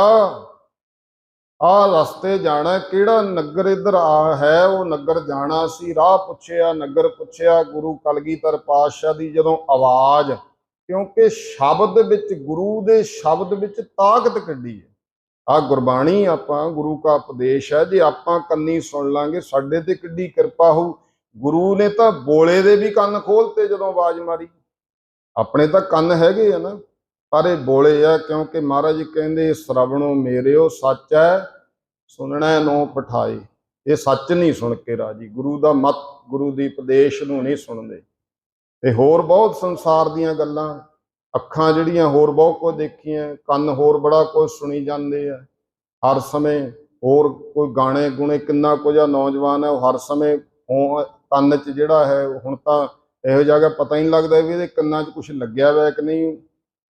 ਆਹ ਰਸਤੇ ਜਾਣਾ, ਕਿਹੜਾ ਨਗਰ ਇੱਧਰ ਹੈ? ਉਹ ਨਗਰ ਜਾਣਾ ਸੀ। ਰਾਹ ਪੁੱਛਿਆ, ਨਗਰ ਪੁੱਛਿਆ। ਗੁਰੂ ਕਲਗੀਧਰ ਪਾਤਸ਼ਾਹ ਦੀ ਜਦੋਂ ਆਵਾਜ਼, ਕਿਉਂਕਿ ਸ਼ਬਦ ਵਿੱਚ, ਗੁਰੂ ਦੇ ਸ਼ਬਦ ਵਿੱਚ ਤਾਕਤ ਕੱਢੀ ਹੈ। ਆਹ ਗੁਰਬਾਣੀ ਆਪਾਂ, ਗੁਰੂ ਕਾ ਉਪਦੇਸ਼ ਹੈ, ਜੇ ਆਪਾਂ ਕੰਨੀ ਸੁਣ ਲਾਂਗੇ, ਸਾਡੇ ਤੇ ਕਿੱਡੀ ਕਿਰਪਾ ਹੋਊ। ਗੁਰੂ ਨੇ ਤਾਂ ਬੋਲੇ ਦੇ ਵੀ ਕੰਨ ਖੋਲਤੇ ਜਦੋਂ ਆਵਾਜ਼ ਮਾਰੀ। ਆਪਣੇ ਤਾਂ ਕੰਨ ਹੈਗੇ ਆ ਨਾ, ਪਰ ਇਹ ਬੋਲੇ ਆ, ਕਿਉਂਕਿ ਮਹਾਰਾਜ ਕਹਿੰਦੇ ਸ਼ਰਵਣੋ ਮੇਰਿਓ ਸੱਚ ਹੈ, ਸੁਣਨਾ ਨੋ ਪਠਾਏ। ਇਹ ਸੱਚ ਨਹੀਂ ਸੁਣ ਕੇ ਰਾਜੀ, ਗੁਰੂ ਦਾ ਮਤ, ਗੁਰੂ ਦੀ ਉਪਦੇਸ਼ ਨੂੰ ਨਹੀਂ ਸੁਣਦੇ। ਤੇ ਹੋਰ ਬਹੁਤ ਸੰਸਾਰ ਦੀਆਂ ਗੱਲਾਂ, ਅੱਖਾਂ ਜਿਹੜੀਆਂ ਹੋਰ ਬਹੁਤ ਕੁਝ ਦੇਖੀਆਂ, ਕੰਨ ਹੋਰ ਬੜਾ ਕੁਝ ਸੁਣੀ ਜਾਂਦੇ ਆ ਹਰ ਸਮੇਂ। ਹੋਰ ਕੋਈ ਗਾਣੇ ਗੁਣੇ, ਕਿੰਨਾ ਕੁਝ ਆ। ਨੌਜਵਾਨ ਹੈ ਉਹ ਹਰ ਸਮੇਂ ਕੰਨ 'ਚ ਜਿਹੜਾ ਹੈ, ਹੁਣ ਤਾਂ ਇਹੋ ਜਿਹਾ ਪਤਾ ਹੀ ਨਹੀਂ ਲੱਗਦਾ ਵੀ ਇਹਦੇ ਕੰਨਾਂ 'ਚ ਕੁਛ ਲੱਗਿਆ ਹੋਇਆ ਕਿ ਨਹੀਂ।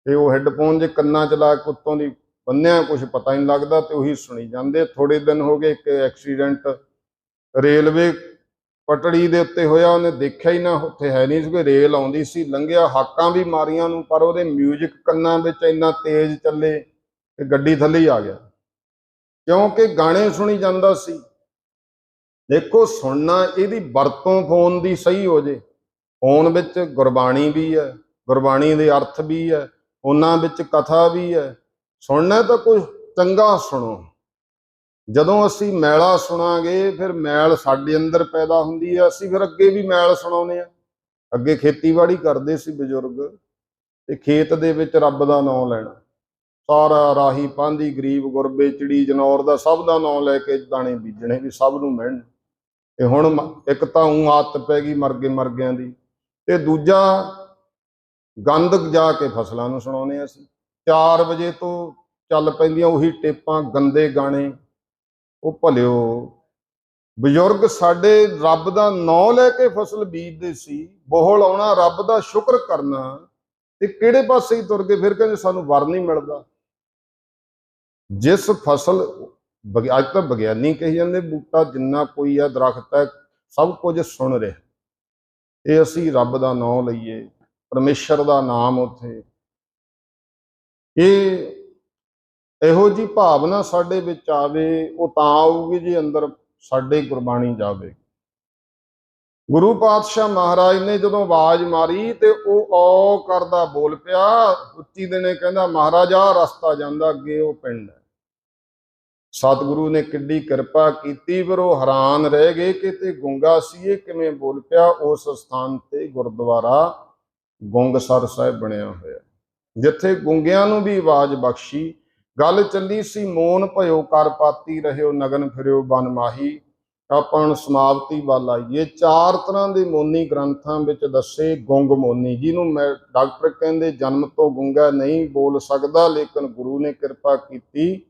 ਤੇ ਉਹ ਹੈੱਡਫੋਨ ਜੇ ਕੰਨਾਂ 'ਚ ਲਾ ਕੇ ਉੱਤੋਂ ਦੀ ਬੰਨਿਆ, ਕੁਛ ਪਤਾ ਨਹੀਂ ਲੱਗਦਾ ਤੇ ਉਹੀ ਸੁਣੀ ਜਾਂਦੇ। ਥੋੜੇ ਦਿਨ ਹੋ ਗਏ, ਇੱਕ ਐਕਸੀਡੈਂਟ ਰੇਲਵੇ ਪਟੜੀ ਦੇ ਉੱਤੇ ਹੋਇਆ, ਉਹਨੇ ਦੇਖਿਆ ਹੀ ਨਾ, ਉੱਥੇ ਹੈ ਨਹੀਂ ਸੀ ਕੋਈ, ਰੇਲ ਆਉਂਦੀ ਸੀ, ਲੰਘਿਆ, ਹਾਕਾਂ ਵੀ ਮਾਰੀਆਂ ਨੂੰ, ਪਰ ਉਹਦੇ ਮਿਊਜ਼ਿਕ ਕੰਨਾਂ ਵਿੱਚ ਇੰਨਾ ਤੇਜ਼ ਚੱਲੇ ਕਿ ਗੱਡੀ ਥੱਲੇ ਹੀ ਆ ਗਿਆ, ਕਿਉਂਕਿ ਗਾਣੇ ਸੁਣੀ ਜਾਂਦਾ ਸੀ। ਦੇਖੋ, ਸੁਣਨਾ, ਇਹਦੀ ਵਰਤੋਂ ਫੋਨ ਦੀ ਸਹੀ ਹੋ ਜੇ, ਫੋਨ ਵਿੱਚ ਗੁਰਬਾਣੀ ਵੀ ਹੈ, ਗੁਰਬਾਣੀ ਦੇ ਅਰਥ ਵੀ ਹੈ, ਉਹਨਾਂ ਵਿੱਚ ਕਥਾ ਵੀ ਹੈ। ਸੁਣਨਾ ਤਾਂ ਕੋਈ ਚੰਗਾ ਸੁਣੋ। ਜਦੋਂ ਅਸੀਂ ਮੈਲਾ ਸੁਣਾਂਗੇ, ਫਿਰ ਮੈਲ ਸਾਡੇ ਅੰਦਰ ਪੈਦਾ ਹੁੰਦੀ ਹੈ, ਅਸੀਂ ਫਿਰ ਅੱਗੇ ਵੀ ਮੈਲ ਸੁਣਾਉਂਦੇ ਹਾਂ। ਅੱਗੇ ਖੇਤੀਬਾੜੀ ਕਰਦੇ ਸੀ ਬਜ਼ੁਰਗ, ਤੇ ਖੇਤ ਦੇ ਵਿੱਚ ਰੱਬ ਦਾ ਨਾਮ ਲੈਣਾ, ਸਾਰਾ ਰਾਹੀ ਪਾਂਧੀ ਗਰੀਬ ਗੁਰਬੇ ਚਿੜੀ ਜਨੌਰ ਦਾ ਸਭ ਦਾ ਨਾਮ ਲੈ ਕੇ ਦਾਣੇ ਬੀਜਣੇ ਵੀ ਸਭ ਨੂੰ ਮਿਲਣ। ਤੇ ਹੁਣ ਇੱਕ ਤਾਂ ਆਦਤ ਪੈ ਗਈ ਮਰਗਿਆਂ ਦੀ, ਤੇ ਦੂਜਾ ਗੰਦ ਜਾ ਕੇ ਫਸਲਾਂ ਨੂੰ ਸੁਣਾਉਂਦੇ ਅਸੀਂ। 4 ਵਜੇ ਤੋਂ ਚੱਲ ਪੈਂਦੀਆਂ ਉਹੀ ਟੇਪਾਂ, ਗੰਦੇ ਗਾਣੇ। ਉਹ ਭਲਿਓ, ਬਜ਼ੁਰਗ ਸਾਡੇ ਰੱਬ ਦਾ ਨਾਂ ਲੈ ਕੇ ਫਸਲ ਬੀਜਦੇ ਸੀ, ਬੋਹਲ ਆਉਣਾ, ਰੱਬ ਦਾ ਸ਼ੁਕਰ ਕਰਨਾ, ਤੇ ਕਿਹੜੇ ਪਾਸੇ ਹੀ ਤੁਰ ਗਏ, ਫਿਰ ਕਹਿੰਦੇ ਸਾਨੂੰ ਵਰ ਨਹੀਂ ਮਿਲਦਾ। ਜਿਸ ਫਸਲ, ਅੱਜ ਤਾਂ ਵਿਗਿਆਨੀ ਕਹੀ ਜਾਂਦੇ ਬੂਟਾ ਜਿੰਨਾ ਕੋਈ ਆ, ਦਰਖਤ ਹੈ, ਸਭ ਕੁਝ ਸੁਣ ਰਿਹਾ, ਇਹ ਅਸੀਂ ਰੱਬ ਦਾ ਨਾਮ ਲਈਏ, ਪਰਮੇਸ਼ਰ ਦਾ ਨਾਮ ਉੱਥੇ, ਇਹ ਇਹੋ ਜੀ ਭਾਵਨਾ ਸਾਡੇ ਵਿੱਚ ਆਵੇ। ਉਹ ਤਾਂ ਆਊਗੀ ਜੇ ਅੰਦਰ ਸਾਡੇ ਗੁਰਬਾਣੀ ਜਾਵੇ। ਗੁਰੂ ਪਾਤਸ਼ਾਹ ਮਹਾਰਾਜ ਨੇ ਜਦੋਂ ਆਵਾਜ਼ ਮਾਰੀ ਤੇ ਉਹ ਔ ਕਰਦਾ ਬੋਲ ਪਿਆ ਉੱਚੀ ਦਿਨੇ, ਕਹਿੰਦਾ ਮਹਾਰਾਜ ਆਹ ਰਸਤਾ ਜਾਂਦਾ ਅੱਗੇ, ਉਹ ਪਿੰਡ ਹੈ। ਸਤਿਗੁਰੂ ਨੇ ਕਿੱਡੀ ਕਿਰਪਾ ਕੀਤੀ, ਪਰ ਉਹ ਹੈਰਾਨ ਰਹਿ ਗਏ ਕਿ ਤੇ ਗੁੰਗਾ ਸੀ, ਇਹ ਕਿਵੇਂ ਬੋਲ ਪਿਆ। ਉਸ ਸਥਾਨ ਤੇ ਗੁਰਦੁਆਰਾ ਗੁੰਗਸਰ ਸਾਹਿਬ ਬਣਿਆ ਹੋਇਆ, ਜਿੱਥੇ ਗੁੰਗਿਆਂ ਨੂੰ ਵੀ ਆਵਾਜ਼ ਬਖਸ਼ੀ। ਗੱਲ ਚੱਲੀ ਸੀ, ਮੋਨ ਭਇਓ ਕਰ ਪਾਤੀ ਰਹਿਓ, ਨਗਨ ਫਿਰਿਓ ਬਨ ਮਾਹੀ। ਆਪਾਂ ਹੁਣ ਸਮਾਪਤੀ ਵੱਲ ਆਈਏ। 4 ਤਰ੍ਹਾਂ ਦੇ ਮੋਨੀ ਗ੍ਰੰਥਾਂ ਵਿੱਚ ਦੱਸੇ। ਗੁੰਗ ਮੋਨੀ, ਜਿਹਨੂੰ ਡਾਕਟਰ ਕਹਿੰਦੇ ਜਨਮ ਤੋਂ ਗੁੰਗਾ ਨਹੀਂ ਬੋਲ ਸਕਦਾ, ਲੇਕਿਨ ਗੁਰੂ ਨੇ ਕਿਰਪਾ ਕੀਤੀ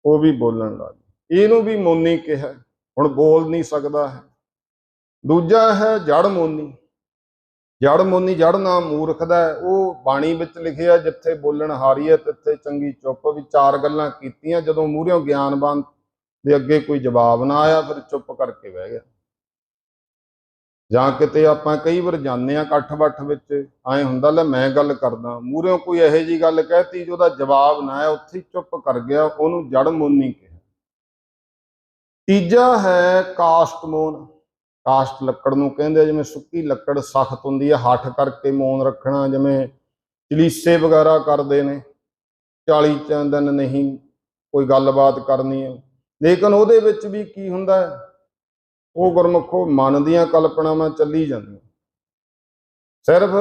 ਉਹ ਵੀ ਬੋਲਣ ਲੱਗ ਗਿਆ, ਇਹਨੂੰ ਵੀ ਮੋਨੀ ਕਿਹਾ, ਹੁਣ ਬੋਲ ਨਹੀਂ ਸਕਦਾ ਹੈ। ਦੂਜਾ ਹੈ ਜੜ ਮੋਨੀ। ਜੜ ਮੋਨੀ, ਜੜ ਨਾਮ ਮੂਰਖ ਦਾ, ਉਹ ਬਾਣੀ ਵਿੱਚ ਲਿਖਿਆ, ਜਿੱਥੇ ਬੋਲਣ ਹਾਰੀਏ ਤਿੱਥੇ ਚੰਗੀ ਚੁੱਪ। ਵੀ 4 ਗੱਲਾਂ ਕੀਤੀਆਂ, ਜਦੋਂ ਮੂਹਰਿਓਂ ਗਿਆਨਵਾਨ ਦੇ ਅੱਗੇ ਕੋਈ ਜਵਾਬ ਨਾ ਆਇਆ, ਫਿਰ ਚੁੱਪ ਕਰਕੇ ਬਹਿ ਗਿਆ। ਜਾਂ ਕਿਤੇ ਆਪਾਂ ਕਈ ਵਾਰ ਜਾਂਦੇ ਹਾਂ ਇਕੱਠ ਬੱਠ ਵਿੱਚ, ਐਂ ਹੁੰਦਾ ਲੈ ਮੈਂ ਗੱਲ ਕਰਦਾ, ਮੂਹਰਿਓਂ ਕੋਈ ਇਹੋ ਜਿਹੀ ਗੱਲ ਕਹਿਤੀ ਜਿਹਦਾ ਜਵਾਬ ਨਾ ਆਇਆ, ਉੱਥੇ ਹੀ ਚੁੱਪ ਕਰ ਗਿਆ, ਉਹਨੂੰ ਜੜ ਮੋਨੀ ਕਿਹਾ। ਤੀਜਾ ਹੈ ਕਾਸ਼ਟ ਮੋਨ। ਕਾਸ਼ਟ ਲੱਕੜ ਨੂੰ ਕਹਿੰਦੇ, ਜਿਵੇਂ ਸੁੱਕੀ ਲੱਕੜ ਸਖਤ ਹੁੰਦੀ ਹੈ, ਹੱਠ ਕਰਕੇ ਮੌਨ ਰੱਖਣਾ, ਜਿਵੇਂ ਚਲੀਸੇ ਵਗੈਰਾ ਕਰਦੇ ਨੇ, 40 ਦਿਨ ਨਹੀਂ ਕੋਈ ਗੱਲਬਾਤ ਕਰਨੀ ਹੈ। ਲੇਕਿਨ ਉਹਦੇ ਵਿੱਚ ਵੀ ਕੀ ਹੁੰਦਾ ਹੈ, ਉਹ ਗੁਰਮੁਖੋ ਮਨ ਦੀਆਂ ਕਲਪਨਾਵਾਂ ਚੱਲੀ ਜਾਂਦੀਆਂ। ਸਿਰਫ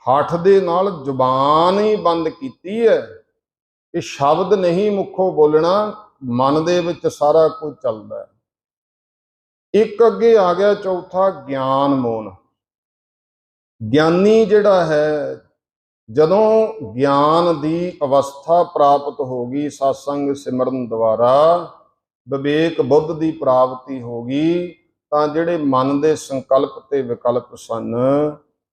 ਹੱਠ ਦੇ ਨਾਲ ਜ਼ੁਬਾਨ ਹੀ ਬੰਦ ਕੀਤੀ ਹੈ ਕਿ ਸ਼ਬਦ ਨਹੀਂ ਮੁੱਖੋਂ ਬੋਲਣਾ, ਮਨ ਦੇ ਵਿੱਚ ਸਾਰਾ ਕੁਝ ਚੱਲਦਾ ਹੈ। ਇੱਕ ਅੱਗੇ ਆ ਗਿਆ ਚੌਥਾ, ਗਿਆਨ ਮੋਨ। ਗਿਆਨੀ ਜਿਹੜਾ ਹੈ, ਜਦੋਂ ਗਿਆਨ ਦੀ ਅਵਸਥਾ ਪ੍ਰਾਪਤ ਹੋ ਗਈ, ਸਤਸੰਗ ਸਿਮਰਨ ਦੁਆਰਾ ਵਿਵੇਕ ਬੁੱਧ ਦੀ ਪ੍ਰਾਪਤੀ ਹੋ ਗਈ, ਤਾਂ ਜਿਹੜੇ ਮਨ ਦੇ ਸੰਕਲਪ ਤੇ ਵਿਕਲਪ ਸਨ,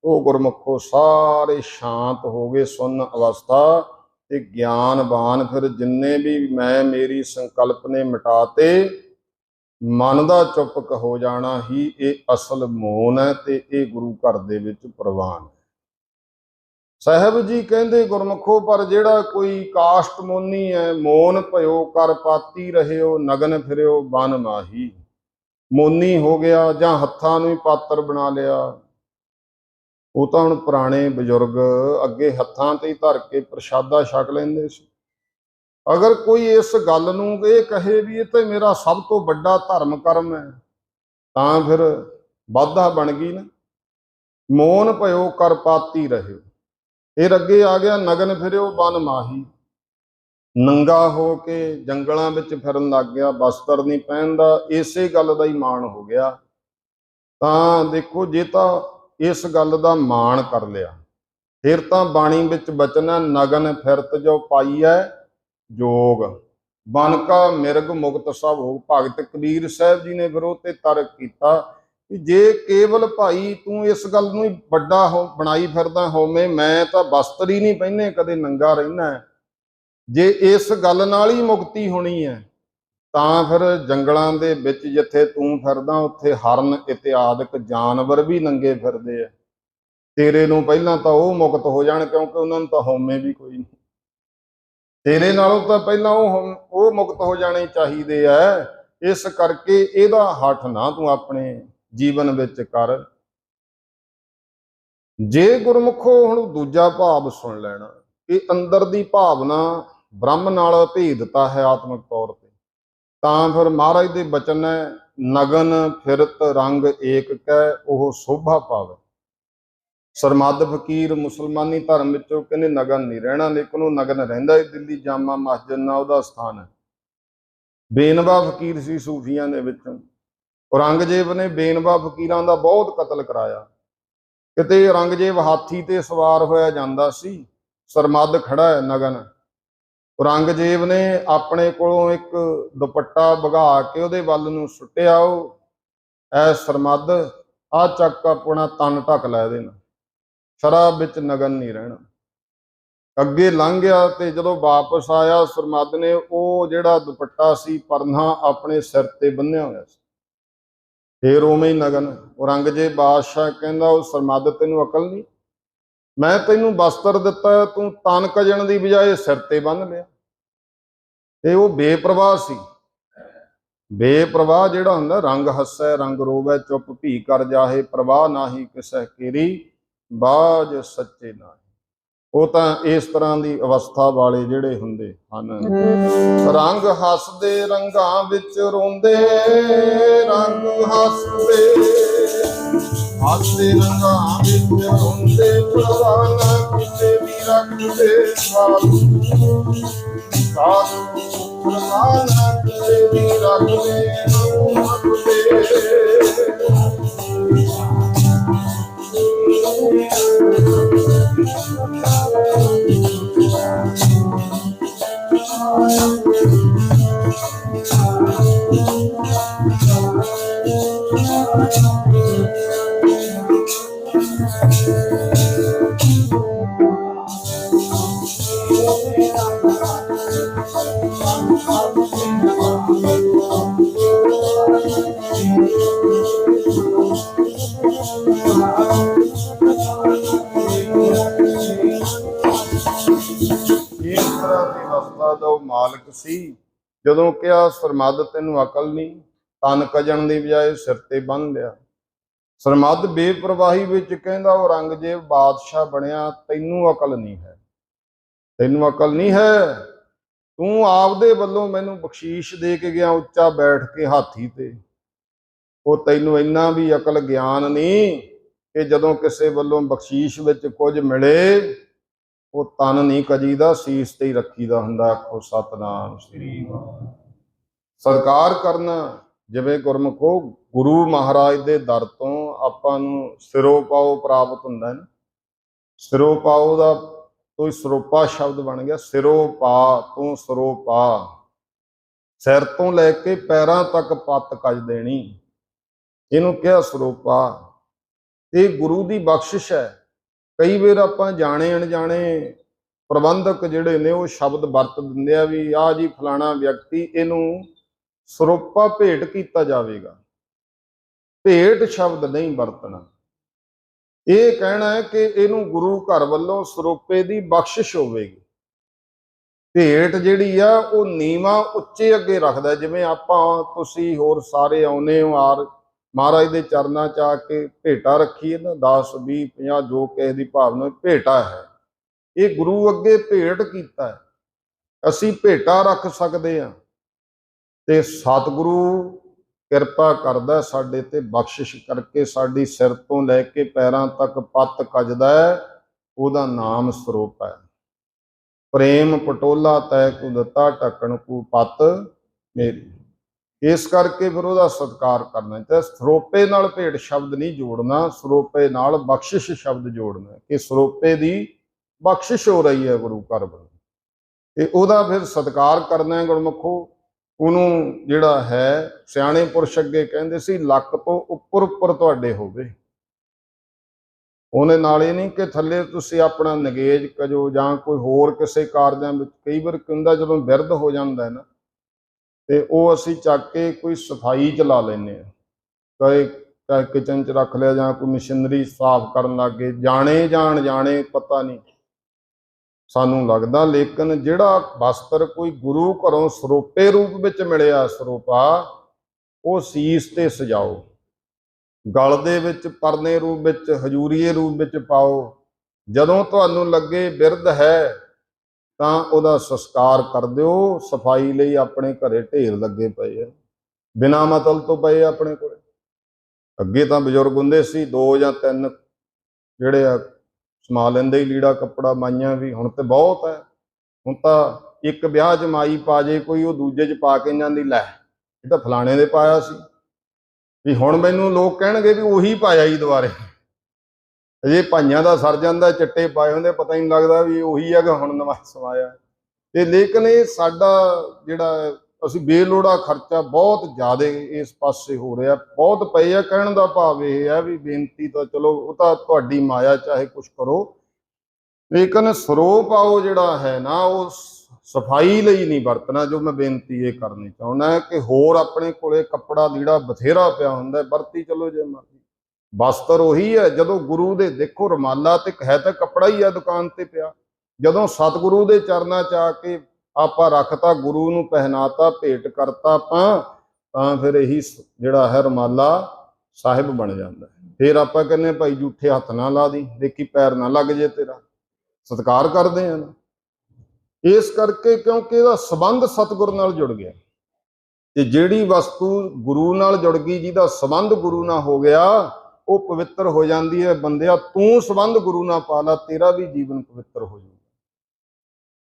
ਉਹ ਗੁਰਮੁਖੋ ਸਾਰੇ ਸ਼ਾਂਤ ਹੋ ਗਏ, ਸੁੰਨ ਅਵਸਥਾ। ਤੇ ਗਿਆਨਵਾਨ ਫਿਰ ਜਿੰਨੇ ਵੀ ਮੈਂ ਮੇਰੀ ਸੰਕਲਪ ਨੇ ਮਿਟਾਤੇ, ਮਨ ਦਾ ਚੁੱਪ ਹੋ ਜਾਣਾ ਹੀ ਇਹ ਅਸਲ ਮੋਨ ਹੈ, ਤੇ ਇਹ ਗੁਰੂ ਘਰ ਦੇ ਵਿੱਚ ਪ੍ਰਵਾਨ ਹੈ। ਸਾਹਿਬ ਜੀ ਕਹਿੰਦੇ ਗੁਰਮੁਖੋ, ਪਰ ਜਿਹੜਾ ਕੋਈ ਕਾਸ਼ਟ ਮੋਨੀ ਹੈ, ਮੋਨ ਭਇਓ ਕਰ ਪਾਤੀ ਰਹਿਓ, ਨਗਨ ਫਿਰਿਓ ਬਨ ਮਾਹੀ। ਮੋਨੀ ਹੋ ਗਿਆ, ਜਾਂ ਹੱਥਾਂ ਨੂੰ ਹੀ ਪਾਤਰ ਬਣਾ ਲਿਆ। ਉਹ ਤਾਂ ਹੁਣ ਪੁਰਾਣੇ ਬਜ਼ੁਰਗ ਅੱਗੇ ਹੱਥਾਂ ਤੇ ਹੀ ਧਰ ਕੇ ਪ੍ਰਸ਼ਾਦਾ ਛਕ ਲੈਂਦੇ ਸੀ। ਅਗਰ ਕੋਈ ਇਸ ਗੱਲ ਨੂੰ ਇਹ ਕਹੇ ਵੀ ਇਹ ਤਾਂ ਮੇਰਾ ਸਭ ਤੋਂ ਵੱਡਾ ਧਰਮ ਕਰਮ ਹੈ, ਤਾਂ ਫਿਰ ਬਾਧਾ ਬਣ ਗਈ ਨਾ। ਮੋਨ ਭਇਓ ਕਰ ਪਾਤੀ ਰਹਿਓ। ਫਿਰ ਅੱਗੇ ਆ ਗਿਆ ਨਗਨ ਫਿਰਿਓ ਬਨ ਮਾਹੀ। ਨੰਗਾ ਹੋ ਕੇ ਜੰਗਲਾਂ ਵਿੱਚ ਫਿਰਨ ਲੱਗ ਗਿਆ, ਬਸਤਰ ਨਹੀਂ ਪਹਿਨਦਾ, ਇਸੇ ਗੱਲ ਦਾ ਹੀ ਮਾਣ ਹੋ ਗਿਆ। ਤਾਂ ਦੇਖੋ, ਜੇ ਤਾਂ ਇਸ ਗੱਲ ਦਾ ਮਾਣ ਕਰ ਲਿਆ, ਫਿਰ ਤਾਂ ਬਾਣੀ ਵਿੱਚ ਬਚਨ ਹੈ, ਨਗਨ ਫਿਰਤ ਜੋ ਪਾਈਐ ਜੋਗ, ਬਨ ਕਾ ਮਿਰਗ ਮੁਕਤ ਸਭ ਹੋ। ਭਗਤ ਕਬੀਰ ਸਾਹਿਬ ਜੀ ਨੇ ਫਿਰ ਉਹ ਤੇ ਤਰਕ ਕੀਤਾ ਕਿ ਜੇ ਕੇਵਲ ਭਾਈ ਤੂੰ ਇਸ ਗੱਲ ਨੂੰ ਹੀ ਵੱਡਾ ਬਣਾਈ ਫਿਰਦਾ ਹੋਵੇਂ, ਮੈਂ ਤਾਂ ਵਸਤਰ ਹੀ ਨਹੀਂ ਪਹਿਨੇ, ਕਦੇ ਨੰਗਾ ਰਹਿਣਾ, ਜੇ ਇਸ ਗੱਲ ਨਾਲ ਹੀ ਮੁਕਤੀ ਹੋਣੀ ਹੈ ਤਾਂ ਫਿਰ ਜੰਗਲਾਂ ਦੇ ਵਿੱਚ ਜਿੱਥੇ ਤੂੰ ਫਿਰਦਾ ਉੱਥੇ ਹਰਨ ਇਤਿਆਦਿਕ ਜਾਨਵਰ ਵੀ ਨੰਗੇ ਫਿਰਦੇ ਆ, ਤੇਰੇ ਨੂੰ ਪਹਿਲਾਂ ਤਾਂ ਉਹ ਮੁਕਤ ਹੋ ਜਾਣ, ਕਿਉਂਕਿ ਉਹਨਾਂ ਨੂੰ ਤਾਂ ਹਉਮੈ ਵੀ ਕੋਈ ਨਹੀਂ। ਤੇਰੇ ਨਾਲੋਂ ਤਾਂ ਪਹਿਲਾਂ ਉਹ ਮੁਕਤ ਹੋ ਜਾਣੇ ਚਾਹੀਦੇ ਆ। ਇਸ ਕਰਕੇ ਇਹਦਾ ਹੱਠ ਨਾ ਤੂੰ ਆਪਣੇ ਜੀਵਨ ਵਿੱਚ ਕਰ। ਜੇ ਗੁਰਮੁਖੋ ਹੁਣ ਦੂਜਾ ਭਾਵ ਸੁਣ ਲੈਣਾ, ਕਿ ਅੰਦਰ ਦੀ ਭਾਵਨਾ ਬ੍ਰਹਮ ਨਾਲ ਭੇਦਤਾ ਹੈ ਆਤਮਿਕ ਤੌਰ ਤੇ, ਤਾਂ ਫਿਰ ਮਹਾਰਾਜ ਦੇ ਬਚਨ ਹੈ, ਨਗਨ ਫਿਰਤ ਰੰਗ ਏਕ ਕੈ ਉਹ ਸੋਭਾ ਪਾਵੇ। ਸਰਮੱਧ ਫਕੀਰ ਮੁਸਲਮਾਨੀ ਧਰਮ ਵਿੱਚੋਂ ਕਹਿੰਦੇ ਨਗਨ ਨਹੀਂ ਰਹਿਣਾ, ਲੇਕਿਨ ਉਹ ਨਗਨ ਰਹਿੰਦਾ ਹੈ। ਦਿੱਲੀ ਜਾਮਾ ਮਸਜਿਦ ਨਾਲ ਉਹਦਾ ਸਥਾਨ ਹੈ। ਬੇਨਵਾ ਫਕੀਰ ਸੀ ਸੂਫੀਆਂ ਦੇ ਵਿੱਚੋਂ। ਔਰੰਗਜ਼ੇਬ ਨੇ ਬੇਨਵਾ ਫਕੀਰਾਂ ਦਾ ਬਹੁਤ ਕਤਲ ਕਰਾਇਆ। ਕਿਤੇ ਔਰੰਗਜ਼ੇਬ ਹਾਥੀ ਤੇ ਸਵਾਰ ਹੋਇਆ ਜਾਂਦਾ ਸੀ, ਸਰਮੱਧ ਖੜਾ ਹੈ ਨਗਨ। ਔਰੰਗਜ਼ੇਬ ਨੇ ਆਪਣੇ ਕੋਲੋਂ ਇੱਕ ਦੁਪੱਟਾ ਵਗਾ ਕੇ ਉਹਦੇ ਵੱਲ ਨੂੰ ਸੁੱਟਿਆ, ਉਹ ਐ ਸਰਮੱਧ ਆ ਚੱਕ ਆਪਣਾ ਤਨ ਢੱਕ ਲੈ ਇਹਦੇ ਨਾਲ, ਸ਼ਰਾਬ ਵਿੱਚ ਨਗਨ ਨਹੀਂ ਰਹਿਣਾ। ਅੱਗੇ ਲੰਘ ਗਿਆ ਤੇ ਜਦੋਂ ਵਾਪਸ ਆਇਆ ਸਰਮੱਧ ਨੇ ਉਹ ਜਿਹੜਾ ਦੁਪੱਟਾ ਸੀ ਪਰਨਾ ਆਪਣੇ ਸਿਰ ਤੇ ਬੰਨਿਆ ਹੋਇਆ ਸੀ, ਫੇਰ ਉਵੇਂ ਹੀ ਨਗਨ। ਔਰੰਗਜ਼ੇਬ ਬਾਦਸ਼ਾਹ ਕਹਿੰਦਾ ਉਹ ਸਰਮੱਧ ਤੈਨੂੰ ਅਕਲ ਨਹੀਂ, ਮੈਂ ਤੈਨੂੰ ਵਸਤਰ ਦਿੱਤਾ, ਤੂੰ ਤਨ ਕਜਣ ਦੀ ਬਜਾਏ ਸਿਰ ਤੇ ਬੰਨ ਲਿਆ। ਤੇ ਉਹ ਬੇਪਰਵਾਹ ਸੀ। ਬੇਪਰਵਾਹ ਜਿਹੜਾ ਹੁੰਦਾ, ਰੰਗ ਹੱਸੈ ਰੰਗ ਰੋਵੈ ਚੁੱਪ ਭੀ ਕਰ ਜਾਹੇ, ਪ੍ਰਵਾਹ ਨਾਹੀ ਕਿਸੈ ਕੇਰੀ ਬਾਝ ਸੱਚੇ ਨਾਹੀ। ਉਹ ਤਾਂ ਇਸ ਤਰ੍ਹਾਂ ਦੀ ਅਵਸਥਾ ਵਾਲੇ ਜਿਹੜੇ ਹੁੰਦੇ ਹਨ। ਰੰਗ ਹੱਸਦੇ ਰੰਗਾਂ ਵਿੱਚ ਰੋਂਦੇ, ਰੰਗ ਹੱਸਦੇ ਰੰਗਾਂ ਵਿੱਚ ਰੋਂਦੇ, ਪ੍ਰਵਾਹ ਨਾ ਕਿਸੇ ਵੀ ਰੱਖਦੇ ਸਾਧੂ ਸਾਧੂ, ਪ੍ਰਵਾਹ ਨਾ ਕਿਸੇ ਵੀ ਰੱਖਦੇ ਮਾਲਕ ਸੀ। ਜਦੋਂ ਕਿਹਾ ਸਰਮੱਧ ਤੈਨੂੰ ਅਕਲ ਨਹੀਂ, ਤਨ ਕਜਣ ਦੀ ਬਜਾਏ ਸਿਰ ਤੇ ਬੰਨ ਲਿਆ। ਸਰਮੱਧ ਬੇਪਰਵਾਹੀ ਵਿੱਚ ਕਹਿੰਦਾ ਔਰੰਗਜ਼ੇਬ ਬਾਦਸ਼ਾਹ ਬਣਿਆ, ਤੈਨੂੰ ਅਕਲ ਨਹੀਂ ਹੈ, ਤੈਨੂੰ ਅਕਲ ਨਹੀਂ ਹੈ। ਤੂੰ ਆਪਦੇ ਵੱਲੋਂ ਮੈਨੂੰ ਬਖਸ਼ੀਸ਼ ਦੇ ਕੇ ਗਿਆ ਉੱਚਾ ਬੈਠ ਕੇ ਹਾਥੀ ਤੇ, ਉਹ ਤੈਨੂੰ ਇੰਨਾ ਵੀ ਅਕਲ ਗਿਆਨ ਨਹੀਂ ਕਿ ਜਦੋਂ ਕਿਸੇ ਵੱਲੋਂ ਬਖਸ਼ੀਸ਼ ਵਿੱਚ ਕੁਝ ਮਿਲੇ ਉਹ ਤਨ ਨਹੀਂ ਕਜੀਦਾ, ਸੀਸ ਤੇ ਹੀ ਰੱਖੀਦਾ ਹੁੰਦਾ। ਆਖੋ ਸਤਨਾਮ ਸ੍ਰੀ ਵਾਹਿਗੁਰੂ। ਸਤਿਕਾਰ ਕਰਨਾ, ਜਿਵੇਂ ਗੁਰਮੁਖੋ ਗੁਰੂ ਮਹਾਰਾਜ ਦੇ ਦਰ ਤੋਂ ਆਪਾਂ ਨੂੰ ਸਿਰੋਂ ਪਾਓ ਪ੍ਰਾਪਤ ਹੁੰਦਾ ਹੈ ਨਾ। ਸਿਰੋਂ ਪਾਓ ਦਾ ਕੋਈ ਸਰੋਪਾ ਸ਼ਬਦ ਬਣ ਗਿਆ, ਸਿਰੋਂ ਪਾ ਤੋਂ ਸਿਰੋਂ ਪਾ, ਸਿਰ ਤੋਂ ਲੈ ਕੇ ਪੈਰਾਂ ਤੱਕ ਪੱਤ ਕੱਜ ਦੇਣੀ, ਇਹਨੂੰ ਕਿਹਾ ਸਰੋਪਾ। ਇਹ ਗੁਰੂ ਦੀ ਬਖਸ਼ਿਸ਼ ਹੈ। ਕਈ ਵਾਰ ਆਪਾਂ ਜਾਣੇ ਅਣਜਾਣੇ ਪ੍ਰਬੰਧਕ ਜਿਹੜੇ ਨੇ ਉਹ ਸ਼ਬਦ ਵਰਤ ਦਿੰਦੇ ਆ ਵੀ ਆਹ ਜੀ ਫਲਾਣਾ ਵਿਅਕਤੀ, ਇਹਨੂੰ ਸਰੋਪਾ ਭੇਟ ਕੀਤਾ ਜਾਵੇਗਾ। ਭੇਟ ਸ਼ਬਦ ਨਹੀਂ ਵਰਤਣਾ, ਇਹ ਕਹਿਣਾ ਹੈ ਕਿ ਇਹਨੂੰ ਗੁਰੂ ਘਰ ਵੱਲੋਂ ਸਰੋਪੇ ਦੀ ਬਖਸ਼ਿਸ਼ ਹੋਵੇਗੀ। ਭੇਟ ਜਿਹੜੀ ਆ ਉਹ ਨੀਵਾਂ ਉੱਚੇ ਅੱਗੇ ਰੱਖਦਾ। ਜਿਵੇਂ ਆਪਾਂ ਤੁਸੀਂ ਹੋਰ ਸਾਰੇ ਆਉਨੇ ਹੋ ਆਰ ਮਹਾਰਾਜ ਦੇ ਚਰਨਾਂ ਚ ਆ ਕੇ ਭੇਟਾ ਰੱਖੀਏ ਨਾ, 10 20 50 ਜੋ ਕਿਸੇ ਦੀ ਭਾਵਨਾ ਭੇਟਾ ਹੈ, ਇਹ ਗੁਰੂ ਅੱਗੇ ਭੇਟ ਕੀਤਾ ਹੈ। ਅਸੀਂ ਭੇਟਾ ਰੱਖ ਸਕਦੇ ਹਾਂ ਤੇ ਸਤਿਗੁਰੂ ਕਿਰਪਾ ਕਰਦਾ ਸਾਡੇ ਤੇ, ਬਖਸ਼ਿਸ਼ ਕਰਕੇ ਸਾਡੀ ਸਿਰ ਤੋਂ ਲੈ ਕੇ ਪੈਰਾਂ ਤੱਕ ਪੱਤ ਕੱਜਦਾ ਹੈ। ਉਹਦਾ ਨਾਮ ਸਰੂਪ ਹੈ। ਪ੍ਰੇਮ ਪਟੋਲਾ ਤੈ ਕੋ ਦਿੱਤਾ ਢੱਕਣ ਕੋ ਪੱਤ ਮੇਰੀ। ਇਸ ਕਰਕੇ ਫਿਰ ਉਹਦਾ ਸਤਿਕਾਰ ਕਰਨਾ ਚਾਹੀਦਾ। ਸਰੋਪੇ ਨਾਲ ਭੇਟ ਸ਼ਬਦ ਨਹੀਂ ਜੋੜਨਾ, ਸਰੋਪੇ ਨਾਲ ਬਖਸ਼ਿਸ਼ ਸ਼ਬਦ ਜੋੜਨਾ ਕਿ ਸਰੋਪੇ ਦੀ ਬਖਸ਼ਿਸ਼ ਹੋ ਰਹੀ ਹੈ ਗੁਰੂ ਘਰ ਵੱਲੋਂ, ਤੇ ਉਹਦਾ ਫਿਰ ਸਤਿਕਾਰ ਕਰਨਾ ਹੈ ਗੁਰਮੁਖੋ। ਉਹਨੂੰ ਜਿਹੜਾ ਹੈ ਸਿਆਣੇ ਪੁਰਸ਼ ਅੱਗੇ ਕਹਿੰਦੇ ਸੀ ਲੱਕ ਤੋਂ ਉੱਪਰ ਉੱਪਰ ਤੁਹਾਡੇ ਹੋਵੇ। ਉਹਨੇ ਨਾਲ ਇਹ ਨਹੀਂ ਕਿ ਥੱਲੇ ਤੁਸੀਂ ਆਪਣਾ ਨਗੇਜ ਕਜੋ ਜਾਂ ਕੋਈ ਹੋਰ ਕਿਸੇ ਕਾਰਜਾਂ ਵਿੱਚ। ਕਈ ਵਾਰ ਕਹਿੰਦਾ ਜਦੋਂ ਬਿਰਧ ਹੋ ਜਾਂਦਾ ਹੈ ਨਾ, ਤੇ ਉਹ ਅਸੀਂ ਚੱਕ ਕੇ ਕੋਈ ਸਫਾਈ ਚਲਾ ਲੈਂਦੇ ਹਾਂ, ਚਾਹੇ ਕਿਚਨ 'ਚ ਰੱਖ ਲਿਆ ਜਾਂ ਕੋਈ ਮਸ਼ੀਨਰੀ ਸਾਫ਼ ਕਰਨ ਲੱਗ ਗਏ, ਜਾਣੇ ਪਤਾ ਨਹੀਂ ਸਾਨੂੰ ਲੱਗਦਾ। ਲੇਕਿਨ ਜਿਹੜਾ ਵਸਤਰ ਕੋਈ ਗੁਰੂ ਘਰੋਂ ਸਰੋਪੇ ਰੂਪ ਵਿੱਚ ਮਿਲਿਆ, ਸਰੋਪਾ, ਉਹ ਸੀਸ ਤੇ ਸਜਾਓ, ਗਲ ਦੇ ਵਿੱਚ ਪਰਨੇ ਰੂਪ ਵਿੱਚ, ਹਜੂਰੀਏ ਰੂਪ ਵਿੱਚ ਪਾਓ। ਜਦੋਂ ਤੁਹਾਨੂੰ ਲੱਗੇ ਬਿਰਧ ਹੈ ਤਾਂ ਉਹਦਾ ਸੰਸਕਾਰ ਕਰ ਦਿਓ। ਸਫਾਈ ਲਈ ਆਪਣੇ ਘਰੇ ਢੇਰ ਲੱਗੇ ਪਏ ਆ, ਬਿਨਾਂ ਮਤਲਬ ਤੋਂ ਪਏ ਆਪਣੇ ਕੋਲ। ਅੱਗੇ ਤਾਂ ਬਜ਼ੁਰਗ ਹੁੰਦੇ ਸੀ 2 ਜਾਂ 3 ਜਿਹੜੇ ਆ ਸਮਾ ਲੈਂਦੇ ਹੀ ਲੀੜਾ ਕੱਪੜਾ, ਮਾਈਆਂ ਵੀ। ਹੁਣ ਤੇ ਬਹੁਤ ਹੈ। ਹੁਣ ਤਾਂ ਇੱਕ ਵਿਆਹ 'ਚ ਮਾਈ ਪਾ ਜੇ ਕੋਈ, ਉਹ ਦੂਜੇ 'ਚ ਪਾ ਕੇ ਜਾਂਦੀ, ਲੈ ਇਹ ਤਾਂ ਫਲਾਣੇ ਦੇ ਪਾਇਆ ਸੀ ਵੀ ਹੁਣ ਮੈਨੂੰ ਲੋਕ ਕਹਿਣਗੇ ਵੀ ਉਹੀ ਪਾਇਆ ਹੀ ਦੁਬਾਰੇ। ਅਜੇ ਭਾਈਆਂ ਦਾ ਸਰ ਜਾਂਦਾ, ਚਿੱਟੇ ਪਾਏ ਹੁੰਦੇ, ਪਤਾ ਹੀ ਨਹੀਂ ਲੱਗਦਾ ਵੀ ਉਹੀ ਹੈਗਾ ਹੁਣ ਨਵਾਂ ਸਮਾਇਆ। ਤੇ ਲੇਕਿਨ ਇਹ ਸਾਡਾ ਜਿਹੜਾ ਅਸੀਂ ਬੇਲੋੜਾ ਖਰਚਾ ਬਹੁਤ ਜ਼ਿਆਦਾ ਇਸ ਪਾਸੇ ਹੋ ਰਿਹਾ, ਬਹੁਤ ਪਏ ਆ। ਕਹਿਣ ਦਾ ਭਾਵ ਇਹ ਹੈ ਵੀ ਬੇਨਤੀ ਤਾਂ ਚਲੋ ਉਹ ਤਾਂ ਤੁਹਾਡੀ ਮਾਇਆ, ਚਾਹੇ ਕੁਛ ਕਰੋ, ਲੇਕਿਨ ਸਰੋਪ ਆਓ ਜਿਹੜਾ ਹੈ ਨਾ, ਉਹ ਸਫਾਈ ਲਈ ਨਹੀਂ ਵਰਤਣਾ। ਜੋ ਮੈਂ ਬੇਨਤੀ ਇਹ ਕਰਨੀ ਚਾਹੁੰਦਾ ਕਿ ਹੋਰ ਆਪਣੇ ਕੋਲੇ ਕੱਪੜਾ ਲੀੜਾ ਬਥੇਰਾ ਪਿਆ ਹੁੰਦਾ, ਵਰਤੀ ਚਲੋ ਜੇ ਮਰਜ਼ੀ। ਵਸਤਰ ਉਹੀ ਹੈ। ਜਦੋਂ ਗੁਰੂ ਦੇ ਦੇਖੋ ਰੁਮਾਲਾ ਤੇ ਹੈ ਤਾਂ ਕੱਪੜਾ ਹੀ ਆ ਦੁਕਾਨ ਤੇ ਪਿਆ। ਜਦੋਂ ਸਤਿਗੁਰੂ ਦੇ ਚਰਨਾਂ 'ਚ ਆ ਕੇ ਆਪਾਂ ਰੱਖਤਾ, ਗੁਰੂ ਨੂੰ ਪਹਿਨਾਤਾ, ਭੇਟ ਕਰਤਾ ਆਪਾਂ, ਤਾਂ ਫਿਰ ਇਹੀ ਜਿਹੜਾ ਹੈ ਰੁਮਾਲਾ ਸਾਹਿਬ ਬਣ ਜਾਂਦਾ। ਫਿਰ ਆਪਾਂ ਕਹਿੰਦੇ ਭਾਈ ਜੂਠੇ ਹੱਥ ਨਾ ਲਾ ਦੀ, ਦੇਖੀ ਪੈਰ ਨਾ ਲੱਗ ਜੇ ਤੇਰਾ। ਸਤਿਕਾਰ ਕਰਦੇ ਆ ਨਾ ਇਸ ਕਰਕੇ, ਕਿਉਂਕਿ ਇਹਦਾ ਸੰਬੰਧ ਸਤਿਗੁਰ ਨਾਲ ਜੁੜ ਗਿਆ। ਤੇ ਜਿਹੜੀ ਵਸਤੂ ਗੁਰੂ ਨਾਲ ਜੁੜ ਗਈ, ਜਿਹਦਾ ਸੰਬੰਧ ਗੁਰੂ ਨਾਲ ਹੋ ਗਿਆ, ਉਹ ਪਵਿੱਤਰ ਹੋ ਜਾਂਦੀ ਹੈ। ਬੰਦਿਆ ਤੂੰ ਸੰਬੰਧ ਗੁਰੂ ਨਾਲ ਪਾ ਲਾ, ਤੇਰਾ ਵੀ ਜੀਵਨ ਪਵਿੱਤਰ ਹੋ ਜਾਊਗਾ।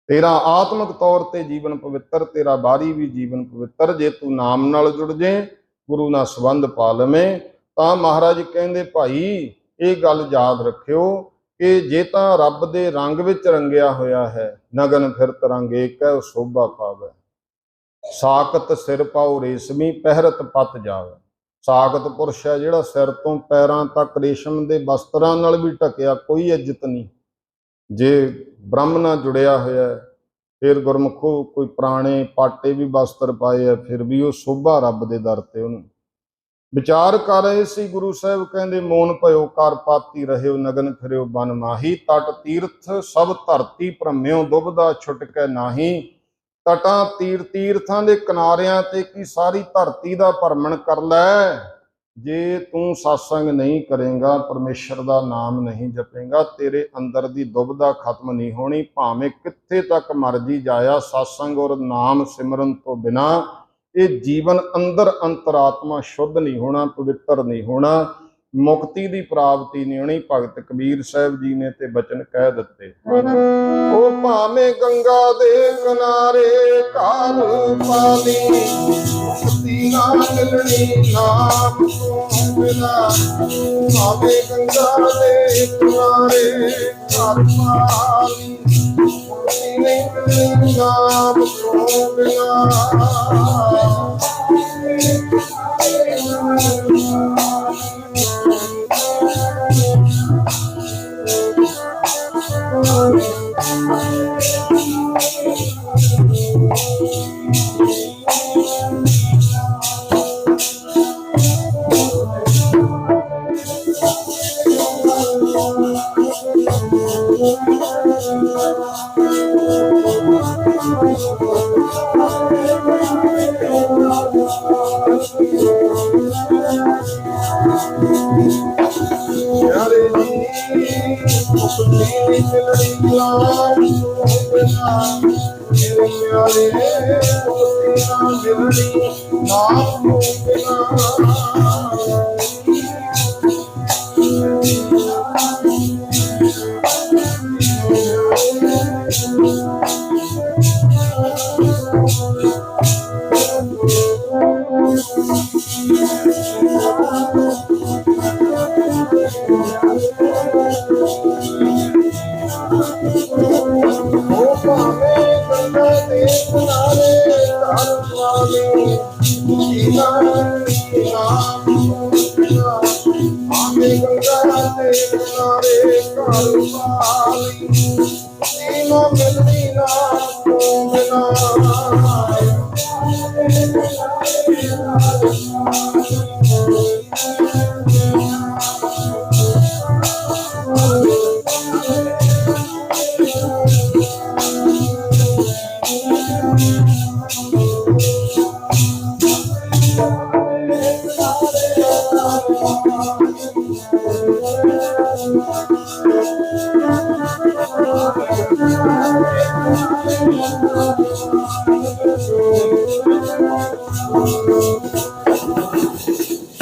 ਤੇਰਾ ਆਤਮਿਕ ਤੌਰ ਤੇ ਜੀਵਨ ਪਵਿੱਤਰ, ਤੇਰਾ ਬਾਹਰੀ ਵੀ ਜੀਵਨ ਪਵਿੱਤਰ। ਜੇ ਤੂੰ ਨਾਮ ਨਾਲ ਜੁੜ ਜੇ, ਗੁਰੂ ਨਾਲ ਸੰਬੰਧ ਪਾ ਲਵੇਂ, ਤਾਂ ਮਹਾਰਾਜ ਕਹਿੰਦੇ ਭਾਈ ਇਹ ਗੱਲ ਯਾਦ ਰੱਖਿਓ ਕਿ ਜੇ ਤਾਂ ਰੱਬ ਦੇ ਰੰਗ ਵਿੱਚ ਰੰਗਿਆ ਹੋਇਆ ਹੈ, ਨਗਨ ਫਿਰਤ ਰੰਗ ਏਕ ਹੈ, ਉਹ ਸੋਭਾ ਪਾਵੇ। ਸਾਕਤ ਸਿਰ ਪਾਉ ਰੇਸ਼ਮੀ, ਪਹਿਰਤ ਪਤ ਜਾਵੇ। ਸਾਕਤ ਪੁਰਸ਼ ਹੈ ਜਿਹੜਾ ਸਿਰ ਤੋਂ ਪੈਰਾਂ ਤੱਕ ਰੇਸ਼ਮ ਦੇ ਵਸਤਰਾਂ ਨਾਲ ਵੀ ਢਕਿਆ, ਕੋਈ ਇੱਜ਼ਤ ਨਹੀਂ। ਜੇ ਬ੍ਰਹਮ ਨਾਲ ਜੁੜਿਆ ਹੋਇਆ, ਫਿਰ ਗੁਰਮੁਖੋ ਕੋਈ ਪੁਰਾਣੇ ਪਾਟੇ ਵੀ ਵਸਤਰ ਪਾਏ ਆ, ਫਿਰ ਵੀ ਉਹ ਸੋਭਾ ਰੱਬ ਦੇ ਦਰ ਤੇ ਉਹਨੂੰ। ਵਿਚਾਰ ਕਰ ਰਹੇ ਸੀ ਗੁਰੂ ਸਾਹਿਬ, ਕਹਿੰਦੇ ਮੋਨ ਭਇਓ ਕਰ ਪਾਤੀ ਰਹਿਓ, ਨਗਨ ਫਿਰਿਓ ਬਨ ਮਾਹੀ। ਤਟ ਤੀਰਥ ਸਭ ਧਰਤੀ ਭ੍ਰਮਿਓ, ਦੁਬਦਾ ਛੁਟਕੈ ਨਾਹੀ। ਤਟਾਂ ਤੀਰਥਾਂ ਦੇ ਕਿਨਾਰਿਆਂ ਤੇ ਕੀ ਸਾਰੀ ਧਰਤੀ ਦਾ ਭਰਮਣ ਕਰ ਲੈ। ਜੇ ਤੂੰ ਸਤਸੰਗ ਨਹੀਂ ਕਰੇਗਾ, ਪਰਮੇਸ਼ਰ ਦਾ ਨਾਮ ਨਹੀਂ ਜਪੇਗਾ, ਤੇਰੇ ਅੰਦਰ ਦੀ ਦੁਬਦਾ ਖਤਮ ਨਹੀਂ ਹੋਣੀ। ਭਾਵੇਂ ਕਿੱਥੇ ਤੱਕ ਮਰਜੀ ਜਾਇਆ, ਸਤਸੰਗ ਔਰ ਨਾਮ ਸਿਮਰਨ ਤੋਂ ਬਿਨਾ ਇਹ ਜੀਵਨ ਅੰਦਰ ਅੰਤਰਾਤਮਾ ਸ਼ੁੱਧ ਨਹੀਂ ਹੋਣਾ, ਪਵਿੱਤਰ ਨਹੀਂ ਹੋਣਾ, ਮੁਕਤੀ ਦੀ ਪ੍ਰਾਪਤੀ ਨਹੀਂ ਹੋਣੀ। ਭਗਤ ਕਬੀਰ ਸਾਹਿਬ ਜੀ ਨੇ ਤੇ ਬਚਨ ਕਹਿ ਦਿੱਤੇ, ਉਹ ਭਾਵੇਂ ਗੰਗਾ ਦੇ ਕਿਨਾਰੇ ਘਰ ਪਾਲੀ, ਮੁਕਤੀ ਨਾ ਮਿਲਣੀ ਨਾਮ ਤੋਂ ਬਿਨਾ। ਭਾਵੇਂ ਗੰਗਾ ਦੇ ਕਿਨਾਰੇ ਘਰ ਪਾਲੀ, ਮੁਕਤੀ ਨਹੀਂ ਮਿਲਣੀ ਨਾਮ ਤੋਂ ਬਿਨਾ।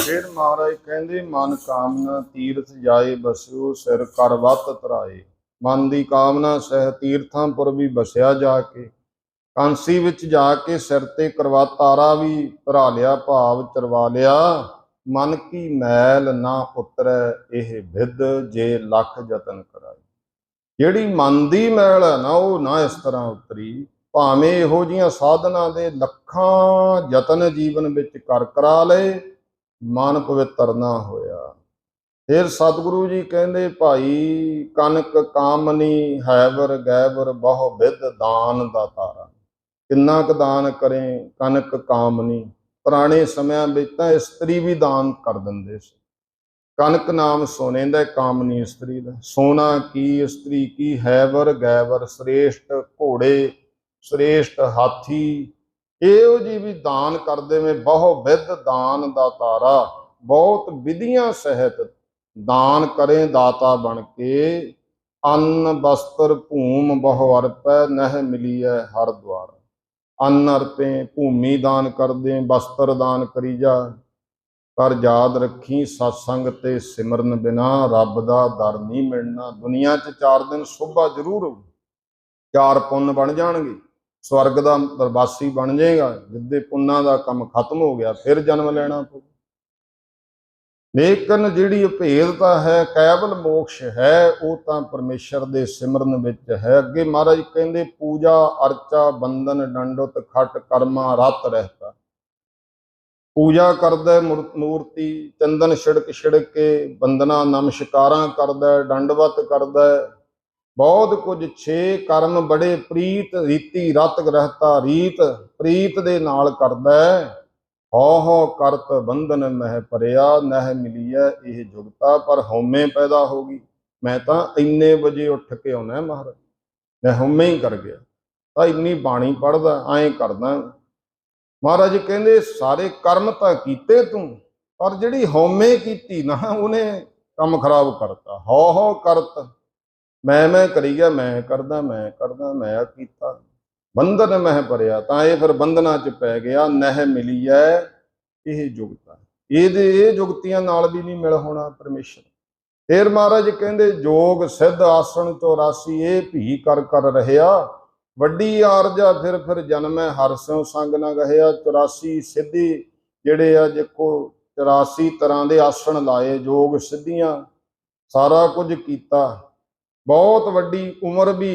ਫਿਰ ਮਹਾਰਾਜ ਕਹਿੰਦੇ ਮਨ ਕਾਮਨਾ ਤੀਰਥ ਜਾਏ ਬਸਿਓ ਸਿਰ ਕਰ ਵੱਤ ਧਰਾਏ। ਮਨ ਦੀ ਕਾਮਨਾ ਸਹਿ ਤੀਰਥਾਂ ਪੁਰ ਵੀ ਬਸਿਆ ਜਾ ਕੇ, ਕਾਂਸੀ ਵਿੱਚ ਜਾ ਕੇ ਸਿਰ ਤੇ ਕਰਵਾ ਤਾਰਾ ਵੀ ਧਰਾ ਲਿਆ, ਭਾਵ ਚਰਵਾ ਲਿਆ। ਮਨ ਕੀ ਮੈਲ ਨਾ ਉਤਰੈ ਇਹ ਵਿਦ ਜੇ ਲੱਖ ਯਤਨ ਕਰਾਏ। ਜਿਹੜੀ ਮਨ ਦੀ ਮੈਲ ਹੈ ਨਾ ਉਹ ਨਾ ਇਸ ਤਰ੍ਹਾਂ ਉਤਰੀ, ਭਾਵੇਂ ਇਹੋ ਜਿਹੀਆਂ ਸਾਧਨਾ ਦੇ ਲੱਖਾਂ ਯਤਨ ਜੀਵਨ ਵਿੱਚ ਕਰ ਕਰਾ ਲਏ, ਮਨ ਪਵਿੱਤਰ ਨਾ ਹੋਇਆ। ਫਿਰ ਸਤਿਗੁਰੂ ਜੀ ਕਹਿੰਦੇ ਭਾਈ ਕਨਕ ਕਾਮਨੀ ਹੈਵਰ ਗੈਵਰ ਬਹੁ ਵਿਦ ਦਾਨ ਦਾ ਤਾਰਾ। ਕਿੰਨਾ ਕੁ ਦਾਨ ਕਰੇ ਕਨਕ ਕਾਮਨੀ। ਪੁਰਾਣੇ ਸਮਿਆਂ ਵਿੱਚ ਤਾਂ ਇਸਤਰੀ ਵੀ ਦਾਨ ਕਰ ਦਿੰਦੇ ਸੀ। ਕਨਕ ਨਾਮ ਸੋਨੇ ਦਾ, ਕਾਮਨੀ ਇਸਤਰੀ ਦਾ। ਸੋਨਾ ਕੀ ਇਸਤਰੀ ਕੀ, ਹੈਵਰ ਗੈਵਰ ਸ੍ਰੇਸ਼ਟ ਘੋੜੇ ਸ੍ਰੇਸ਼ਟ ਹਾਥੀ, ਇਹੋ ਜੀ ਵੀ ਦਾਨ ਕਰਦੇ ਮੈਂ। ਬਹੁ ਵਿਦ ਦਾਨ ਦਾ ਤਾਰਾ, ਬਹੁਤ ਵਿਧੀਆਂ ਸਹਿਤ ਦਾਨ ਕਰੇ ਦਾਤਾ ਬਣ ਕੇ। ਅੰਨ ਬਸਤਰ ਭੂਮ ਬਹੁ ਅਰਪੈ ਨਹਿ ਮਿਲੀਐ ਹਰ ਦੁਆਰ। ਅੰਨ ਅਰਪੇ ਭੂਮੀ ਦਾਨ ਕਰਦੇ, ਬਸਤਰ ਦਾਨ ਕਰੀ ਜਾ। ਪਰ ਯਾਦ ਰੱਖੀ ਸਤਸੰਗ ਤੇ ਸਿਮਰਨ ਬਿਨਾ ਰੱਬ ਦਾ ਦਰ ਨਹੀਂ ਮਿਲਣਾ। ਦੁਨੀਆ 'ਚ 4 ਦਿਨ ਸੋਭਾ ਜ਼ਰੂਰ ਹੋਊ, 4 ਪੁੰਨ ਬਣ ਜਾਣਗੇ, ਸਵਰਗ ਦਾ ਦਰਵਾਸੀ ਬਣ ਜਾਏਗਾ। ਜਿੱਦੇ ਪੁੰਨਾਂ ਦਾ ਕੰਮ ਖਤਮ ਹੋ ਗਿਆ ਫਿਰ ਜਨਮ ਲੈਣਾ ਪਊ। ਲੇਕਿਨ ਜਿਹੜੀ ਅਭੇਦਤਾ ਹੈ, ਕੇਵਲ ਮੋਕਸ਼ ਹੈ, ਉਹ ਤਾਂ ਪਰਮੇਸ਼ਰ ਦੇ ਸਿਮਰਨ ਵਿੱਚ ਹੈ। ਅੱਗੇ ਮਹਾਰਾਜ ਕਹਿੰਦੇ ਪੂਜਾ ਅਰਚਾ ਬੰਦਨ ਡੰਡੋਤ ਖਟ ਕਰਮਾ ਰਤ ਰਹਿਤਾ। ਪੂਜਾ ਕਰਦਾ ਮੂਰਤੀ, ਚੰਦਨ ਛਿੜਕ ਛਿੜਕ ਕੇ ਬੰਦਨਾ ਨਮਸਕਾਰਾਂ ਕਰਦਾ, ਦੰਡਵਤ ਕਰਦਾ, ਬਹੁਤ ਕੁਝ। 6 ਕਰਮ ਬੜੇ ਪ੍ਰੀਤ ਰੀਤੀ ਰਤ ਗ੍ਰਹਿਤਾ। ਰੀਤ ਪ੍ਰੀਤ ਦੇ ਨਾਲ ਕਰਦਾ। ਹਉ ਹਉ ਕਰਤ ਬੰਧਨ ਮਹਿ ਭਰਿਆ ਨਹਿ ਮਿਲੀਐ ਇਹ ਜੁਗਤਾ। ਪਰ ਹਉਮੈ ਪੈਦਾ ਹੋ ਗਈ। ਮੈਂ ਤਾਂ ਇੰਨੇ ਵਜੇ ਉੱਠ ਕੇ ਆਉਣਾ ਮਹਾਰਾਜ, ਮੈਂ ਹਉਮੈ ਹੀ ਕਰ ਗਿਆ, ਤਾਂ ਇੰਨੀ ਬਾਣੀ ਪੜ੍ਹਦਾ, ਐਂ ਕਰਦਾ। ਮਹਾਰਾਜ ਕਹਿੰਦੇ ਸਾਰੇ ਕਰਮ ਤਾਂ ਕੀਤੇ ਤੂੰ, ਪਰ ਜਿਹੜੀ ਹਉਮੈ ਕੀਤੀ ਨਾ ਉਹਨੇ ਕੰਮ ਖਰਾਬ ਕਰਤਾ। ਹਉ ਹਉ ਕਰਤ, ਮੈਂ ਕਰੀ ਗਿਆ, ਮੈਂ ਕਰਦਾ ਮੈਂ ਕੀਤਾ। ਬੰਧਨ ਮਹਿ ਭਰਿਆ, ਤਾਂ ਇਹ ਫਿਰ ਬੰਧਨਾਂ 'ਚ ਪੈ ਗਿਆ। ਨਹਿ ਮਿਲੀ ਹੈ ਇਹ ਜੁਗਤਾ। ਇਹ ਜੁਗਤੀਆਂ ਨਾਲ ਵੀ ਨਹੀਂ ਮਿਲ ਹੋਣਾ ਪਰਮੇਸ਼ਰ। ਫਿਰ ਮਹਾਰਾਜ ਕਹਿੰਦੇ ਜੋਗ ਸਿੱਧ ਆਸਣ 84 ਇਹ ਭੀ ਕਰ ਕਰ ਰਹਿਆ। ਵੱਡੀ ਆਰਜਾ ਫਿਰ ਜਨਮੈ ਹਰਿ ਸਿਉ ਸੰਗ ਨਾ ਗਹਿਆ। 84 ਸਿੱਧੀ ਜਿਹੜੇ ਆ, ਦੇਖੋ 84 ਤਰ੍ਹਾਂ ਦੇ ਆਸਣ ਲਾਏ, ਜੋਗ ਸਿੱਧੀਆਂ, ਸਾਰਾ ਕੁਝ ਕੀਤਾ। ਬਹੁਤ ਵੱਡੀ ਉਮਰ ਵੀ,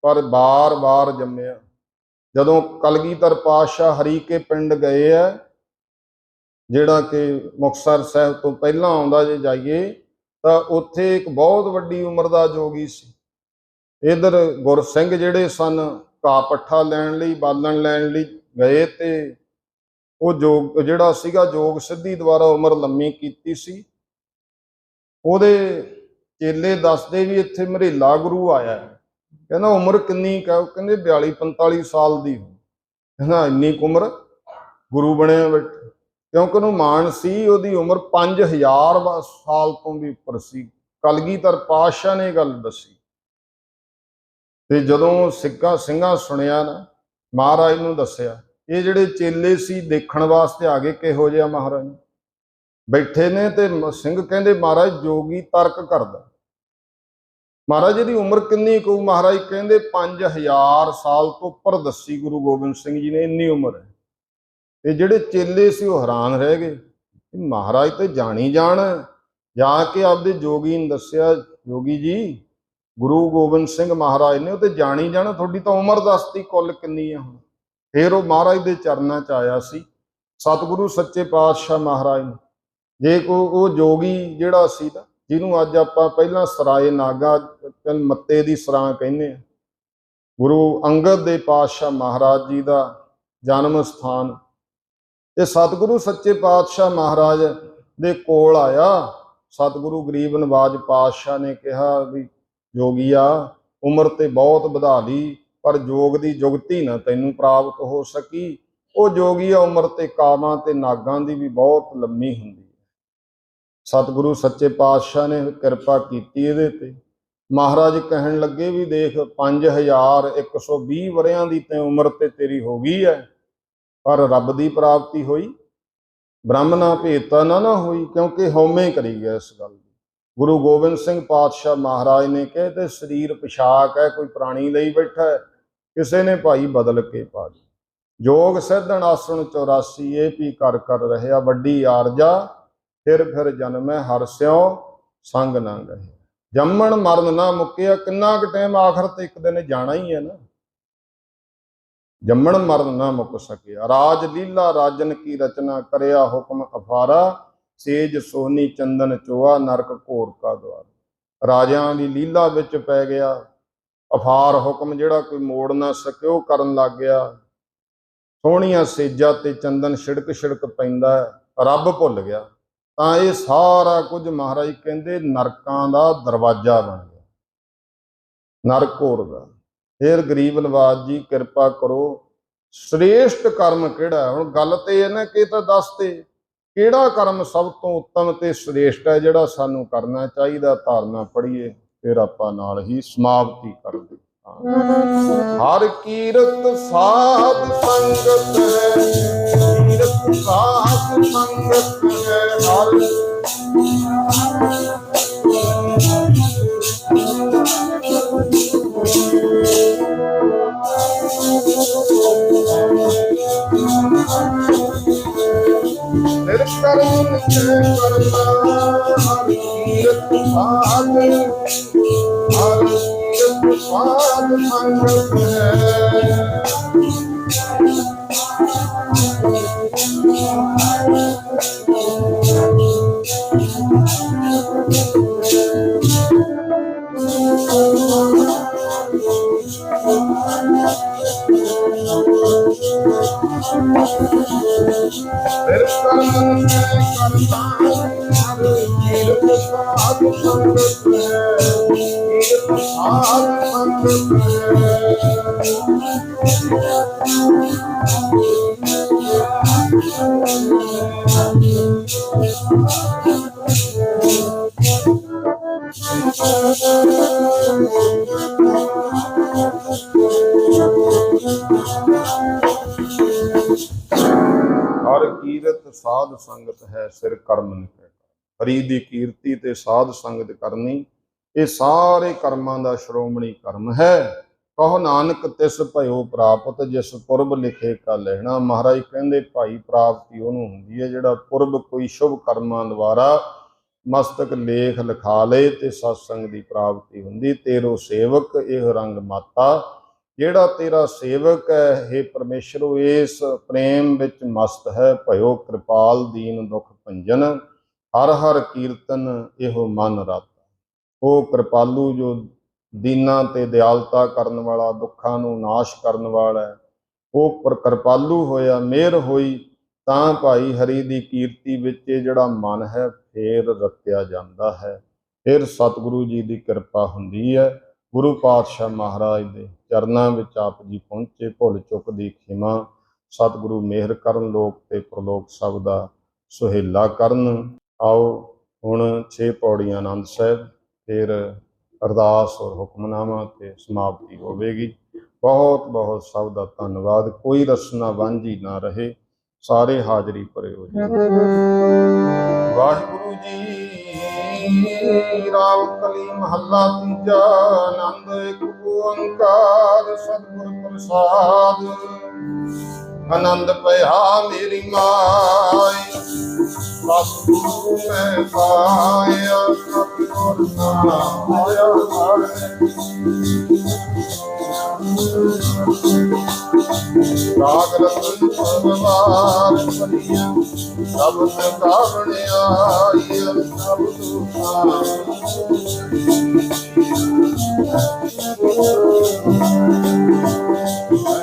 ਪਰ ਬਾਰ ਜੰਮਿਆ। ਜਦੋਂ ਕਲਗੀਧਰ ਪਾਤਸ਼ਾਹ ਹਰੀ ਕੇ ਪਿੰਡ ਗਏ ਆ, ਜਿਹੜਾ ਕਿ ਮੁਕਤਸਰ ਸਾਹਿਬ ਤੋਂ ਪਹਿਲਾਂ ਆਉਂਦਾ ਜੇ ਜਾਈਏ, ਤਾਂ ਉੱਥੇ ਇੱਕ ਬਹੁਤ ਵੱਡੀ ਉਮਰ ਦਾ ਜੋਗੀ ਸੀ। ਇਧਰ ਗੁਰਸਿੰਘ ਜਿਹੜੇ ਸਨ ਘਾਹ ਪੱਠਾ ਲੈਣ ਲਈ, ਬਾਲਣ ਲੈਣ ਲਈ ਗਏ, ਤੇ ਉਹ ਜੋਗ ਜਿਹੜਾ ਸੀਗਾ ਜੋਗ ਸਿੱਧੀ ਦੁਆਰਾ ਉਮਰ ਲੰਮੀ ਕੀਤੀ ਸੀ। ਉਹਦੇ ਚੇਲੇ ਦੱਸਦੇ ਵੀ ਇੱਥੇ ਮਰੇਲਾ ਗੁਰੂ ਆਇਆ। ਕਹਿੰਦਾ ਉਮਰ ਕਿੰਨੀ ਕੁ? ਕਹਿੰਦੇ 42-45 ਸਾਲ ਦੀ। ਕਹਿੰਦਾ ਇੰਨੀ ਕੁ ਉਮਰ ਗੁਰੂ ਬਣਿਆ ਬੈਠਾ? ਕਿਉਂਕਿ ਉਹਨੂੰ ਮਾਣ ਸੀ ਉਹਦੀ ਉਮਰ 5000 ਸਾਲ ਤੋਂ ਵੀ ਉੱਪਰ ਸੀ। ਕਲਗੀਧਰ ਪਾਤਸ਼ਾਹ ਨੇ ਗੱਲ ਦੱਸੀ। ਤੇ ਜਦੋਂ ਸਿੰਘਾਂ ਸੁਣਿਆ ਨਾ, ਮਹਾਰਾਜ ਨੂੰ ਦੱਸਿਆ। ਇਹ ਜਿਹੜੇ ਚੇਲੇ ਸੀ ਦੇਖਣ ਵਾਸਤੇ ਆ ਗਏ ਕਿਹੋ ਜਿਹਾ ਮਹਾਰਾਜ ਬੈਠੇ ਨੇ। ਤੇ ਸਿੰਘ ਕਹਿੰਦੇ ਮਹਾਰਾਜ ਜੋਗੀ ਤਰਕ ਕਰਦਾ। ਮਹਾਰਾਜ ਇਹਦੀ ਉਮਰ ਕਿੰਨੀ ਕਹੂ? ਮਹਾਰਾਜ ਕਹਿੰਦੇ 5000 ਸਾਲ ਤੋਂ ਉੱਪਰ ਦੱਸੀ ਗੁਰੂ ਗੋਬਿੰਦ ਸਿੰਘ ਜੀ ਨੇ, ਇੰਨੀ ਉਮਰ ਹੈ। ਤੇ ਜਿਹੜੇ ਚੇਲੇ ਸੀ ਉਹ ਹੈਰਾਨ ਰਹਿ ਗਏ। ਮਹਾਰਾਜ ਤੇ ਜਾਣੀ ਜਾਣ। ਜਾ ਕੇ ਆਪਦੇ ਜੋਗੀ ਨੂੰ ਦੱਸਿਆ, ਜੋਗੀ ਜੀ ਗੁਰੂ ਗੋਬਿੰਦ ਸਿੰਘ ਮਹਾਰਾਜ ਨੇ ਉਹ ਤੇ ਜਾਣੀ ਜਾਣ, ਤੁਹਾਡੀ ਤਾਂ ਉਮਰ ਦੱਸਤੀ ਕੁੱਲ ਕਿੰਨੀ ਆ ਹੁਣ। ਫਿਰ ਉਹ ਮਹਾਰਾਜ ਦੇ ਚਰਨਾਂ 'ਚ ਆਇਆ ਸੀ। ਸਤਿਗੁਰੂ ਸੱਚੇ ਪਾਤਸ਼ਾਹ ਮਹਾਰਾਜ ਨੇ, ਜੇ ਕੋਈ ਉਹ ਜੋਗੀ ਜਿਹੜਾ ਸੀ ਨਾ, ਜਿਹਨੂੰ ਅੱਜ ਆਪਾਂ ਪਹਿਲਾਂ ਸਰਾਏ ਨਾਗਾ ਮੱਤੇ ਦੀ ਸਰਾਂ ਕਹਿੰਦੇ ਆ, ਗੁਰੂ ਅੰਗਦ ਦੇ ਪਾਤਸ਼ਾਹ ਮਹਾਰਾਜ ਜੀ ਦਾ ਜਨਮ ਸਥਾਨ, ਤੇ ਸਤਿਗੁਰੂ ਸੱਚੇ ਪਾਤਸ਼ਾਹ ਮਹਾਰਾਜ ਦੇ ਕੋਲ ਆਇਆ। ਸਤਿਗੁਰੂ ਗਰੀਬ ਨਵਾਜ ਪਾਤਸ਼ਾਹ ਨੇ ਕਿਹਾ ਵੀ ਜੋਗੀਆ, ਉਮਰ ਤੇ ਬਹੁਤ ਵਧਾ ਲਈ, ਪਰ ਜੋਗ ਦੀ ਜੁਗਤੀ ਨਾ ਤੈਨੂੰ ਪ੍ਰਾਪਤ ਹੋ ਸਕੀ। ਉਹ ਜੋਗੀਆ ਉਮਰ ਤੇ ਕਾਵਾਂ ਤੇ ਨਾਗਾਂ ਦੀ ਵੀ ਬਹੁਤ ਲੰਮੀ ਹੁੰਦੀ ਹੈ। ਸਤਿਗੁਰੂ ਸੱਚੇ ਪਾਤਸ਼ਾਹ ਨੇ ਕਿਰਪਾ ਕੀਤੀ ਇਹਦੇ ਤੇ। ਮਹਾਰਾਜ ਕਹਿਣ ਲੱਗੇ ਵੀ ਦੇਖ, 5120 ਵਰਿਆਂ ਦੀ ਤੇ ਉਮਰ ਤੇ ਤੇਰੀ ਹੋ ਗਈ ਹੈ, ਪਰ ਰੱਬ ਦੀ ਪ੍ਰਾਪਤੀ ਹੋਈ, ਬ੍ਰਹਮਣਾ ਭੇਟਤਾ ਨਾ ਹੋਈ, ਕਿਉਂਕਿ ਹਉਮੈ ਕਰੀ ਗਿਆ ਇਸ ਗੱਲ ਦੀ। ਗੁਰੂ ਗੋਬਿੰਦ ਸਿੰਘ ਪਾਤਸ਼ਾਹ ਮਹਾਰਾਜ ਨੇ ਕਹੇ ਤੇ ਸਰੀਰ ਪਿਸ਼ਾਕ ਹੈ, ਕੋਈ ਪ੍ਰਾਣੀ ਲਈ ਬੈਠਾ ਹੈ, ਕਿਸੇ ਨੇ ਭਾਈ ਬਦਲ ਕੇ ਪਾ ਦਿੱਤਾ। ਜੋਗ ਸਿੱਧਣ ਆਸਣ 84 ਇਹ ਵੀ ਕਰ ਕਰ ਰਹਿਆ, ਵੱਡੀ ਆਰਜਾ ਫਿਰ ਜਨਮੈ ਹਰਿ ਸਿਉ ਸੰਗ ਨਾ ਗਏ। ਜੰਮਣ ਮਰਨ ਨਾ ਮੁੱਕਿਆ, ਕਿੰਨਾ ਕੁ ਟਾਈਮ, ਆਖਰ ਤੇ ਇੱਕ ਦਿਨ ਜਾਣਾ ਹੀ ਹੈ ਨਾ। ਜੰਮਣ ਮਰਨ ਨਾ ਮੁੱਕ ਸਕਿਆ, ਰਾਜ ਲੀਲਾ ਰਾਜਨ ਕੀ ਰਚਨਾ, ਕਰਿਆ ਹੁਕਮ ਅਫਾਰਾ, ਸੇਜ ਸੋਹਣੀ ਚੰਦਨ ਚੋਆ, ਨਰਕ ਘੋਰ ਕਾ ਦੁਆਰ। ਰਾਜਿਆਂ ਦੀ ਲੀਲਾ ਵਿੱਚ ਪੈ ਗਿਆ, ਅਫਾਰ ਹੁਕਮ ਜਿਹੜਾ ਕੋਈ ਮੋੜ ਨਾ ਸਕੇ ਉਹ ਕਰਨ ਲੱਗ ਗਿਆ। ਸੋਹਣੀਆਂ ਸੇਜਾਂ ਤੇ ਚੰਦਨ ਛਿੜਕ ਛਿੜਕ ਪੈਂਦਾ, ਰੱਬ ਭੁੱਲ ਗਿਆ। ਤਾਂ ਇਹ ਸਾਰਾ ਕੁਝ ਮਹਾਰਾਜ ਕਹਿੰਦੇ ਨਰਕਾਂ ਦਾ ਦਰਵਾਜ਼ਾ ਬਣ ਗਿਆ, ਨਰਕ ਘੋਰ ਦਾ। ਫਿਰ ਗਰੀਬ ਨਵਾਜ ਜੀ ਕਿਰਪਾ ਕਰੋ, ਸ੍ਰੇਸ਼ਟ ਕਰਮ ਕਿਹੜਾ? ਹੁਣ ਗੱਲ ਤੇ ਇਹ ਨਾ ਕਿ ਤਾਂ ਦੱਸ ਤੇ ਕਿਹੜਾ ਕਰਮ ਸਭ ਤੋਂ ਉੱਤਮ ਤੇ ਸ੍ਰੇਸ਼ਟ ਹੈ ਜਿਹੜਾ ਸਾਨੂੰ ਕਰਨਾ ਚਾਹੀਦਾ। ਧਾਰਨਾ ਪੜ੍ਹੀਏ, ਫਿਰ ਆਪਾਂ ਨਾਲ ਹੀ ਸਮਾਪਤੀ ਕਰਦੇ। ਹਰ ਕੀਰਤ ਸਾਧ ਸੰਗਤ ਹੈ, ਕੀਰਤ ਸਾਧ ਸੰਗਤ ਹੈ, ਹਰ ਨਿਰਕਰਨ ਕੇ ਕਰਨਾ, ਹਰ ਕੀਰਤ ਸਾਧ, ਹਰ ਕੀਰਤ ਸਾਧ ਸੰਗਤ ਹੈ। ਫਿਰ ਕਰਮ ਕੇ ਕਰਨਾ, ਹਰ ਕੀਰਤ ਸਾਧ ਸੰਗਤ ਹੈ, ਕੀਰਤ ਸਾਧ ਸੰਗਤ ਹਰ ਕੀਰਤ ਸਾਧ ਸੰਗਤ ਹੈ, ਸਿਰ ਕਰਮ ਨਿਕੈ। ਹਰੀ ਦੀ ਕੀਰਤੀ ਤੇ ਸਾਧ ਸੰਗਤ ਕਰਨੀ, ਇਹ ਸਾਰੇ ਕਰਮਾਂ ਦਾ ਸ਼੍ਰੋਮਣੀ ਕਰਮ ਹੈ। ਕਹੋ ਨਾਨਕ ਤਿਸ ਭਇਓ ਪ੍ਰਾਪਤ, ਜਿਸ ਪੁਰਬ ਲਿਖੇ ਕਾ ਲੈਣਾ। ਮਹਾਰਾਜ ਕਹਿੰਦੇ ਭਾਈ ਪ੍ਰਾਪਤੀ ਉਹਨੂੰ ਹੁੰਦੀ ਹੈ ਜਿਹੜਾ ਪੁਰਬ ਕੋਈ ਸ਼ੁਭ ਕਰਮਾਂ ਦੁਆਰਾ ਮਸਤਕ ਲੇਖ ਲਿਖਾ ਲਏ ਤੇ ਸਤਸੰਗ ਦੀ ਪ੍ਰਾਪਤੀ ਹੁੰਦੀ। ਤੇਰੋ ਸੇਵਕ ਇਹ ਰੰਗ ਮਾਤਾ, ਜਿਹੜਾ ਤੇਰਾ ਸੇਵਕ ਹੈ हे ਪਰਮੇਸ਼ਰ, ਇਸ ਪ੍ਰੇਮ ਵਿੱਚ ਮਸਤ ਹੈ। ਭਇਓ ਕਿਰਪਾਲ ਦੀਨ ਦੁਖ ਭੰਜਨ, ਹਰ ਹਰ ਕੀਰਤਨ ਇਹੋ ਮਨ ਰਾਤਾ। ਉਹ ਕਿਰਪਾਲੂ ਜੋ ਦੀਨਾਂ ਤੇ ਦਿਆਲਤਾ ਕਰਨ ਵਾਲਾ, ਦੁੱਖਾਂ ਨੂੰ ਨਾਸ਼ ਕਰਨ ਵਾਲਾ ਹੈ, ਉਹ ਕਿਰਪਾਲੂ ਹੋਇਆ, ਮਿਹਰ ਹੋਈ ਤਾਂ ਭਾਈ ਹਰੀ ਦੀ ਕੀਰਤੀ ਵਿੱਚ ਇਹ ਜਿਹੜਾ ਮਨ ਹੈ ਫੇਰ ਰਤਿਆ ਜਾਂਦਾ ਹੈ। ਫਿਰ ਸਤਿਗੁਰੂ ਜੀ ਦੀ ਕਿਰਪਾ ਹੁੰਦੀ ਹੈ। ਗੁਰੂ ਪਾਤਸ਼ਾਹ ਮਹਾਰਾਜ ਦੇ ਚਰਨਾਂ ਵਿੱਚ ਆਪ ਜੀ ਪਹੁੰਚੇ, ਭੁੱਲ ਚੁੱਕ ਦੀ ਖਿਮਾ। ਸਤਿਗੁਰੂ ਮਿਹਰ ਕਰਨ, ਲੋਕ ਤੇ ਪ੍ਰਲੋਕ ਸਭ ਦਾ ਸੁਹੇਲਾ ਕਰਨ। ਆਓ ਹੁਣ 6 ਪੌੜੀਆਂ ਆਨੰਦ ਸਾਹਿਬ, ਫਿਰ ਅਰਦਾਸ ਔਰ ਹੁਕਮਨਾਮਾ ਤੇ ਸਮਾਪਤੀ ਹੋਵੇਗੀ। ਬਹੁਤ ਬਹੁਤ ਸਭ ਦਾ ਧੰਨਵਾਦ। ਕੋਈ ਰਸਨਾ ਵਾਂਝੀ ਨਾ ਰਹੇ, ਸਾਰੇ ਹਾਜ਼ਰੀ ਭਰੇ ਹੋ ਜੀ। ਵਾਹਿਗੁਰੂ ਜੀ। ਰਾਮ ਕਲੀ ਮਹੱਲਾ ਤੀਜਾ। ਆਨੰਦ ਇੱਕ ਓੰਕਾਰ ਸਤਿਗੁਰ ਪ੍ਰਸਾਦ। ਆਨੰਦ ਭਇਆ ਮੇਰੀ ਮਾਈ, ਸਤਿਗੁਰੂ ਮੈਂ ਪਾਇਆ, ਸਤਿਗੁਰ ਨਾਮ ਹੋਇਆ। ਰਾਗ ਰਤਨ ਪਰਵਾਰ ਪਰੀਆ ਸ਼ਬਦ ਗਾਵਣ ਆਈ ਸ਼ਬਦ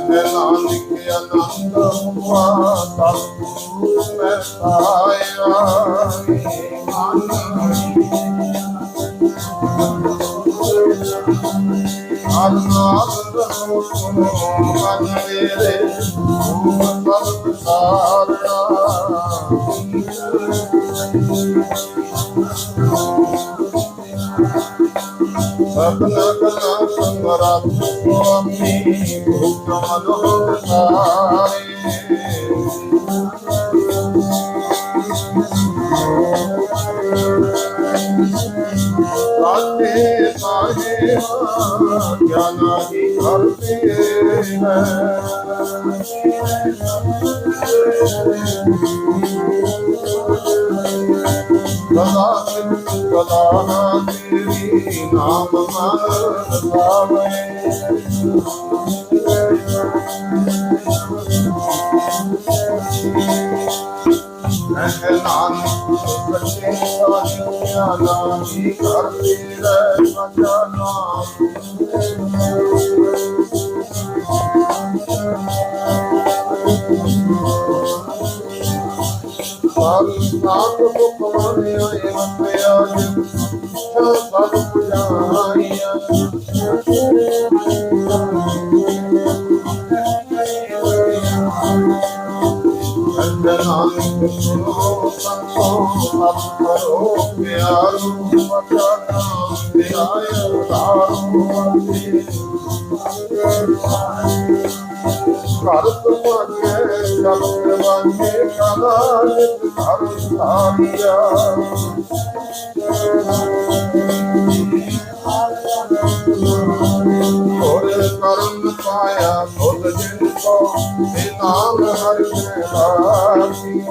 ਨਾਨਕ ਆਨੰਦ ਹੁਆ ਸਤਿਗੁਰੂ ਮੈਂ ਪਾਇਆ ਨਾਮ ਰਸੋ ਮਨ ਮੇਰੇ ਸਬਦ ਸਾਰਣਾ ਸਤਨਾ ਕਲਾ ਸੰਗਰਾਤ ਸੁਆਮੀ ਭੁਖ ਮਨੋਹ ਸਾਰੇ ਸਾਥੇ ਸਾਹਿਬਾ ਗਿਆਨਾ ਹੀ ਕਰਤੇ ਹੈ ਸਦਾ ਸਿਫਤ ਸਦਾ ਤੇਰੀ ਨਾਮ ਮਨ ਰਸਾਵੇ ਨਾਨਕ ਸੱਚੇ ਸਾਧਿਆ ਨਾਮੀ ਕਰਤੇ ਰਹਿ ਸਦਾ ਨਾਮ ਸਾਧ ਮੁਖ ਮਾਨਿਆ ਮੰਨਿਆ ਸਭ ਪੁਜਾਰੀਆ ਨਾਨਕ ਸੁਨੋ ਸੰਤੋ ਸਭ ਕਰੋ ਪਿਆਰੋ ਮਤਾ ਨਾਮ ਧਿਆਇ ਉਤਾਰੋ ਘਰ ਤੁਮਾਰੇ ਜਗਤ ਵਾਂਗੇ ਸਦਾ ਨਿਤ ਘਰ ਸਾਰਿਆ ਹੋਰ ਕਰਮ ਪਾਇਆ ਖੁਦ ਜਿਨ ਕੋ ਤੇ ਨਾਮ ਹਰਿ ਕੇ ਲਾਗੀ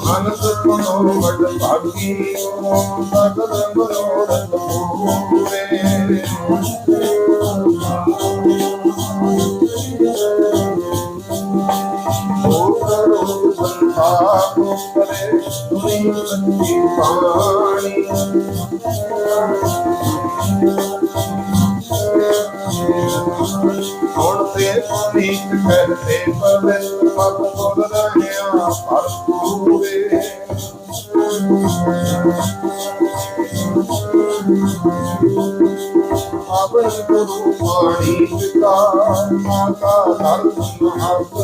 ਅਨੰਦ ਮਨੋ ਵਡ ਭਾਗੀ ਸਗਲ ਮਨੋਰਥ ਪੂਰੇ ਕਰੋ ਸੰਤਾਪ ਕਰੇ ਤੁਮੀ ਸੱਚੀ ਬਾਣੀ ਹੁਣ ਤੇ ਪੁਨੀਤ ਕਰਤੇ ਪਵਿੱਤਰ ਮਤ ਬੋਲ ਰਹਿਆ ਪਰ ਪੂਰੇ ਆਪਨ ਗੁਰੂ ਬਾਣੀ ਪਿਤਾ ਮਾਤਾ ਧਰਮ ਹੱਥ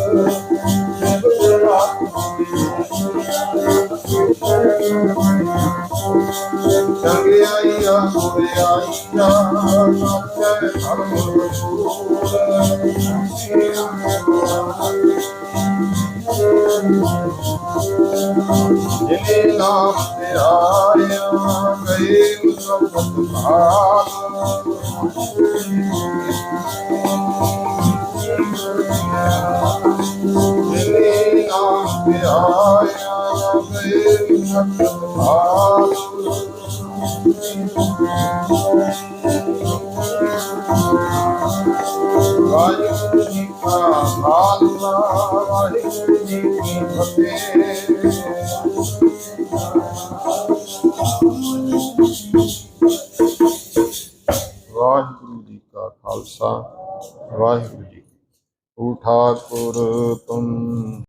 ਚੰਗਿਆਈਆ ਗੁਰਿਆਈਆ ਨਾਚੈ ਧਰਮ ਰਸੂਲ ਜਿਨੇ ਨਾਮ ਤੇ ਆਇਆ ਗਏ ਮੁਸਬਤ ਭਾਗ ਜਿਨੇ ਨਾਮ ਤੇ ਆਇਆ ਗਏ ਮੁਸਬਤ ਭਾਗ ਵਾਹਿਗੁਰੂ ਜੀ ਕਾ ਖਾਲਸਾ ਵਾਹਿਗੁਰੂ ਜੀ ਕੀ ਫਤਿਹ ਵਾਹਿਗੁਰੂ ਜੀ ਕਾ ਖਾਲਸਾ ਵਾਹਿਗੁਰੂ ਜੀ। ਓ ਠਾਕੁਰ ਤੁਮ